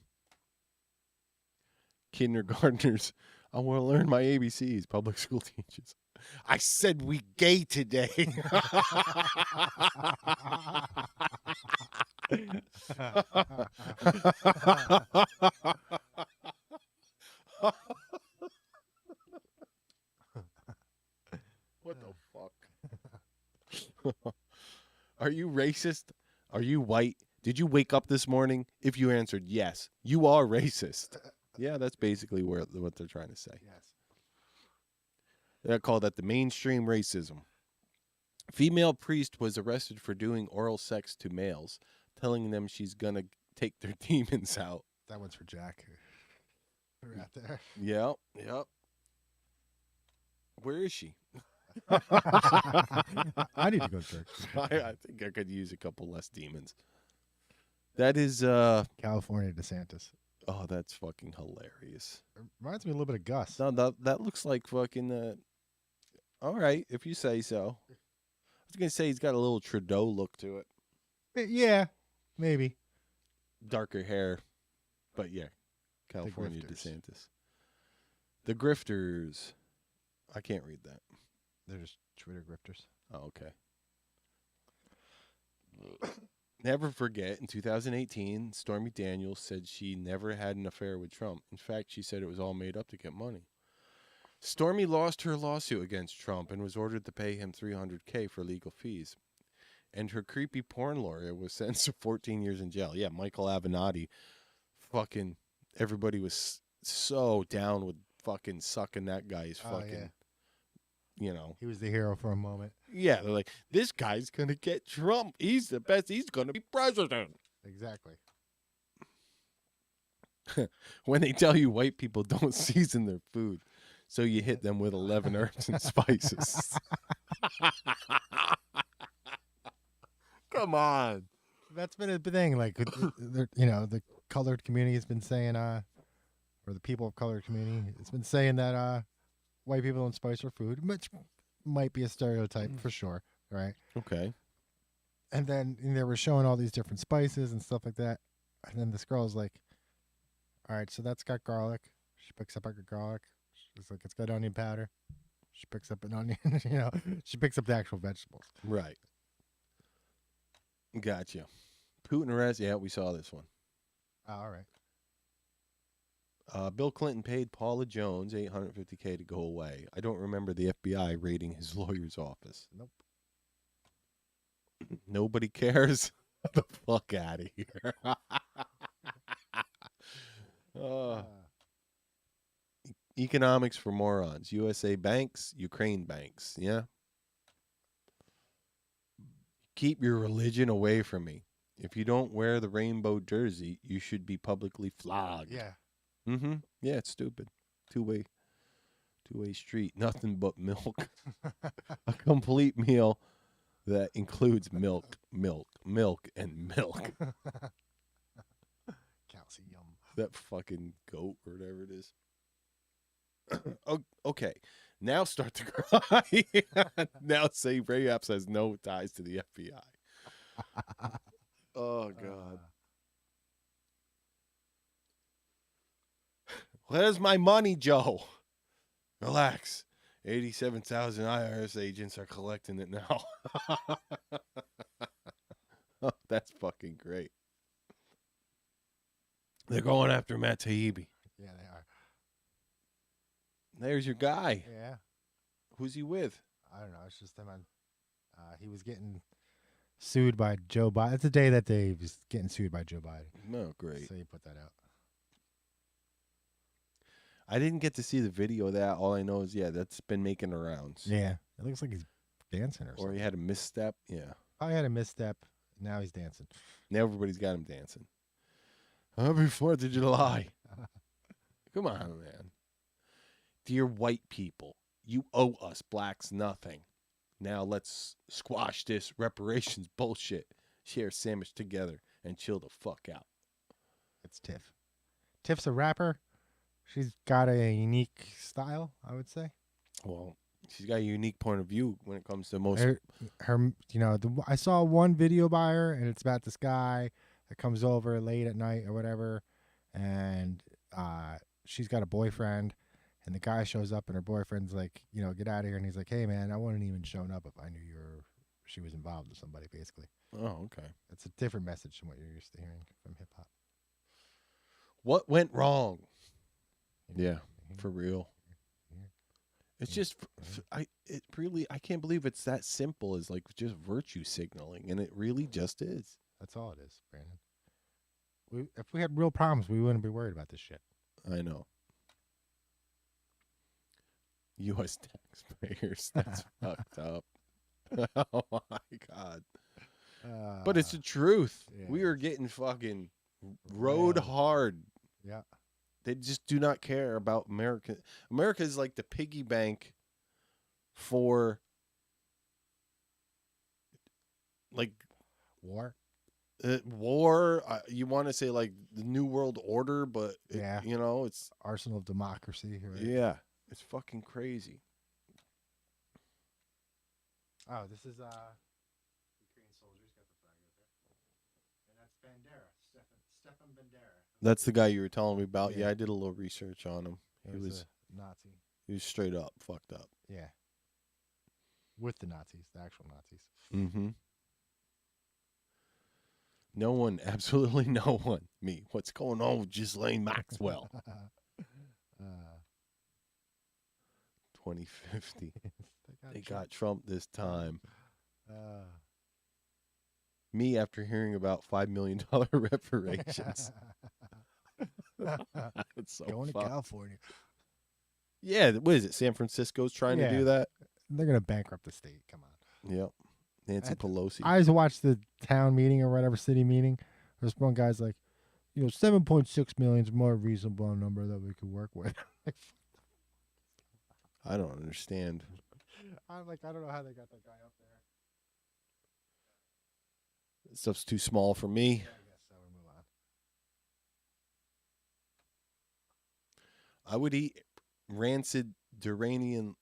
Kindergartners. I want to learn my ABCs. Public school teachers. I said we gay today. What the fuck? Are you racist? Are you white? Did you wake up this morning? If you answered yes, you are racist. Yeah, that's basically what they're trying to say. Yes. They call that the mainstream racism. Female priest was arrested for doing oral sex to males, telling them she's going to take their demons out. That one's for Jack. We're out there. Yep. Where is she? I need to go to church. I think I could use a couple less demons. That is California DeSantis. Oh, that's fucking hilarious. It reminds me a little bit of Gus. No, that looks like fucking all right, if you say so. I was gonna say he's got a little Trudeau look to it. Yeah, maybe. Darker hair. But yeah. California grifters. DeSantis. The grifters. I can't read that. They're just Twitter grifters. Oh, okay. Never forget, in 2018, Stormy Daniels said she never had an affair with Trump. In fact, she said it was all made up to get money. Stormy lost her lawsuit against Trump and was ordered to pay him $300K for legal fees. And her creepy porn lawyer was sentenced to 14 years in jail. Yeah, Michael Avenatti. Fucking, everybody was so down with fucking sucking that guy's fucking... Yeah. You know, he was the hero for a moment. Yeah, they're like, this guy's gonna get Trump. He's the best. He's gonna be president. Exactly. When they tell you white people don't season their food, so you hit them with 11 herbs and spices. Come on. That's been a thing. Like, the colored community has been saying, or the people of colored community, it's been saying that white people don't spice their food, which might be a stereotype for sure, right? Okay. And then they were showing all these different spices and stuff like that. And then this girl's like, all right, so that's got garlic. She picks up a garlic. She's like, it's got onion powder. She picks up an onion, she picks up the actual vegetables. Right. Gotcha. Putin arrest. Yeah, we saw this one. Oh, all right. Bill Clinton paid Paula Jones $850K to go away. I don't remember the FBI raiding his lawyer's office. Nope. Nobody cares. Get the fuck out of here. Economics for morons. USA banks, Ukraine banks. Yeah. Keep your religion away from me. If you don't wear the rainbow jersey, you should be publicly flogged. Yeah. Mm-hmm. Yeah, it's stupid. Two-way street. Nothing but milk. A complete meal that includes milk, and milk. Calcium. That fucking goat or whatever it is. Okay. Now start to cry. Now say Ray Epps has no ties to the FBI. Oh, God. Where's my money, Joe? Relax. 87,000 IRS agents are collecting it now. Oh, that's fucking great. They're going after Matt Taibbi. Yeah, they are. There's your guy. Yeah. Who's he with? I don't know. It's just him on. He was getting sued by Joe Biden. It's the day that they was getting sued by Joe Biden. Oh, great. So you put that out. I didn't get to see the video of that. All I know is, yeah, that's been making the rounds. Yeah, it looks like he's dancing or Or something. he had a misstep. Yeah. I had a misstep. Now he's dancing. Now everybody's got him dancing. Happy 4th of July. Come on, man. Dear white people, you owe us blacks nothing. Now let's squash this reparations bullshit. Share a sandwich together and chill the fuck out. It's Tiff. Tiff's a rapper. She's got a unique style, I would say. Well, she's got a unique point of view when it comes to most. Her I saw one video by her, and it's about this guy that comes over late at night or whatever, and she's got a boyfriend, and the guy shows up, and her boyfriend's like, get out of here, and he's like, hey man, I wouldn't even shown up if I knew she was involved with somebody, basically. Oh, okay. It's a different message from what you're used to hearing from hip hop. What went wrong? Yeah, for real. It's just, I can't believe it's that simple as like just virtue signaling, and it really just is. That's all it is, Brandon. If we had real problems, we wouldn't be worried about this shit. I know. U.S. taxpayers, that's fucked up. Oh my God. But it's the truth. Yeah. We are getting fucking rode hard. Yeah. They just do not care about America. America is like the piggy bank for like war. You want to say like the New World Order, but it's arsenal of democracy. Right? Yeah, it's fucking crazy. Oh, this is Ukraine soldiers got the flag up there, and that's Bandera, Stefan Bandera. That's the guy you were telling me about. Yeah, I did a little research on him. He was a Nazi. He was straight up fucked up. Yeah. With the Nazis, the actual Nazis. Mm-hmm. No one, absolutely no one. Me. What's going on with Ghislaine Maxwell? 2050. They got Trump this time. Me after hearing about $5 million reparations. It's so going to California. Yeah, what is it? San Francisco's trying to do that? They're going to bankrupt the state. Come on. Yep. Nancy Pelosi. I just watched the town meeting or whatever city meeting. There's one guy's like, 7.6 million is a more reasonable number that we could work with. I don't understand. I'm like, I don't know how they got that guy up there. This stuff's too small for me. Yeah, I guess so. We'll move on. I would eat rancid Durain.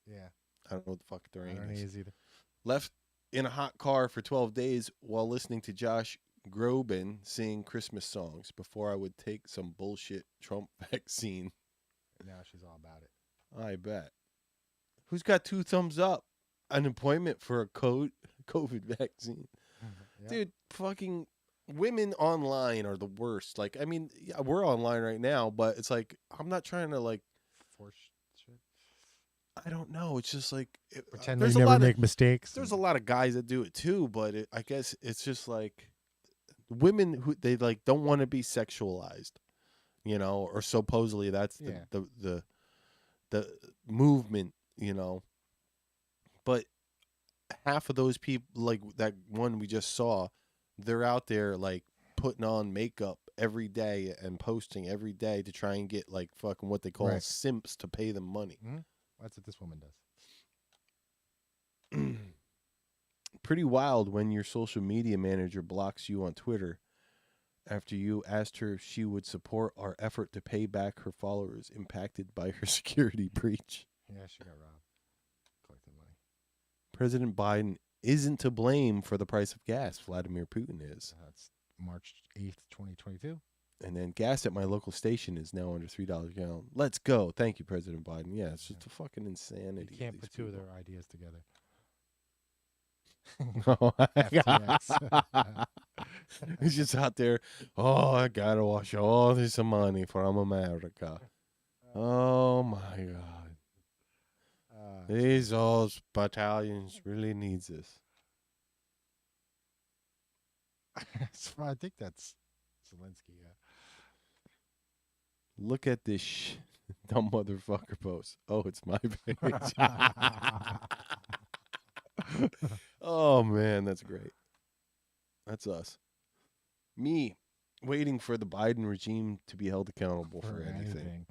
Yeah. I don't know what the fuck Durain I don't is. either. Left in a hot car for 12 days while listening to Josh Groban sing Christmas songs before I would take some bullshit Trump vaccine. Now she's all about it. I bet. Who's got 2 thumbs up? An appointment for a COVID vaccine. Yeah. Dude, fucking women online are the worst. Like, I mean, yeah, we're online right now, but it's like, I'm not trying to like force shit. I don't know. It's just like pretend they never make mistakes. There's a lot of guys that do it too, but I guess it's just like women who they like don't want to be sexualized, or supposedly that's the movement, But half of those people, like that one we just saw, they're out there like putting on makeup every day and posting every day to try and get like fucking what they call simps to pay them money. Mm-hmm. That's what this woman does. Pretty wild when your social media manager blocks you on Twitter after you asked her if she would support our effort to pay back her followers impacted by her security breach. Yeah, she got robbed. Collecting money. President Biden isn't to blame for the price of gas. Vladimir Putin is. That's March 8th, 2022. And then gas at my local station is now under $3 a gallon. Let's go. Thank you, President Biden. Yeah, it's just a fucking insanity. You can't put two of their ideas together. He's just out there. Oh, I gotta wash all this money from America. Oh my God. These old battalions really needs this. I think that's Zelensky. Look at this dumb motherfucker post. Oh, it's my page. Oh, man, that's great. That's us. Me waiting for the Biden regime to be held accountable for anything.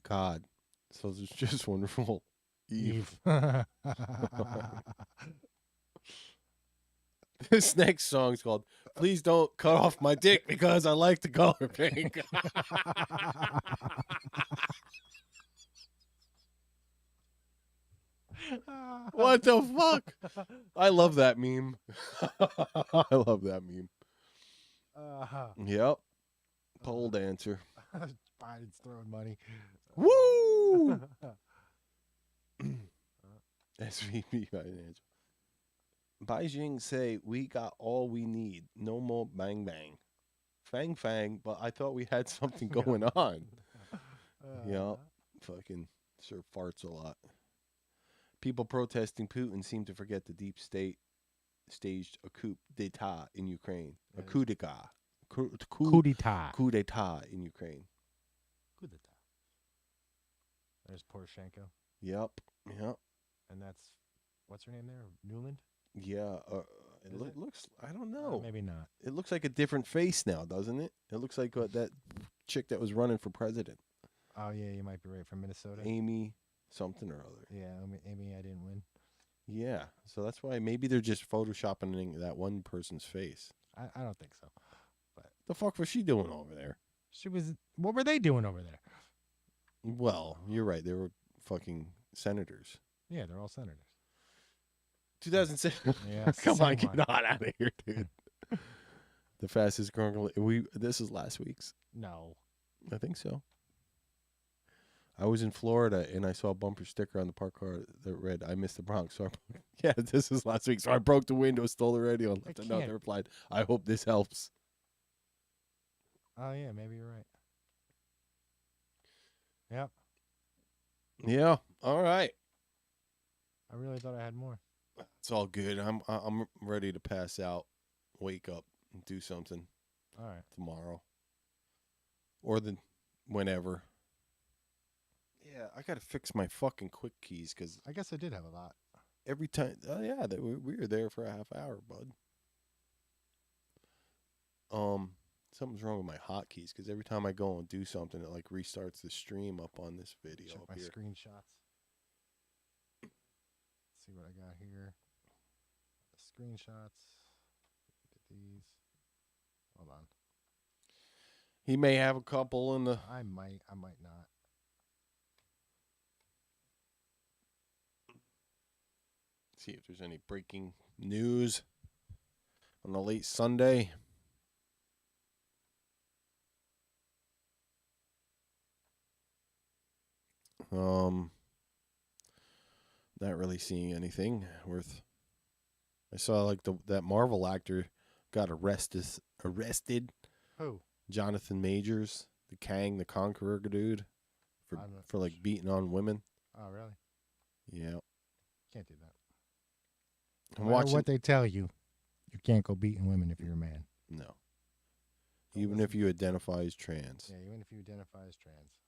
God. So it's just wonderful. Eve. This next song is called Please Don't Cut Off My Dick Because I Like the Color Pink. What the fuck? I love that meme. I love that meme. Yep. Pole dancer. Biden's throwing money. Woo! SVP financial. Beijing say we got all we need. No more bang bang. Fang fang, but I thought we had something going on. Yep. Fucking sure farts a lot. People protesting Putin seem to forget the deep state staged a coup d'etat in Ukraine. A coup d'etat. Coup d'etat. Coup d'etat in Ukraine. Coup d'etat. There's Poroshenko. Yep. And that's, what's her name there? Newland? Yeah. It looks, I don't know. Maybe not. It looks like a different face now, doesn't it? It looks like that chick that was running for president. Oh, yeah, you might be right. From Minnesota? Amy something or other. Yeah, Amy, I didn't win. Yeah. So that's why maybe they're just photoshopping that one person's face. I don't think so. But the fuck was she doing over there? What were they doing over there? Well, you're right. They were fucking senators. Yeah, they're all senators. 2006. Yeah, Come on, get on out of here, dude. The fastest growing. This is last week's. No. I think so. I was in Florida and I saw a bumper sticker on the parked car that read, I missed the Bronx. So yeah, this is last week. So I broke the window, stole the radio, and left a note that replied, I hope this helps. Oh, yeah, maybe you're right. Yep. Yeah. All right. I really thought I had more. It's all good. I'm ready to pass out, wake up, and do something. All right. Tomorrow. Or whenever. Yeah, I got to fix my fucking quick keys because I guess I did have a lot. Every time. Oh, yeah, we were there for a half hour, bud. Something's wrong with my hotkeys because every time I go and do something, it like restarts the stream up on this video. Check up my here. screenshots. Let's see what I got here. Screenshots. Look at these. Hold on. He may have a couple in the. I might not. See if there's any breaking news on a late Sunday. Not really seeing anything worth. I saw like that Marvel actor got arrested. Who? Jonathan Majors, the Kang the Conqueror dude, for like beating on women. Oh, really? Yeah. Can't do that. I'm No matter watching what they tell you, you can't go beating women if you're a man. No. Even if you identify as trans. Yeah, even if you identify as trans.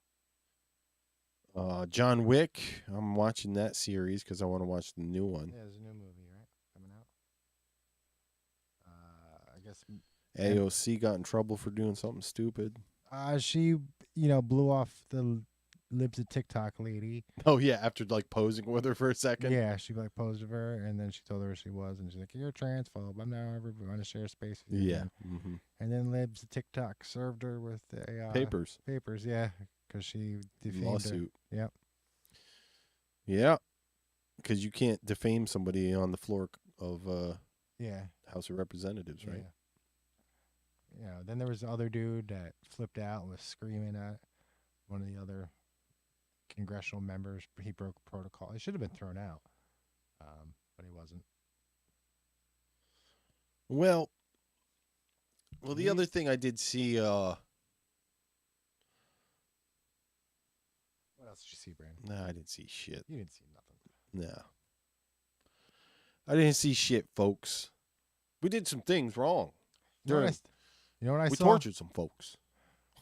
John Wick. I'm watching that series because I want to watch the new one. Yeah, there's a new movie, right? Coming out. I guess AOC got in trouble for doing something stupid. She, blew off the Libs of TikTok lady. Oh, yeah, after like posing with her for a second. Yeah, she like posed with her, and then she told her who she was, and she's like, "You're a transphobe. I'm not ever going to share space with you." Yeah. Mm-hmm. And then Libs of TikTok served her with a Papers. Papers, yeah, because she defamed Lawsuit. her. Yep. Yeah, because you can't defame somebody on the floor of House of Representatives, right? Yeah. Then there was the other dude that flipped out and was screaming at one of the other congressional members. He broke protocol. He should have been thrown out, but he wasn't. Well, the other thing I did see. What else did you see, Brandon? No, I didn't see shit. You didn't see nothing. No. I didn't see shit, folks. We did some things wrong. You know what I We saw? tortured some folks.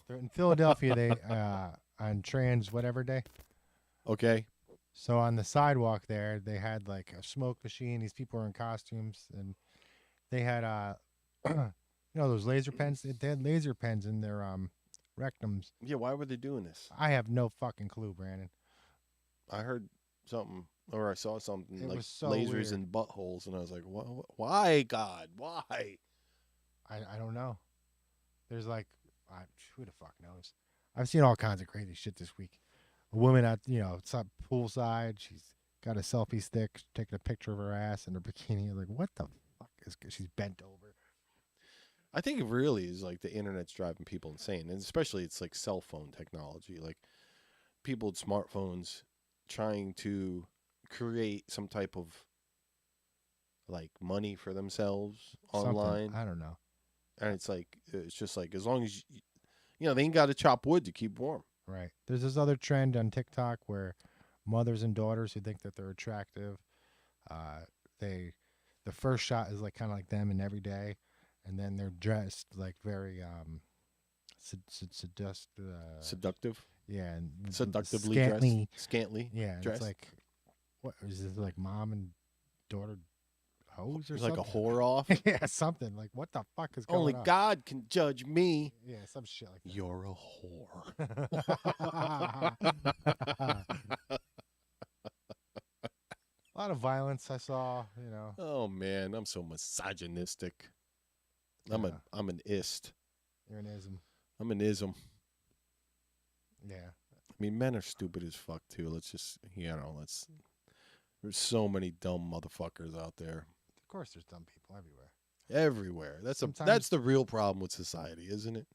In Philadelphia, they on Trans whatever day. Okay. So on the sidewalk there, they had like a smoke machine. These people were in costumes, and they had those laser pens. They had laser pens in their rectums. Yeah, why were they doing this? I have no fucking clue, Brandon. I heard something, or I saw something It like was so lasers weird. in buttholes, and I was like, why, God? Why? I don't know. There's like, who the fuck knows? I've seen all kinds of crazy shit this week. A woman at it's up poolside. She's got a selfie stick, taking a picture of her ass in her bikini. I'm like, what the fuck is? She's bent over. I think it really is like the internet's driving people insane, and especially it's like cell phone technology, like people with smartphones trying to create some type of like money for themselves online. I don't know. And it's just like as long as they ain't got to chop wood to keep warm. Right. There's this other trend on TikTok where mothers and daughters who think that they're attractive, the first shot is like kind of like them in every day, and then they're dressed like very Seductive. Yeah, and Seductively scantily, dressed. Scantily. Yeah, and dressed. it's like, what is this, like mom and daughter hoes or It's something? like a whore off. Yeah, something like what the fuck is going Only on? God can judge me. Yeah, some shit like that. You're a whore. A lot of violence I saw, Oh man, I'm so misogynistic. I'm an ist. You're an ism. I'm an ism. Yeah. I mean, men are stupid as fuck too. There's so many dumb motherfuckers out there. Of course, there's dumb people everywhere. Everywhere. That's the real problem with society, isn't it?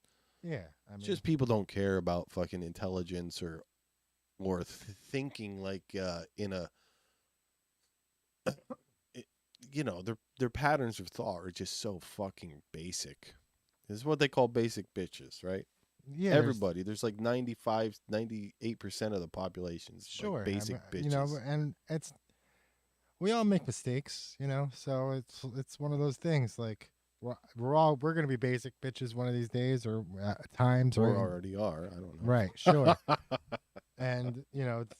Yeah, I mean, It's just people don't care about fucking intelligence or thinking like in a their patterns of thought are just so fucking basic. This is what they call basic bitches, right? yeah, Everybody. There's like 98% of the population's sure, like basic bitches. and we all make mistakes, so it's one of those things. Like we're gonna be basic bitches one of these days, or at times, or or already are. I don't know. right, sure. And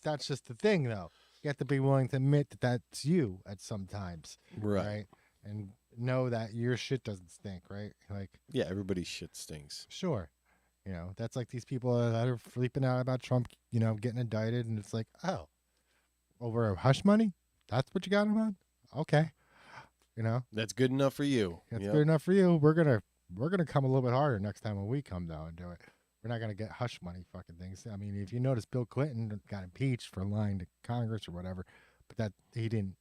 that's just the thing, though. You have to be willing to admit that that's you at some times, Right. And know that your shit doesn't stink, right? Like, Yeah, everybody's shit stinks. sure, that's like these people that are flipping out about Trump, getting indicted, and it's like, oh, over hush money, that's what you got him on? Okay, That's good enough for you. that's Yep. good enough for you. We're gonna come a little bit harder next time when we come down and do it. We're not gonna get hush money fucking things. I mean, if you notice, Bill Clinton got impeached for lying to Congress or whatever, but that he didn't.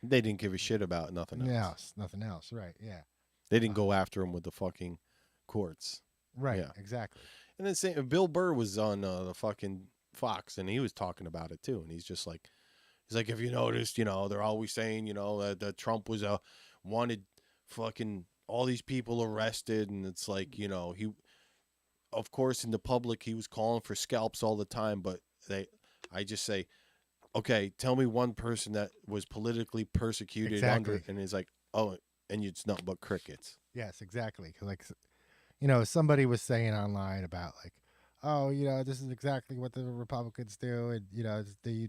They didn't give a shit about nothing else. Nothing else. Right? Yeah. They didn't go after him with the fucking courts. Right. Yeah. Exactly. And then Bill Burr was on the fucking Fox, and he was talking about it too. And he's like, if you noticed, they're always saying, that Trump was wanted fucking all these people arrested, and it's like, he, of course, in the public, he was calling for scalps all the time, but I just say, okay, tell me one person that was politically persecuted Exactly. and he's like, oh, and it's nothing but crickets. Yes. Exactly. 'Cause like, somebody was saying online about like, oh, this is exactly what the Republicans do, and they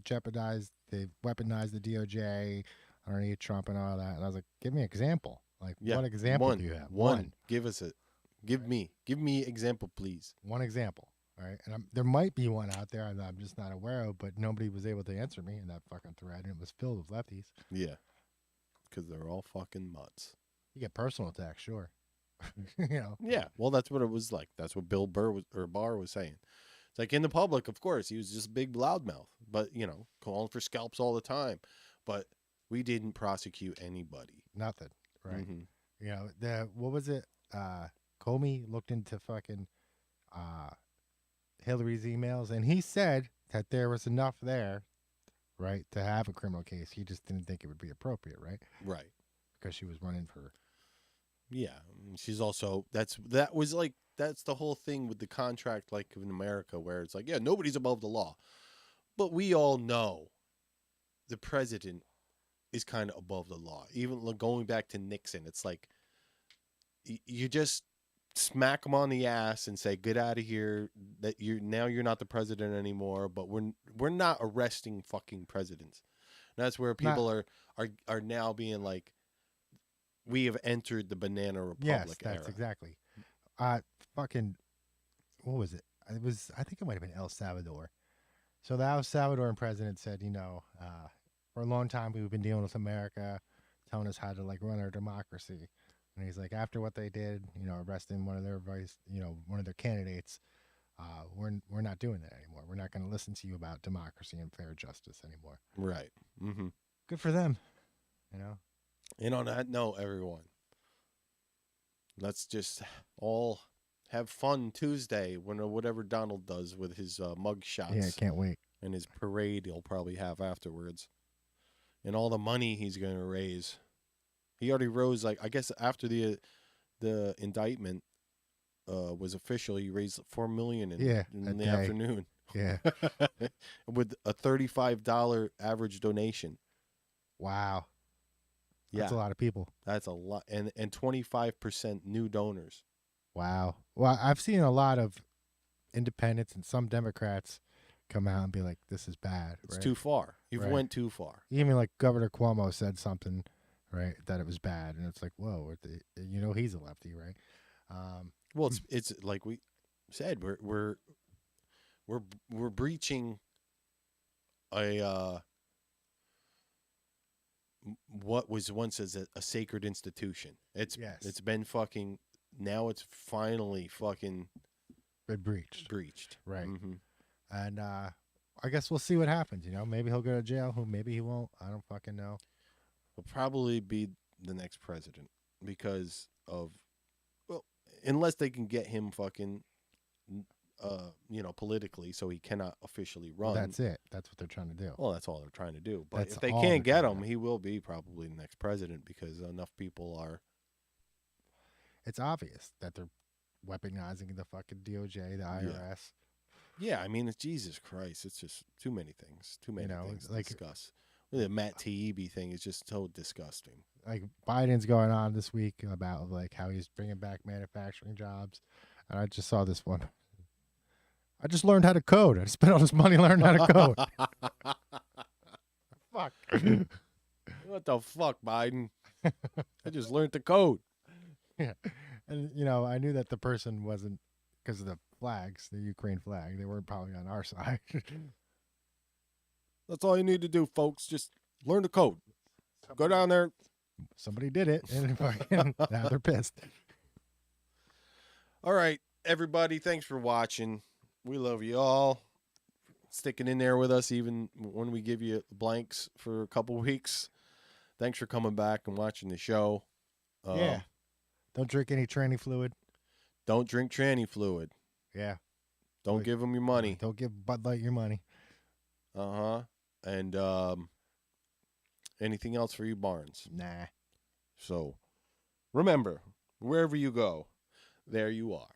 weaponize the DOJ underneath Trump and all that. And I was like, give me an example. Like, Yeah. what example do you have? One. Give me example, please. One example. All right. And there might be one out there that I'm just not aware of, but nobody was able to answer me in that fucking thread. And it was filled with lefties. Yeah. Because they're all fucking mutts. You get personal attacks, sure. Yeah. Well, that's what it was like. That's what Bill Burr Barr was saying. It's like in the public, of course, he was just a big loudmouth, but calling for scalps all the time. But we didn't prosecute anybody. Nothing. Right. Mm-hmm. What was it? Comey looked into fucking Hillary's emails, and he said that there was enough there, right, to have a criminal case. He just didn't think it would be appropriate, right? Right. Because she was running for. Yeah, she's also that's the whole thing with the contract, like in America, where it's like, yeah, nobody's above the law, but we all know the president is kind of above the law. Even going back to Nixon, it's like you just smack him on the ass and say, "Get out of here! That you're not the president anymore." But we're not arresting fucking presidents. That's where people are now being like, we have entered the banana republic yes, that's era. exactly. Fucking, what was it? I think it might have been El Salvador. So the El Salvadoran president said, for a long time we've been dealing with America, telling us how to like run our democracy. And he's like, after what they did, arresting one of their one of their candidates, we're not doing that anymore. We're not going to listen to you about democracy and fair justice anymore. Right. Mm-hmm. Good for them. And on that note, everyone, let's just all have fun Tuesday when whatever Donald does with his mug shots. Yeah, can't wait. And his parade he'll probably have afterwards. And all the money he's going to raise. He already rose, like, I guess after the indictment was official, he raised $4 million in the afternoon. Yeah. With a $35 average donation. Wow. That's a lot of people. That's a lot. And 25% new donors. Wow. Well, I've seen a lot of independents and some Democrats come out and be like, this is bad. It's too far. You've went too far. Even like Governor Cuomo said something, right, that it was bad. And it's like, whoa, he's a lefty, right? Well, it's like we said, we're breaching a what was once as a sacred institution. It's been fucking, now it's finally fucking been breached. Right. Mm-hmm. And I guess we'll see what happens. Maybe he'll go to jail. Maybe he won't. I don't fucking know. Will probably be the next president because of, well, unless they can get him fucking, politically, so he cannot officially run. That's it. That's what they're trying to do. Well, that's all they're trying to do. But That's if they all can't they're get trying him, to he will be probably the next president because enough people are. It's obvious that they're weaponizing the fucking DOJ, the IRS. Yeah, I mean, it's Jesus Christ. It's just too many things. Too many things to discuss. The Matt Taibbi thing is just so disgusting. Like Biden's going on this week about like how he's bringing back manufacturing jobs, and I just saw this one. I just learned how to code. I spent all this money learning how to code. Fuck. What the fuck, Biden? I just learned to code. Yeah, and I knew that the person wasn't, because of the flags, the Ukraine flag. They weren't probably on our side. That's all you need to do, folks. Just learn to code. Go down there. Somebody did it, and fucking now they're pissed. All right, everybody. Thanks for watching. We love you all. Sticking in there with us, even when we give you blanks for a couple weeks. Thanks for coming back and watching the show. Yeah. Don't drink any tranny fluid. Don't drink tranny fluid. Yeah. Don't give them your money. Don't give Bud Light your money. Uh-huh. And anything else for you, Barnes? Nah. So remember, wherever you go, there you are.